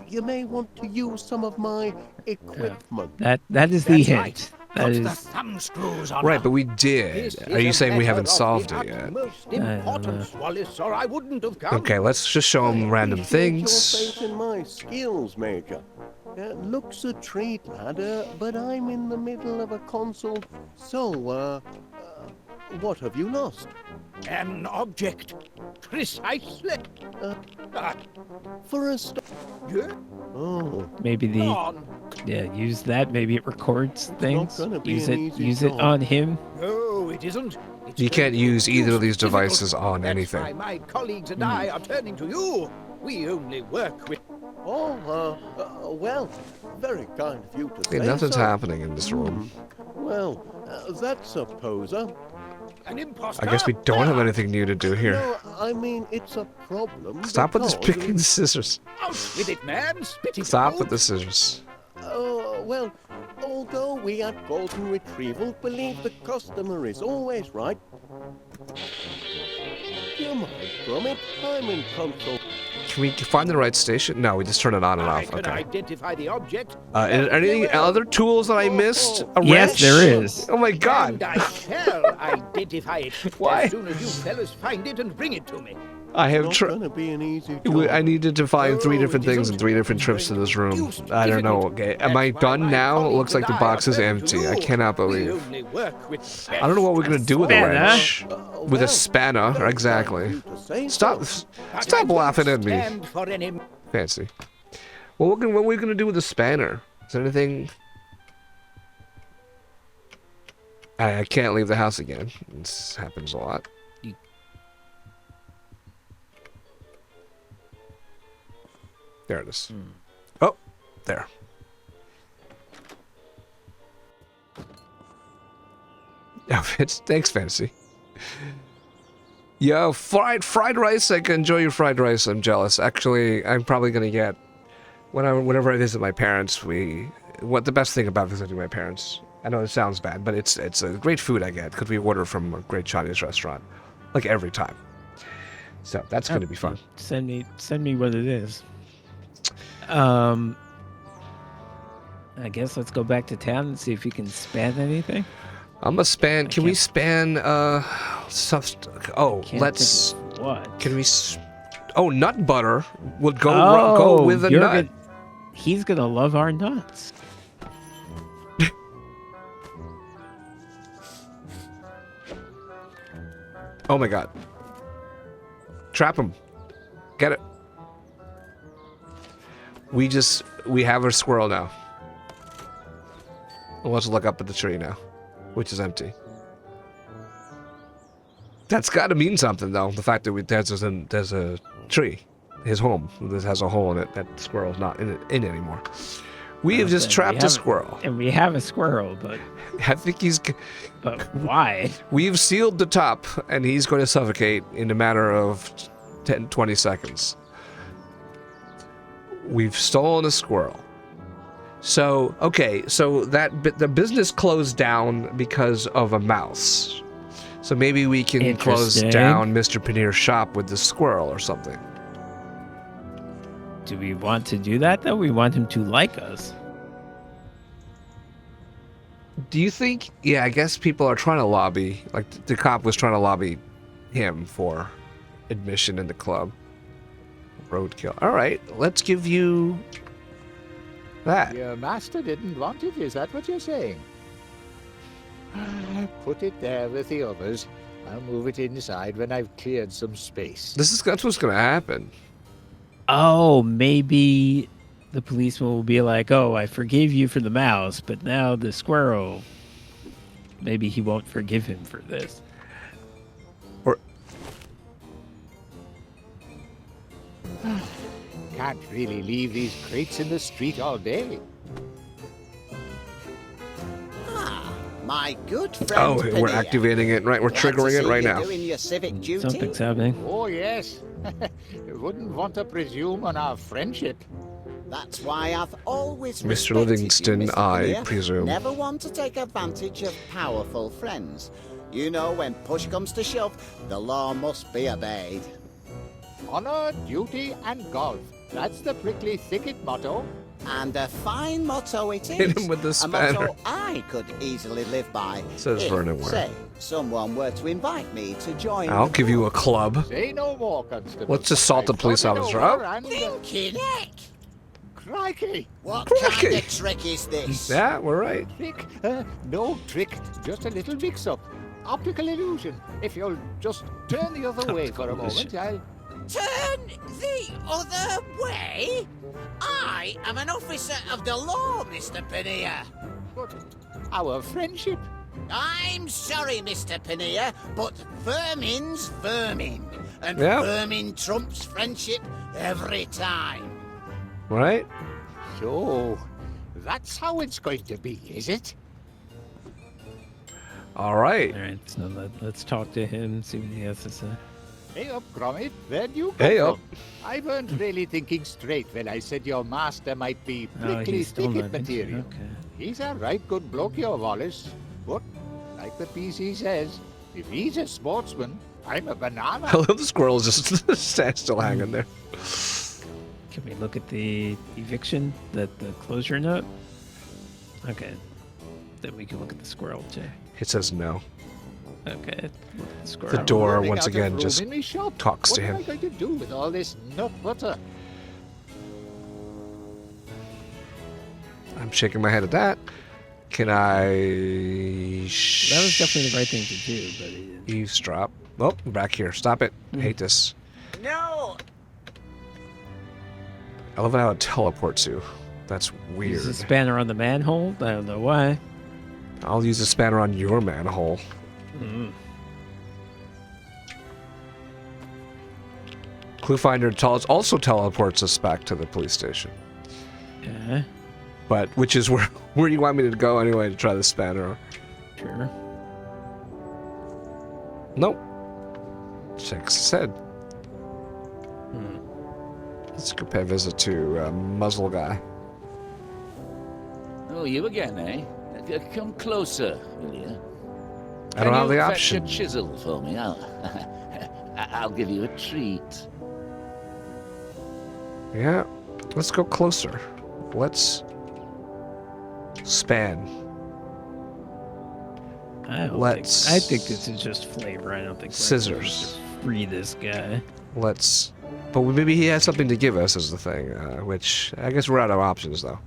You may want to use some of my equipment. That is the hint. That Put is the thumb screws on Right, her. but we did. This Are you is a saying we matter haven't of solved the it yet? utmost importance, Wallace, or I wouldn't have come. Okay, let's just show him random things. Your faith in my skills, Major. Looks a treat, lad, but I'm in the middle of a consult. So, what have you lost? An object. Precisely. For a start. Yeah? Oh. maybe Go on. use that. Maybe it records things. gonna be Use an it. easy Use it job. on him. No, it isn't. It's You can't use either of these difficult. devices on That's anything. why my colleagues and I are turning to you. We only work with... Oh, well, very kind of you to say Nothing's so. happening in this room. Well, that's a poser. An imposter. I guess we don't have anything new to do here. No, I mean, it's a problem. Stop with this because picking the scissors. Out with it, man. Spit it Stop out. with the scissors. Well, although we at Golden Retrieval believe the customer is always right. You mind, Gromit? I'm in consult. Can we find the right station? No, we just turn it on and I off. can Okay. identify the object. Anything other tools that I missed? A Yes, wrench? there is. Oh my god. And I shall identify it Why? as soon as you fellas find it and bring it to me. I have Not gonna be an easy job. I needed to find three No, different it things isn't. in 3 different trips to this room. Use I don't know. difficult. Okay, am I That's why done my now? It colleagues looks like and the I box are is turning to empty. I you. cannot We believe. only work with I don't know what we're gonna do with the Spanner. wrench. With a well, spanner, very exactly. kind of you to say Stop! so. But I Stop won't laughing at me. stand for any... Fancy. What are we gonna do with the spanner? Is there anything? I can't leave the house again. This happens a lot. There it is. Oh, there. Yeah, thanks, Fantasy. Yo, fried rice. I can enjoy your fried rice. I'm jealous. Actually, I'm probably gonna get whenever I visit my parents. What the best thing about visiting my parents? I know it sounds bad, but it's a great food I get because we order from a great Chinese restaurant, like every time. So that's gonna be fun. Send me what it is. I guess let's go back to town and see if you can span anything. I'm gonna span. Can we span stuff? Oh, Can't let's. think of what? Can we? Oh, nut butter would go with a you're nut. He's gonna love our nuts. Oh my god. Trap him. Get it. We have a squirrel now. Let's look up at the tree now, which is empty. That's got to mean something, though. The fact that there's a tree, his home, that has a hole in it. That squirrel's not in it anymore. We have just trapped a squirrel. And we have a squirrel, but I think he's. But why? We've sealed the top, and he's going to suffocate in a matter of 10, 20 seconds. We've stolen a squirrel. So, okay, so the business closed down because of a mouse. So maybe we can close down Mr. Panier's shop with the squirrel or something. Do we want to do that, though? We want him to like us. Do you think... Yeah, I guess people are trying to lobby. Like, the cop was trying to lobby him for admission in the club. Roadkill. All right, let's give you that. Your master didn't want it, is that what you're saying? Put it there with the others. I'll move it inside when I've cleared some space. That's what's going to happen. Oh, maybe the policeman will be like, oh, I forgave you for the mouse, but now the squirrel, maybe he won't forgive him for this. Or... Can't really leave these crates in the street all day. My good friend. Oh, Panea. we're activating it, right? We're triggering it right now. Doing your civic duty. Something's happening. Oh, yes. Wouldn't want to presume on our friendship. That's why I've always Mr. respected Livingston, you, Mr. I Panea. presume. Never want to take advantage of powerful friends. You know, when push comes to shove, the law must be obeyed. Honor, duty, and golf. That's the prickly thicket motto. And a fine motto it is. Hit him with the A spanner. motto I could easily live by. Says if, Vernon Ware. say, someone were to invite me to join. I'll the give you a club. Say no more, Constable. Let's assault the police officer. Oh. Thinking heck! Crikey! What Crikey. kind of trick is this? Yeah, we're right. Trick? No trick. Just a little mix-up. Optical illusion. If you'll just turn the other way for a moment, I'll... Turn the other way? I am an officer of the law, Mr. Panea. But our friendship... I'm sorry, Mr. Panea, but vermin's vermin. And Yep. vermin trumps friendship every time. Right? So, that's how it's going to be, is it? All right. All right, so let's talk to him, see what he has to say. Hey up, Gromit. Where'd you come Hey from? up. I weren't really thinking straight when I said your master might be Oh, prickly he's still thicket not material. Okay. He's a right good bloke, your Wallace. But, like the PC says, if he's a sportsman, I'm a banana. I love the squirrel just stands still hanging there. Can we look at the eviction, the closure note? Okay. Then we can look at the squirrel, too. It says no. Okay. Look at the squirrel. The door, Running once out of again, room just in me shop. talks to What him. am I going to do with all this nut butter? I'm shaking my head at that. Can I... That was definitely the right thing to do, but he didn't. eavesdrop? Oh, back here. Stop it. I hate this. No! I love how it teleports you. That's weird. Use the spanner on the manhole? I don't know why. I'll use a spanner on your manhole. Mm. Clue Finder also teleports us back to the police station. Yeah, But which is where you want me to go anyway to try the spanner? sure. Nope. Checks said. Hmm. Let's go pay a visit to Muzzle Guy. Oh, you again, eh? Come closer, will you? I don't have the Fetch option. a chisel for me. I'll give you a treat. Yeah, let's go closer. Let's span. I think this is just flavor. I don't think we're Scissors. going to free this guy. Let's. But maybe he has something to give us, is the thing. Which I guess we're out of options, though.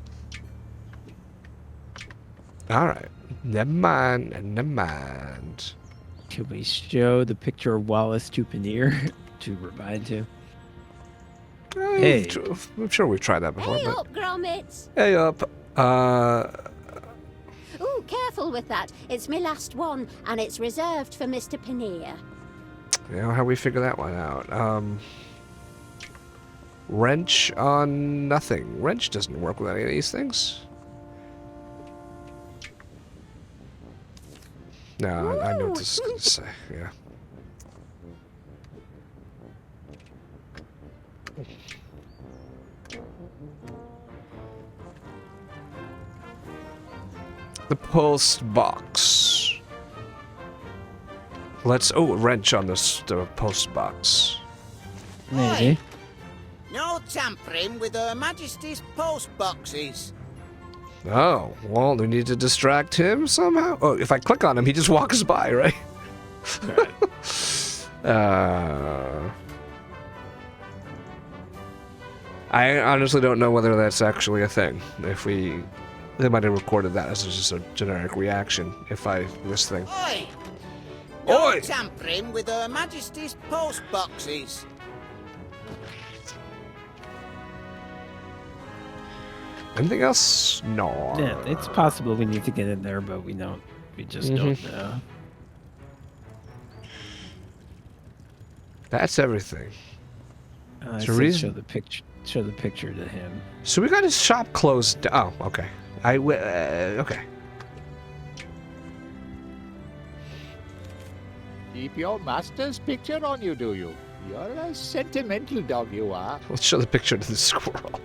All right. Never mind. Never mind. Can we show the picture of Wallace to Paneer to remind him? Hey. I'm sure we've tried that before. Hey but... up, Gromit. Hey up. Ooh, careful with that. It's my last one, and it's reserved for Mr. Paneer. how we figure that one out? Wrench on nothing. Wrench doesn't work with any of these things. No, I know what this is going to say. Yeah. The post box. Let's wrench on the post box. Maybe. No tampering with Her Majesty's post boxes. Oh, well, we need to distract him somehow? Oh, if I click on him, he just walks by, right? I honestly don't know whether that's actually a thing. They might have recorded that as just a generic reaction this thing. Oi! No Oi! tampering with Her Majesty's post boxes. Anything else? No. Yeah, it's possible we need to get in there, but we don't. We just don't know. That's everything. I So said reason- show the picture to him. So we got his shop closed. Oh, okay. Okay. Keep your master's picture on you, do you? You're a sentimental dog, you are. Let's show the picture to the squirrel.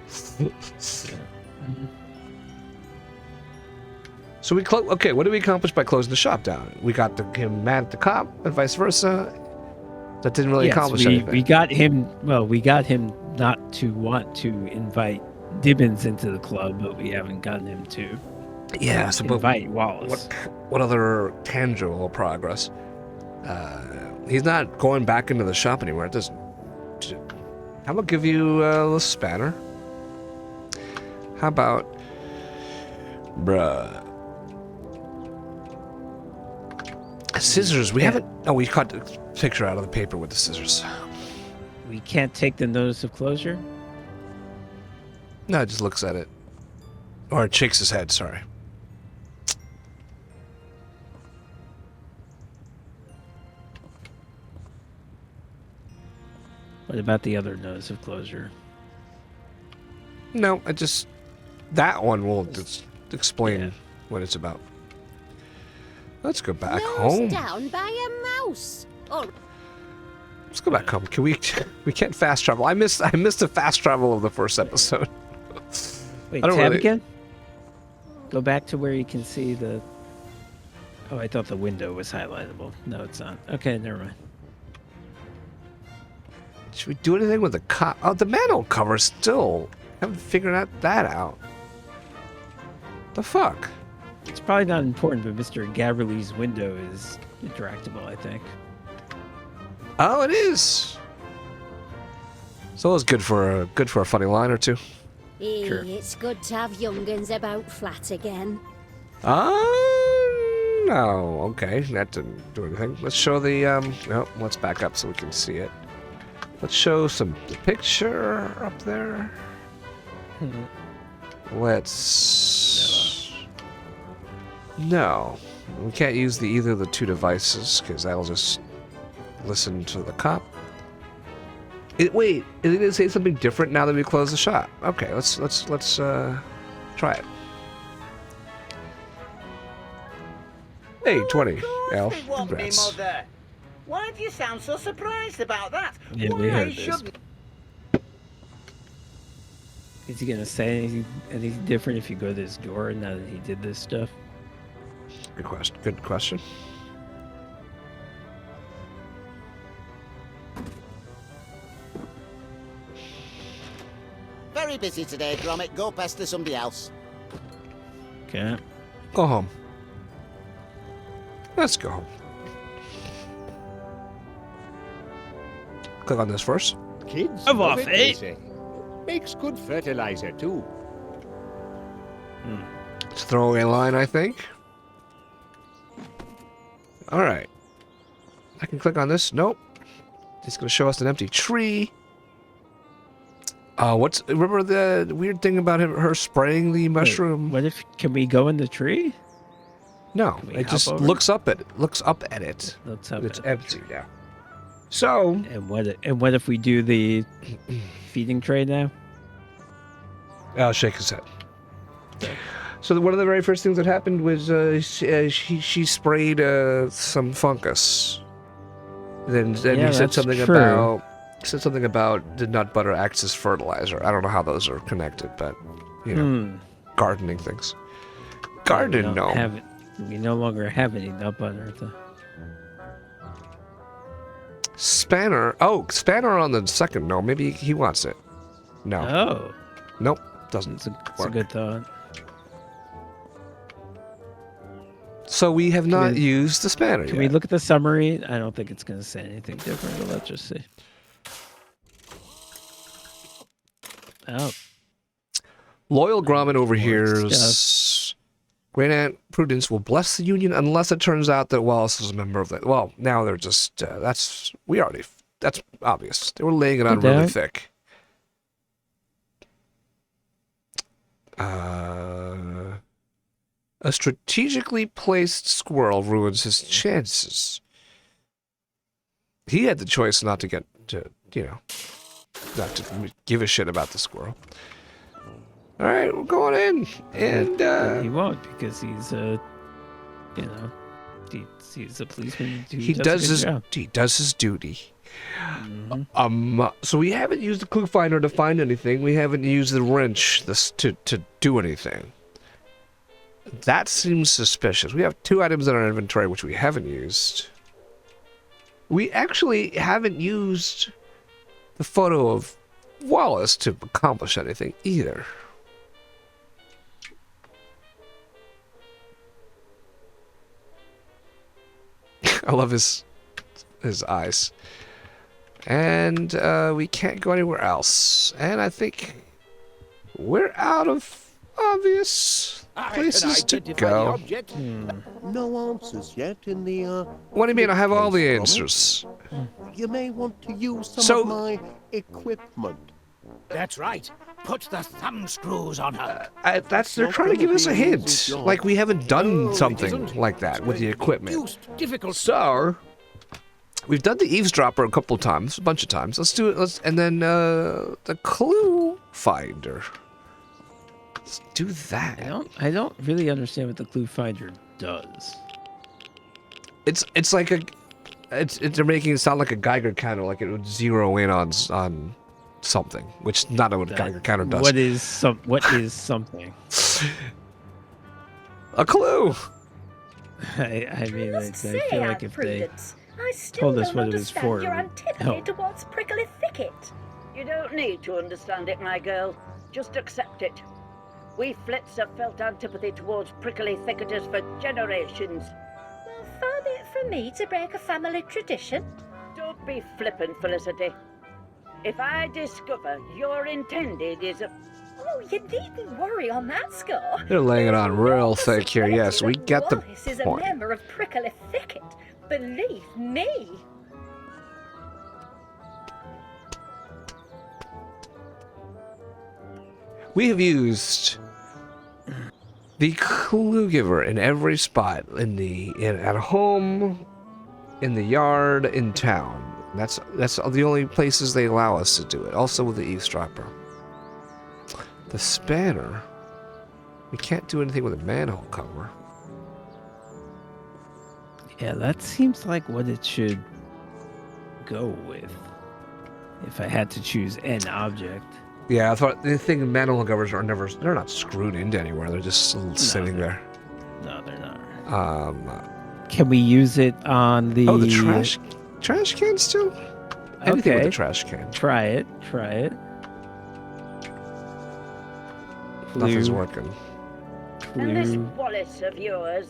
So okay, what did we accomplish by closing the shop down? We got him mad at the cop and vice versa. That didn't really accomplish anything. We got him not to want to invite Dibbins into the club, but we haven't gotten him to invite Wallace. What other tangible progress? He's not going back into the shop anymore. It doesn't. How about give you the spanner? How about, bruh? Scissors. We haven't. Oh, we cut the picture out of the paper with the scissors. We can't take the notice of closure? No, it just looks at it. Or it shakes his head, sorry. What about the other notice of closure? No, that one will just explain what it's about. Let's go back home. Down by a mouse. Oh. Let's go back home. We can't fast travel. I missed the fast travel of the first episode. Wait, tab again? Go back to where you can see the... Oh, I thought the window was highlightable. No, it's not. Okay, never mind. Should we do anything with the the manhole cover still? Haven't figured that out. The fuck? It's probably not important, but Mr. Gabberly's window is interactable, I think. Oh, it is. So it's good for a funny line or two. Hey, Sure. it's good to have young'uns about flat again. No. Okay, that didn't do anything. Let's show the no. Let's back up so we can see it. Let's show the picture up there. Let's. No, we can't use either of the two devices because that'll just listen to the cop. Wait, is it gonna say something different now that we close the shop? Okay, let's try it. Hey, 20, Al. It won't be, Congrats. Mother. Why do you sound so surprised about that? Yeah, we Why heard this. shouldn't... Is he gonna say anything different if you go to his door now that he did this stuff? Good question. Good question. Very busy today, Gromit. Go pester somebody else. Okay. Go home. Let's go home. Click on this first. Kids I'm love off, it, they eh? say. Makes good fertilizer, too. It's a throwaway line, I think. All right. I can click on this. Nope. It's going to show us an empty tree. Remember the weird thing about her spraying the mushroom? What if... Can we go in the tree? No, Can we it hop just over? looks up at it. Looks up at it. Looks up It's at empty. Yeah. So, And what if we do the feeding trade now? I'll shake his head. So one of the very first things that happened was she sprayed some fungus. Then Yeah, he said that's something true. about the nut butter acts as fertilizer. I don't know how those are connected, but you know, gardening things. Garden gnome. We no longer have any nut butter. Spanner. Oh, Spanner on the second gnome. Maybe he wants it. No. Oh. Nope. Doesn't. It's a good thought. So we have not used the spanner Can yet. we look at the summary? I don't think it's going to say anything different, but let's just see. Oh. Loyal Gromit overhears. stuff. Great Aunt Prudence will bless the union unless it turns out that Wallace is a member of the. Well, now they're just. That's obvious. They were laying it on really thick. A strategically placed squirrel ruins his chances. He had the choice not to not to give a shit about the squirrel. All right, we're going in, and he won't because he's he's a policeman. He does his duty. Mm-hmm. So we haven't used the clue finder to find anything. We haven't used the wrench to do anything. That seems suspicious. We have 2 items in our inventory which we haven't used. We actually haven't used the photo of Wallace to accomplish anything either. I love his eyes. And we can't go anywhere else. And I think we're out of obvious places to go. No answers yet in the, What do you mean? I have all the answers. You may want to use some of my equipment. That's right. Put the thumb screws on her. They're trying to give us a hint. Like we haven't done something like that with the equipment. So, we've done the eavesdropper a couple times, a bunch of times. Let's do it. And then the clue finder. Let's do that. I don't really understand what the clue finder does. It's like they're making it sound like a Geiger counter, like it would zero in on something, which not what a Geiger counter does. What is something? A clue. I mean, I feel like if they I still told us don't what it was understand for, your it would antipathy help. towards Prickly Thicket. You don't need to understand it, my girl. Just accept it. We Flits have felt antipathy towards prickly thicketers for generations. Well, far be it from me to break a family tradition. Don't be flippant, Felicity. If I discover your intended is a... Oh, you needn't worry on that score. They're laying it on real thick here. Yes, we get the Wallace is a point. member of Prickly Thicket. Believe me. We have used the clue giver in every spot, at home, in the yard, in town. That's the only places they allow us to do it. Also with the eavesdropper. The spanner. We can't do anything with a manhole cover. Yeah, that seems like what it should go with. If I had to choose an object. Yeah, I thought the thing manhole covers they're not screwed into anywhere. They're just sitting there. No, they're not. Can we use it on the... Oh, the trash cans too? Anything with the trash can. Try it. Nothing's working. And this Wallace of yours,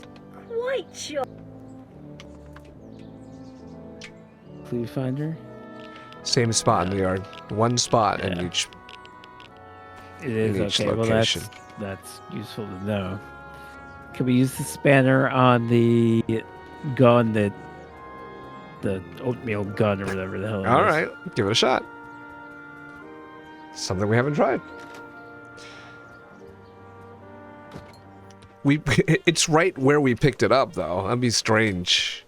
quite sure. Clue finder? Same spot in the yard. One spot in each. It is, in each okay. location. Well, that's useful to know. Can we use the spanner on the gun the oatmeal gun or whatever the hell it is? All right, give it a shot. Something we haven't tried. It's right where we picked it up, though. That'd be strange.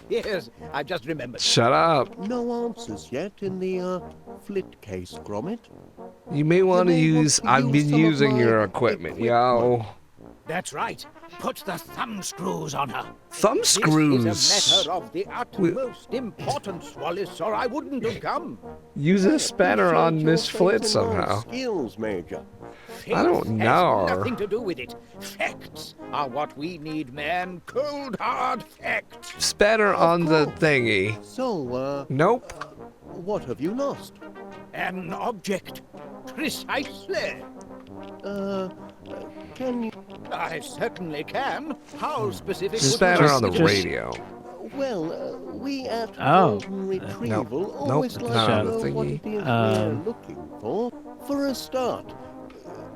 Yes, I just remembered. Shut up. No answers yet in the flit case, Gromit. You may want to may want use. to I've use been some of using my your equipment, yo. That's right. Put the thumb screws on her. Thumb This screws. is a matter of the utmost importance, Wallace, or I wouldn't have come. Use a spanner on Miss Flit somehow. Skills, Major. I don't Faith know. has nothing to do with it. Facts are what we need, man. Cold, hard facts. Spanner on the thingy. So, Nope. what have you lost? An object. Precisely. Can you... I certainly can. How specific would Spanner you on the like me to be? radio. Well, we at Oh. Golden Retrieval Nope. always Nope, like not to on know the what thingy. it is we're looking for. For a start,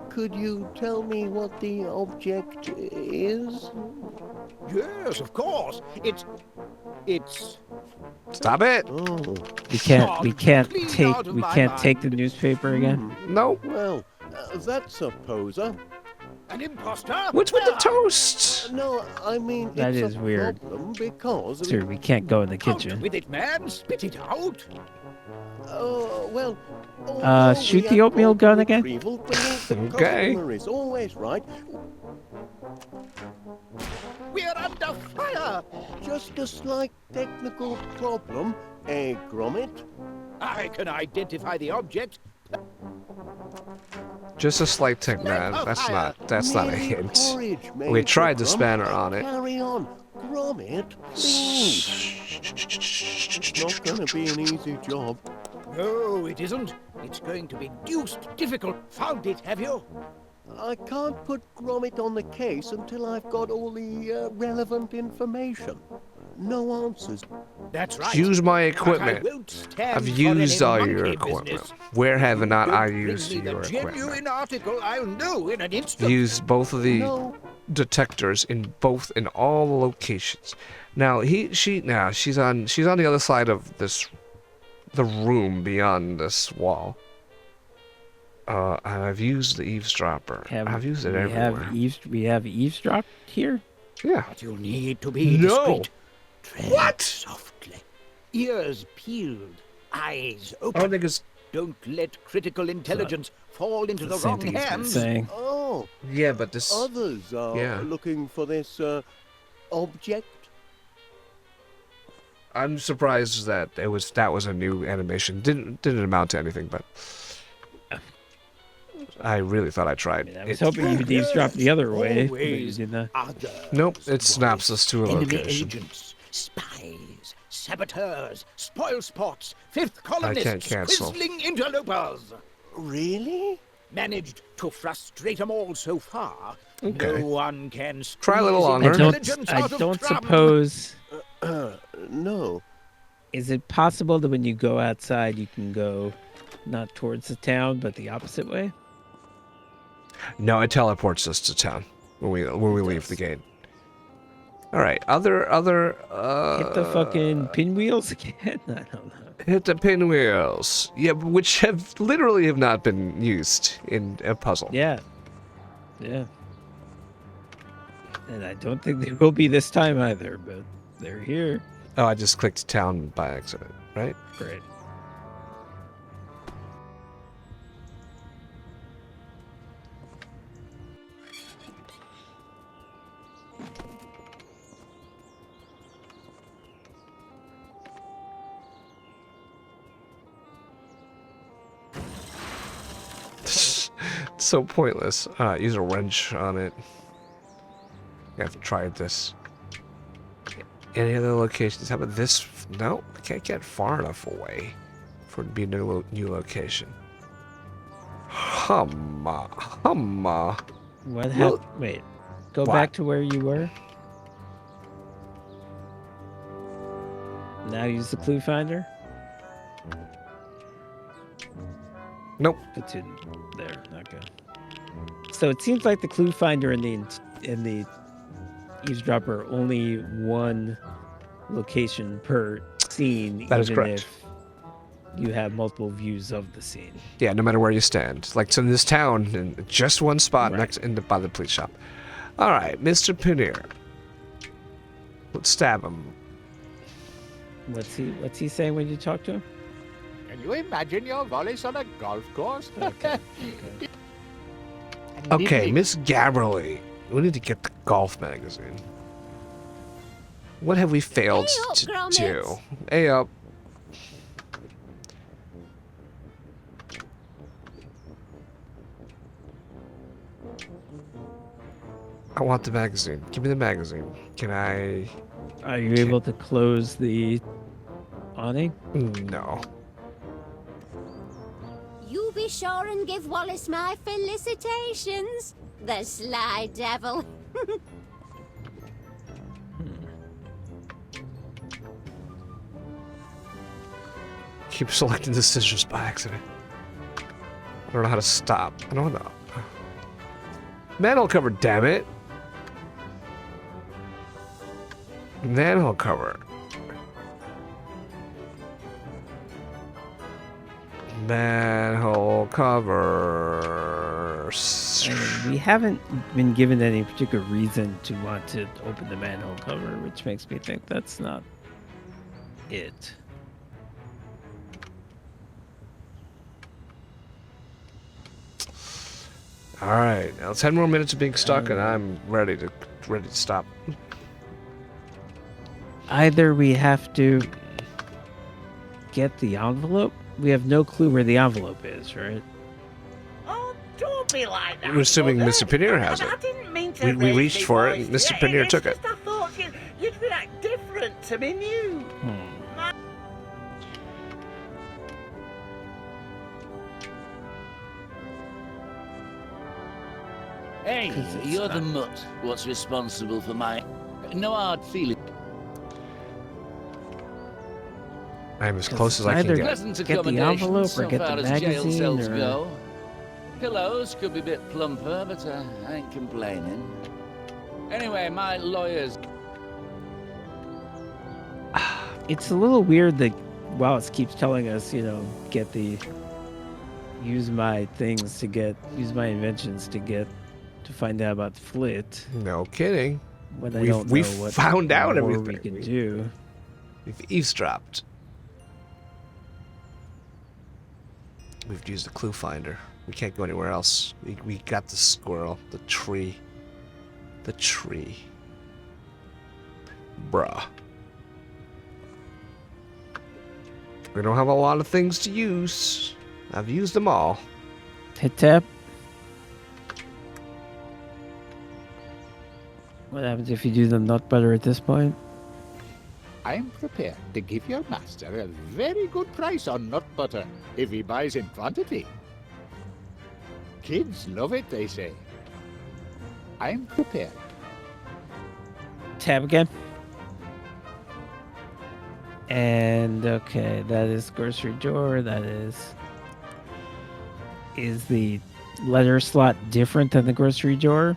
could you tell me what the object is? Yes, of course. It's Stop it. Oh, We can't. We can't Clean take. out of We my can't take the mind. newspaper again. Nope. well, that's a poser. an imposter. What's with the Ah, toast? No, I mean, That it's is a weird. problem because... Sir, we can't go in the Out kitchen. with it, man. Spit it out. Well... although shoot we the at oatmeal Golden gun again? Retrieval believe the Okay. customer is always right. We're under fire. Just a slight technical problem, eh, Gromit? I can identify the object. Just a slight tick, man. That's not a Merely hint. porridge, We Major tried the Grum. spanner on it. Carry on. Gromit, please. It's not going to be an easy job. No, it isn't. It's going to be deuced difficult. Found it, have you? I can't put Gromit on the case until I've got all the relevant information. No answers. That's right. Use my But I equipment. won't stand I've for used any all your monkey equipment. business. Where have not I Bring used me the your genuine equipment? article, I'll know in an instant. Used both of the No, detectors in all the locations. Now she's on the other side of the room beyond this wall. I've used the eavesdropper. I've used it everywhere. We have eavesdrop here. Yeah. But you need to be No. discreet. Tread What? softly. Ears peeled, eyes open. I don't think it's. Don't let critical intelligence fall into the The same wrong thing he's been hands. saying. oh, Yeah, but this. others are Yeah. looking for this object. I'm surprised that that was a new animation. Didn't amount to anything, but I really thought I tried. I was hoping you would eavesdrop the other way. But you Always did not. others. Nope, it snaps us to a Enemy location. agents, spies, saboteurs, spoil spots, fifth colonists, cancel. quisling interlopers. Really? Managed to frustrate them all so far. Okay. No one can Try a little squeeze longer. intelligence I out of don't Trump. suppose. No. Is it possible that when you go outside, you can go not towards the town, but the opposite way? No, it teleports us to town when we leave the gate. All right, other Hit the fucking pinwheels again? I don't know. hit the pinwheels. Yeah, which have literally not been used in a puzzle. Yeah. Yeah. And I don't think they will be this time either, but they're here. Oh, I just clicked town by accident, right? Great. It's so pointless. Use a wrench on it. I've tried this. Any other locations? How about this? No, I can't get far enough away for it to be a new location. Humma. What Well- happened? Wait. Go What? back to where you were. Now use the clue finder. Nope. It's in there. Okay. So it seems like the clue finder and the eavesdropper are only one location per scene. That is even correct. If you have multiple views of the scene. Yeah, no matter where you stand. Like, so in this town, in just one spot Right. by the police shop. All right, Mr. Pinnear. Let's stab him. What's he saying when you talk to him? Can you imagine your Wallace on a golf course? Okay, Miss Gabberly. We need to get the golf magazine. What have we failed Hey up, to Gromit. do? Hey up. I want the magazine. Give me the magazine. Can I? Are you able to close the awning? No. You be sure and give Wallace my felicitations. The sly devil. Keep selecting the scissors by accident. I don't know how to stop. I don't know. Manhole cover, damn it. Manhole cover. Manhole cover. And we haven't been given any particular reason to want to open the manhole cover, which makes me think that's not it. All right, now 10 more minutes of being stuck, and I'm ready to stop. Either we have to get the envelope. We have no clue where the envelope is, right? Oh, don't be like that. We're assuming Mother. Mr. Pannier has I it. didn't mean to We raise reached me for it, voice. and Mr. Yeah, Pannier it's took just it. I thought you'd react different to me new. Hey, you're the mutt. What's responsible for my... No hard feeling. I'm as close as I can get. Pleasant get the envelope or get the magazine cells or... go. Pillows could be a bit plumper, but I ain't complaining. Anyway, my lawyers... It's a little weird that Wallace keeps telling us, get the... Use my things to get... Use my inventions to find out about the flit. No kidding. When I don't know what found out more everything. we can do. We've eavesdropped. We've used the clue finder. We can't go anywhere else. We got the squirrel, the tree. The tree. Bruh. We don't have a lot of things to use. I've used them all. Hit tab. What happens if you do them not better at this point? I'm prepared to give your master a very good price on nut butter if he buys in quantity. Kids love it, they say. I'm prepared. Tab again. And okay, that is grocery drawer. That is the letter slot different than the grocery drawer?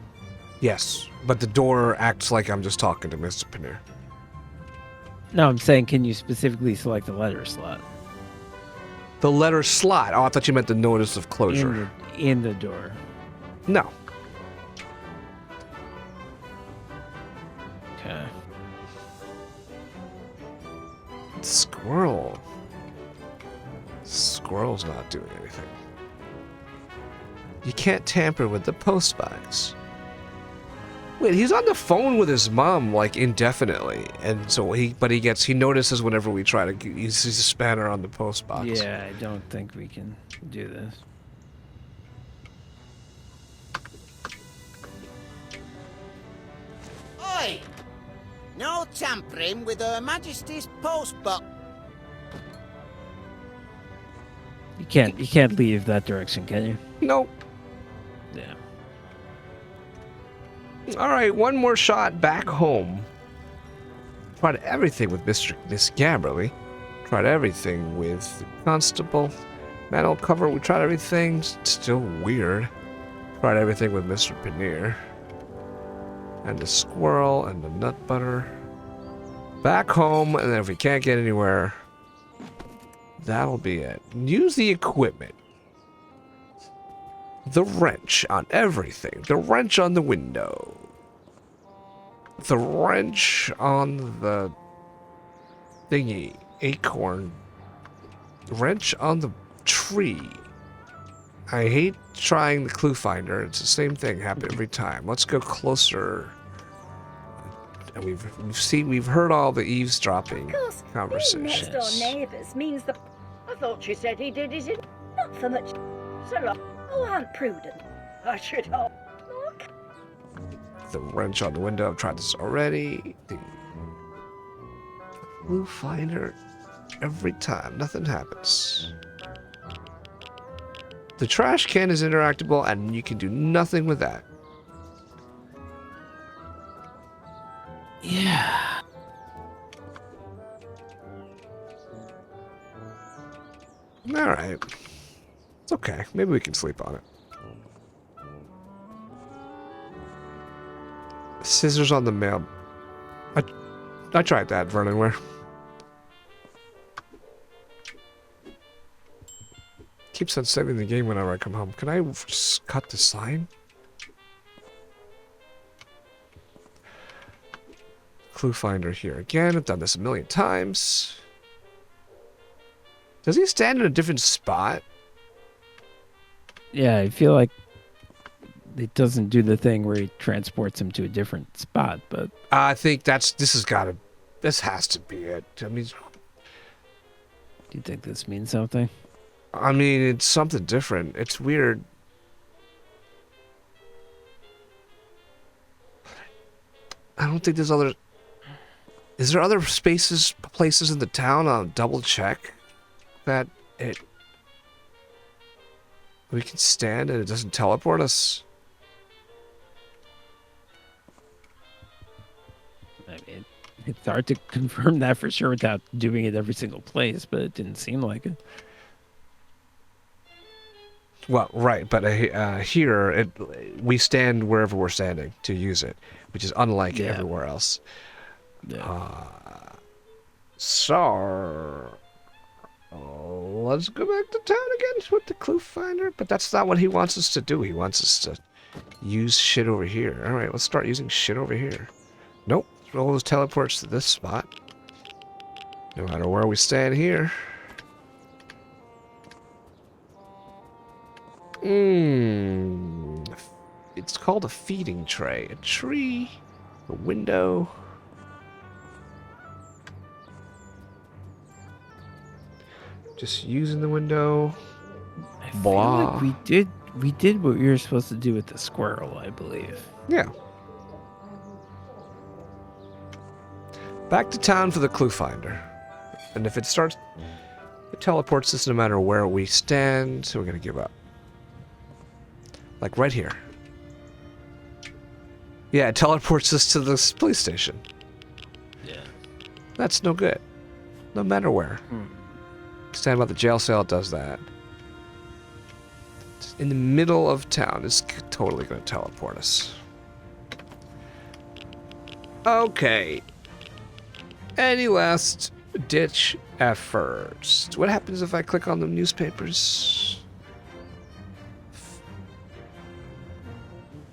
Yes, but the door acts like I'm just talking to Mr. Pannier. No, I'm saying, can you specifically select the letter slot? The letter slot. Oh, I thought you meant the notice of closure. In the door. No. Okay. Squirrel. Squirrel's not doing anything. You can't tamper with the postbox. Wait, he's on the phone with his mom like indefinitely, and so he notices whenever we try to use a spanner on the postbox. Yeah, I don't think we can do this. Oi! No tampering with Her Majesty's postbox. You can't leave that direction, can you? Nope. Yeah. All right, one more shot back home. Tried everything with Miss Gabberly. Tried everything with the constable. Manhole cover, we tried everything. Still weird. Tried everything with Mr. Pannier. And the squirrel and the nut butter. Back home, and then if we can't get anywhere, that'll be it. Use the equipment. The wrench on everything. The wrench on the window. The wrench on the thingy. Acorn. Wrench on the tree. I hate trying the clue finder. It's the same thing happen every time. Let's go closer. And we've heard all the eavesdropping Of course, being next door conversations. neighbours means the I thought she said he did his in. not for much. So long. Oh, Aunt Prudence. I should hope. The wrench on the window. I've tried this already. The clue finder. Every time, nothing happens. The trash can is interactable, and you can do nothing with that. Yeah. All right. It's okay. Maybe we can sleep on it. Scissors on the mail. I tried that, Vernonware. Keeps on saving the game whenever I come home. Can I just cut the sign? Clue finder here again. I've done this a million times. Does he stand in a different spot? Yeah, I feel like it doesn't do the thing where he transports him to a different spot, but I think this has to be it. I mean, do you think this means something? I mean, it's something different. It's weird. I don't think there's other... Is there other places in the town? I'll double check that we can stand and it doesn't teleport us. I mean, it's hard to confirm that for sure without doing it every single place, but it didn't seem like it. Well, right, but here we stand wherever we're standing to use it, which is unlike everywhere else. Yeah. So let's go back to town again with the clue finder. But that's not what he wants us to do. He wants us to use shit over here. All right, let's start using shit over here. Nope, all those teleports to this spot. No matter where we stand here. It's called a feeding tray. A tree, a window. Just using the window. I feel like we did what we were supposed to do with the squirrel, I believe. Yeah. Back to town for the clue finder. And if it starts, it teleports us no matter where we stand, so we're gonna give up. Like right here. Yeah, it teleports us to this police station. Yeah. That's no good. No matter where. Stand by the jail cell, it does that. It's in the middle of town, it's totally going to teleport us. Okay. Any last ditch efforts? What happens if I click on the newspapers?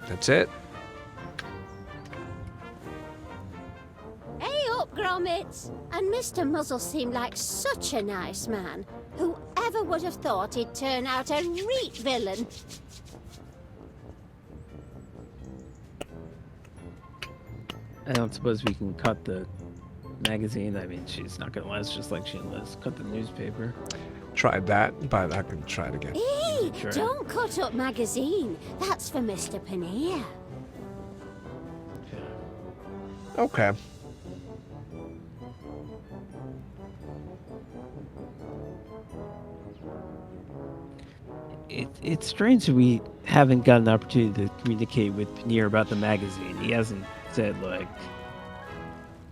That's it? Hey up, Gromit! And Mr. Muzzle seemed like such a nice man. Whoever would have thought he'd turn out a reet villain? I don't suppose we can cut the magazine. I mean, she's not going to last just like she lets cut the newspaper. Tried that, but I can try it again. Hey, Sure. don't cut up magazine. That's for Mr. Paneer. Okay. It's strange that we haven't got an opportunity to communicate with Paneer about the magazine. He hasn't said, like,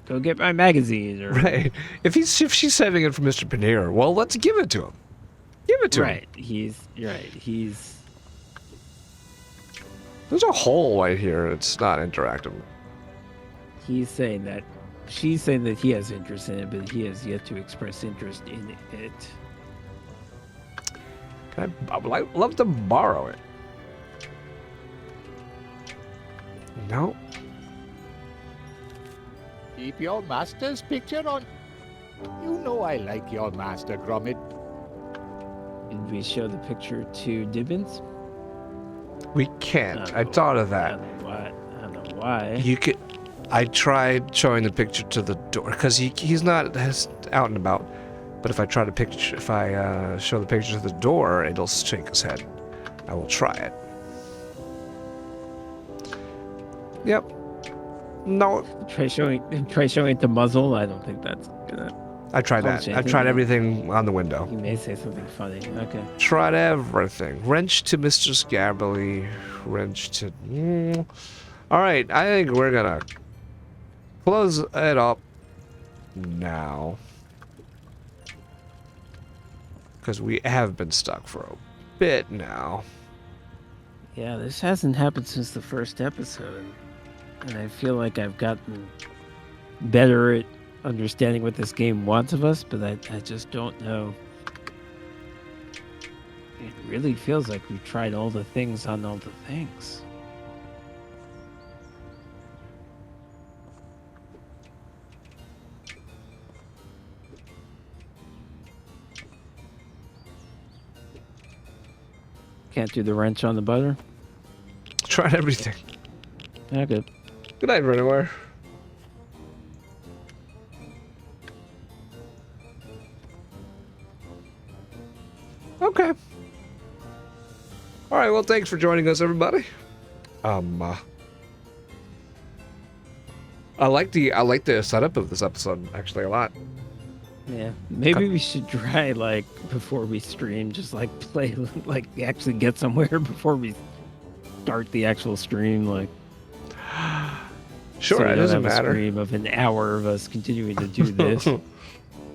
go get my magazine. Or... Right. If she's saving it for Mr. Paneer, well, let's give it to him. Give it to him. Right. He's... There's a hole right here. It's not interactive. She's saying that he has interest in it, but he has yet to express interest in it. I would love to borrow it. No. Keep your master's picture on. You know I like your master, Gromit. Did we show the picture to Dibbins? We can't. I thought of that. I don't know why. You could. I tried showing the picture to the door because he's not out and about. But if I show the picture to the door, it'll shake his head. I will try it. Yep. No. Try showing it the muzzle. I don't think that's gonna. I tried that. I tried everything on the window. You may say something funny. Okay. Tried everything. Wrench to Mr. Scarberry. Wrench to. All right. I think we're gonna close it up now because we have been stuck for a bit now. Yeah, this hasn't happened since the first episode, and I feel like I've gotten better at understanding what this game wants of us, but I just don't know. It really feels like we've tried all the things on all the things. Can't do the wrench on the butter? Tried everything. Okay. Good night, Renoware. Okay. All right. Well, thanks for joining us, everybody. I like the setup of this episode actually a lot. Yeah, maybe we should try, like, before we stream, just, like, play, like, actually get somewhere before we start the actual stream, like... Sure, so it doesn't matter. A stream of an hour of us continuing to do this. So,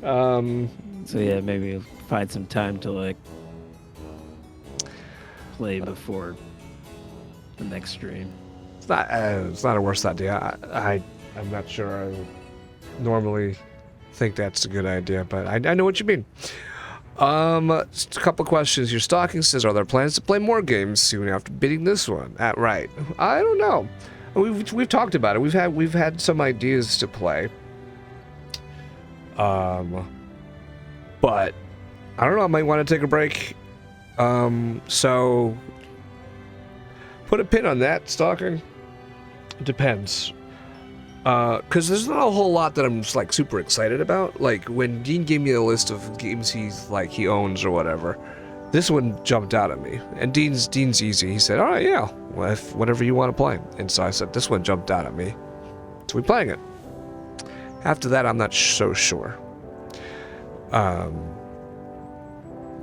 yeah, maybe we'll find some time to, like, play before the next stream. It's not a worse idea. I'm not sure I would normally think that's a good idea, but I know what you mean. Just a couple questions. Your stocking says, are there plans to play more games soon after beating this one? Right. I don't know. We've talked about it. We've had some ideas to play. But I don't know, I might want to take a break. So put a pin on that, Stalking. It depends. Because there's not a whole lot that I'm just, like, super excited about. Like, when Dean gave me a list of games he owns or whatever, this one jumped out at me. And Dean's easy. He said, all right, yeah, whatever you want to play. And so I said, this one jumped out at me. So we're playing it. After that, I'm not so sure.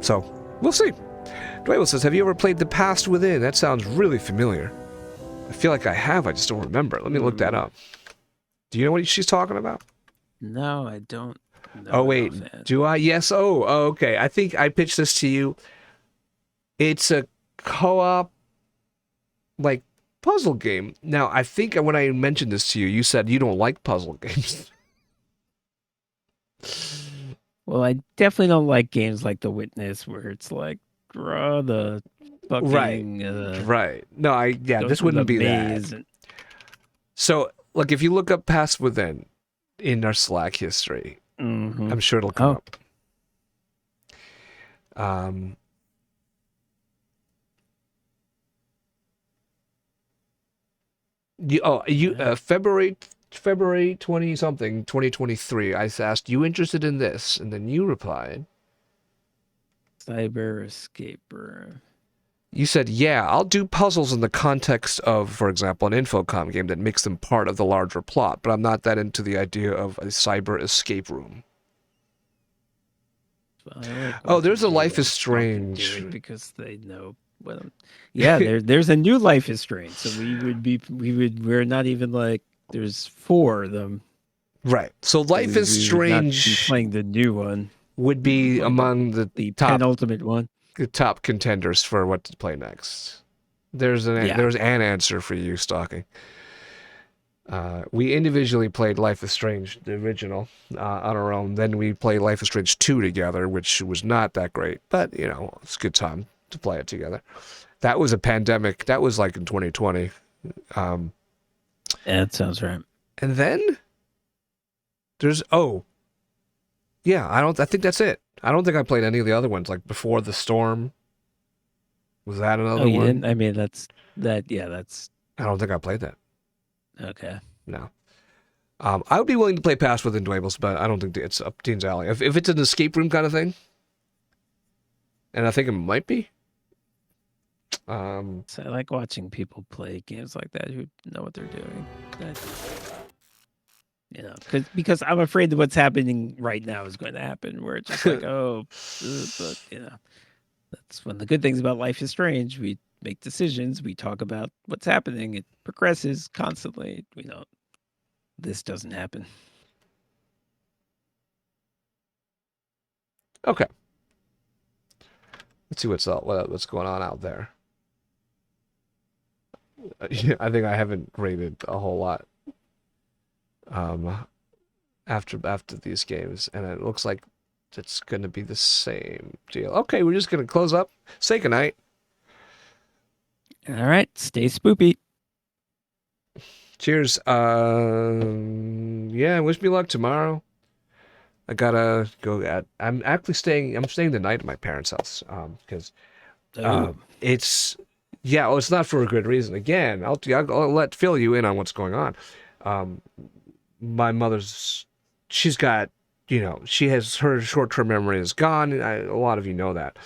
So, we'll see. Dwayne says, have you ever played The Past Within? That sounds really familiar. I feel like I have, I just don't remember. Let me look that up. Do you know what she's talking about? No, I don't. Oh, wait. Do I? Yes. Oh, okay. I think I pitched this to you. It's a co-op, like, puzzle game. Now, I think when I mentioned this to you, you said you don't like puzzle games. Well, I definitely don't like games like The Witness, where it's like, draw the fucking... Right. No, this wouldn't be that. So, like, if you look up Past Within in our Slack history, I'm sure it'll come up. February 20-something, 2023, I asked, you interested in this? And then you replied, Cyber Escaper. You said, yeah, I'll do puzzles in the context of, for example, an Infocom game that makes them part of the larger plot, but I'm not that into the idea of a cyber escape room. Well, there's a Life is Strange. Because they know what yeah, there's a new Life is Strange. So we're not even like, there's 4 of them. Right. So Life is Strange. Not be playing the new one. Would be among the top, penultimate one. The top contenders for what to play next. There's an answer for you, Stalking. We individually played Life is Strange, the original, on our own. Then we played Life is Strange 2 together, which was not that great, but, you know, it's a good time to play it together. That was a pandemic. That was like in 2020. Yeah, that sounds right. And then there's Yeah, I think that's it. I don't think I played any of the other ones, like Before the Storm. Was that another Oh, you one? didn't? I mean, that's that. Yeah, that's I don't think I played that. okay. No. I would be willing to play Pass Within Dweebles, but I don't think it's up Dean's alley. If it's an escape room kind of thing, and I think it might be. So I like watching people play games like that who know what they're doing. Because I'm afraid that what's happening right now is going to happen, where it's just like, but that's one of the good things about Life is Strange. We make decisions, we talk about what's happening, it progresses constantly. This doesn't happen. Okay. Let's see what's going on out there. I think I haven't rated a whole lot. After these games, and it looks like it's going to be the same deal. Okay, we're just going to close up. Say goodnight. All right, stay spoopy. Cheers. Yeah, wish me luck tomorrow. I gotta go. I'm staying the night at my parents' house. Because it's not for a good reason. Again, I'll let fill you in on what's going on. My mother's, she's got, she has, her short-term memory is gone. A lot of you know that.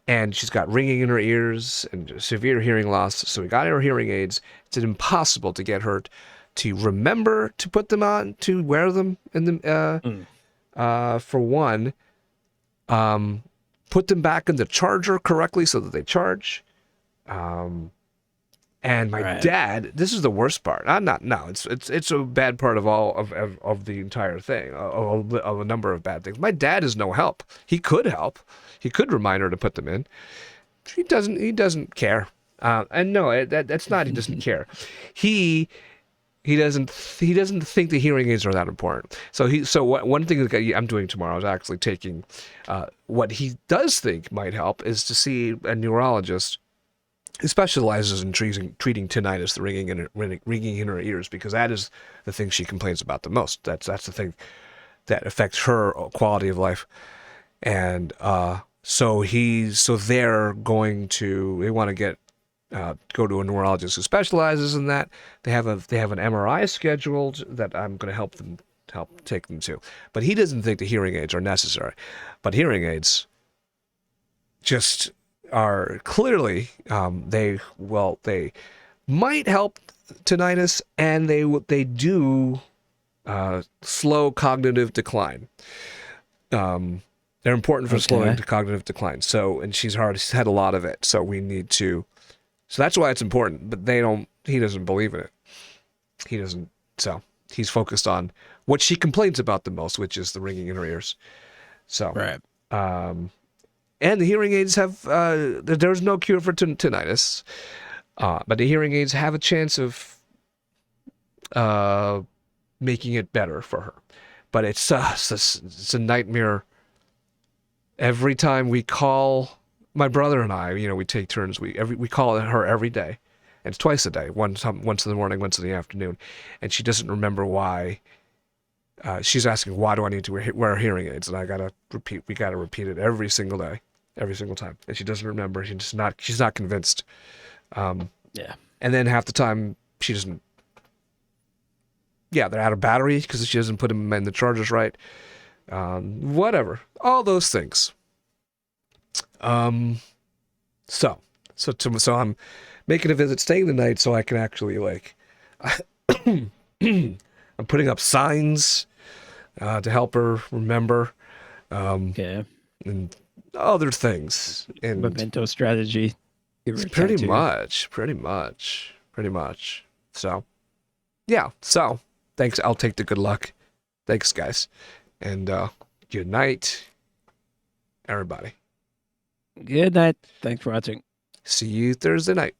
And she's got ringing in her ears and severe hearing loss. So we got her hearing aids. It's impossible to get her to remember to put them on, to wear them in the, for one, put them back in the charger correctly so that they charge. And my dad, this is the worst part. It's a bad part of all of the entire thing, of a number of bad things. My dad is no help. He could help. He could remind her to put them in. He doesn't care. And no, that's not. He doesn't care. He doesn't think the hearing aids are that important. One thing that I'm doing tomorrow is actually taking what he does think might help is to see a neurologist who specializes in treating tinnitus, the ringing in her ears, because that is the thing she complains about the most. That's the thing that affects her quality of life. And so they're going to, they want to get go to a neurologist who specializes in that. They have an MRI scheduled that I'm going to help take them to. But he doesn't think the hearing aids are necessary. But hearing aids just are clearly they might help tinnitus, and they do slow cognitive decline. They're important for slowing cognitive decline. So, and she's had a lot of it. So we need to. So that's why it's important. But he doesn't believe in it. He doesn't. So he's focused on what she complains about the most, which is the ringing in her ears. So right. And the hearing aids have, there's no cure for tinnitus, but the hearing aids have a chance of making it better for her. But it's a nightmare. Every time we call, my brother and I, we take turns. We call her every day, and it's twice a day. Once in the morning, once in the afternoon, and she doesn't remember why. She's asking, why do I need to wear hearing aids? And we got to repeat it every single day, every single time. And she doesn't remember. She's not convinced. Yeah. And then half the time she doesn't. Yeah, they're out of battery because she doesn't put them in the chargers right. Whatever, all those things. So I'm making a visit, staying the night, so I can actually I'm putting up signs to help her remember. And other things. And memento strategy. Pretty much. So, yeah. So, thanks. I'll take the good luck. Thanks, guys. And good night, everybody. Good night. Thanks for watching. See you Thursday night.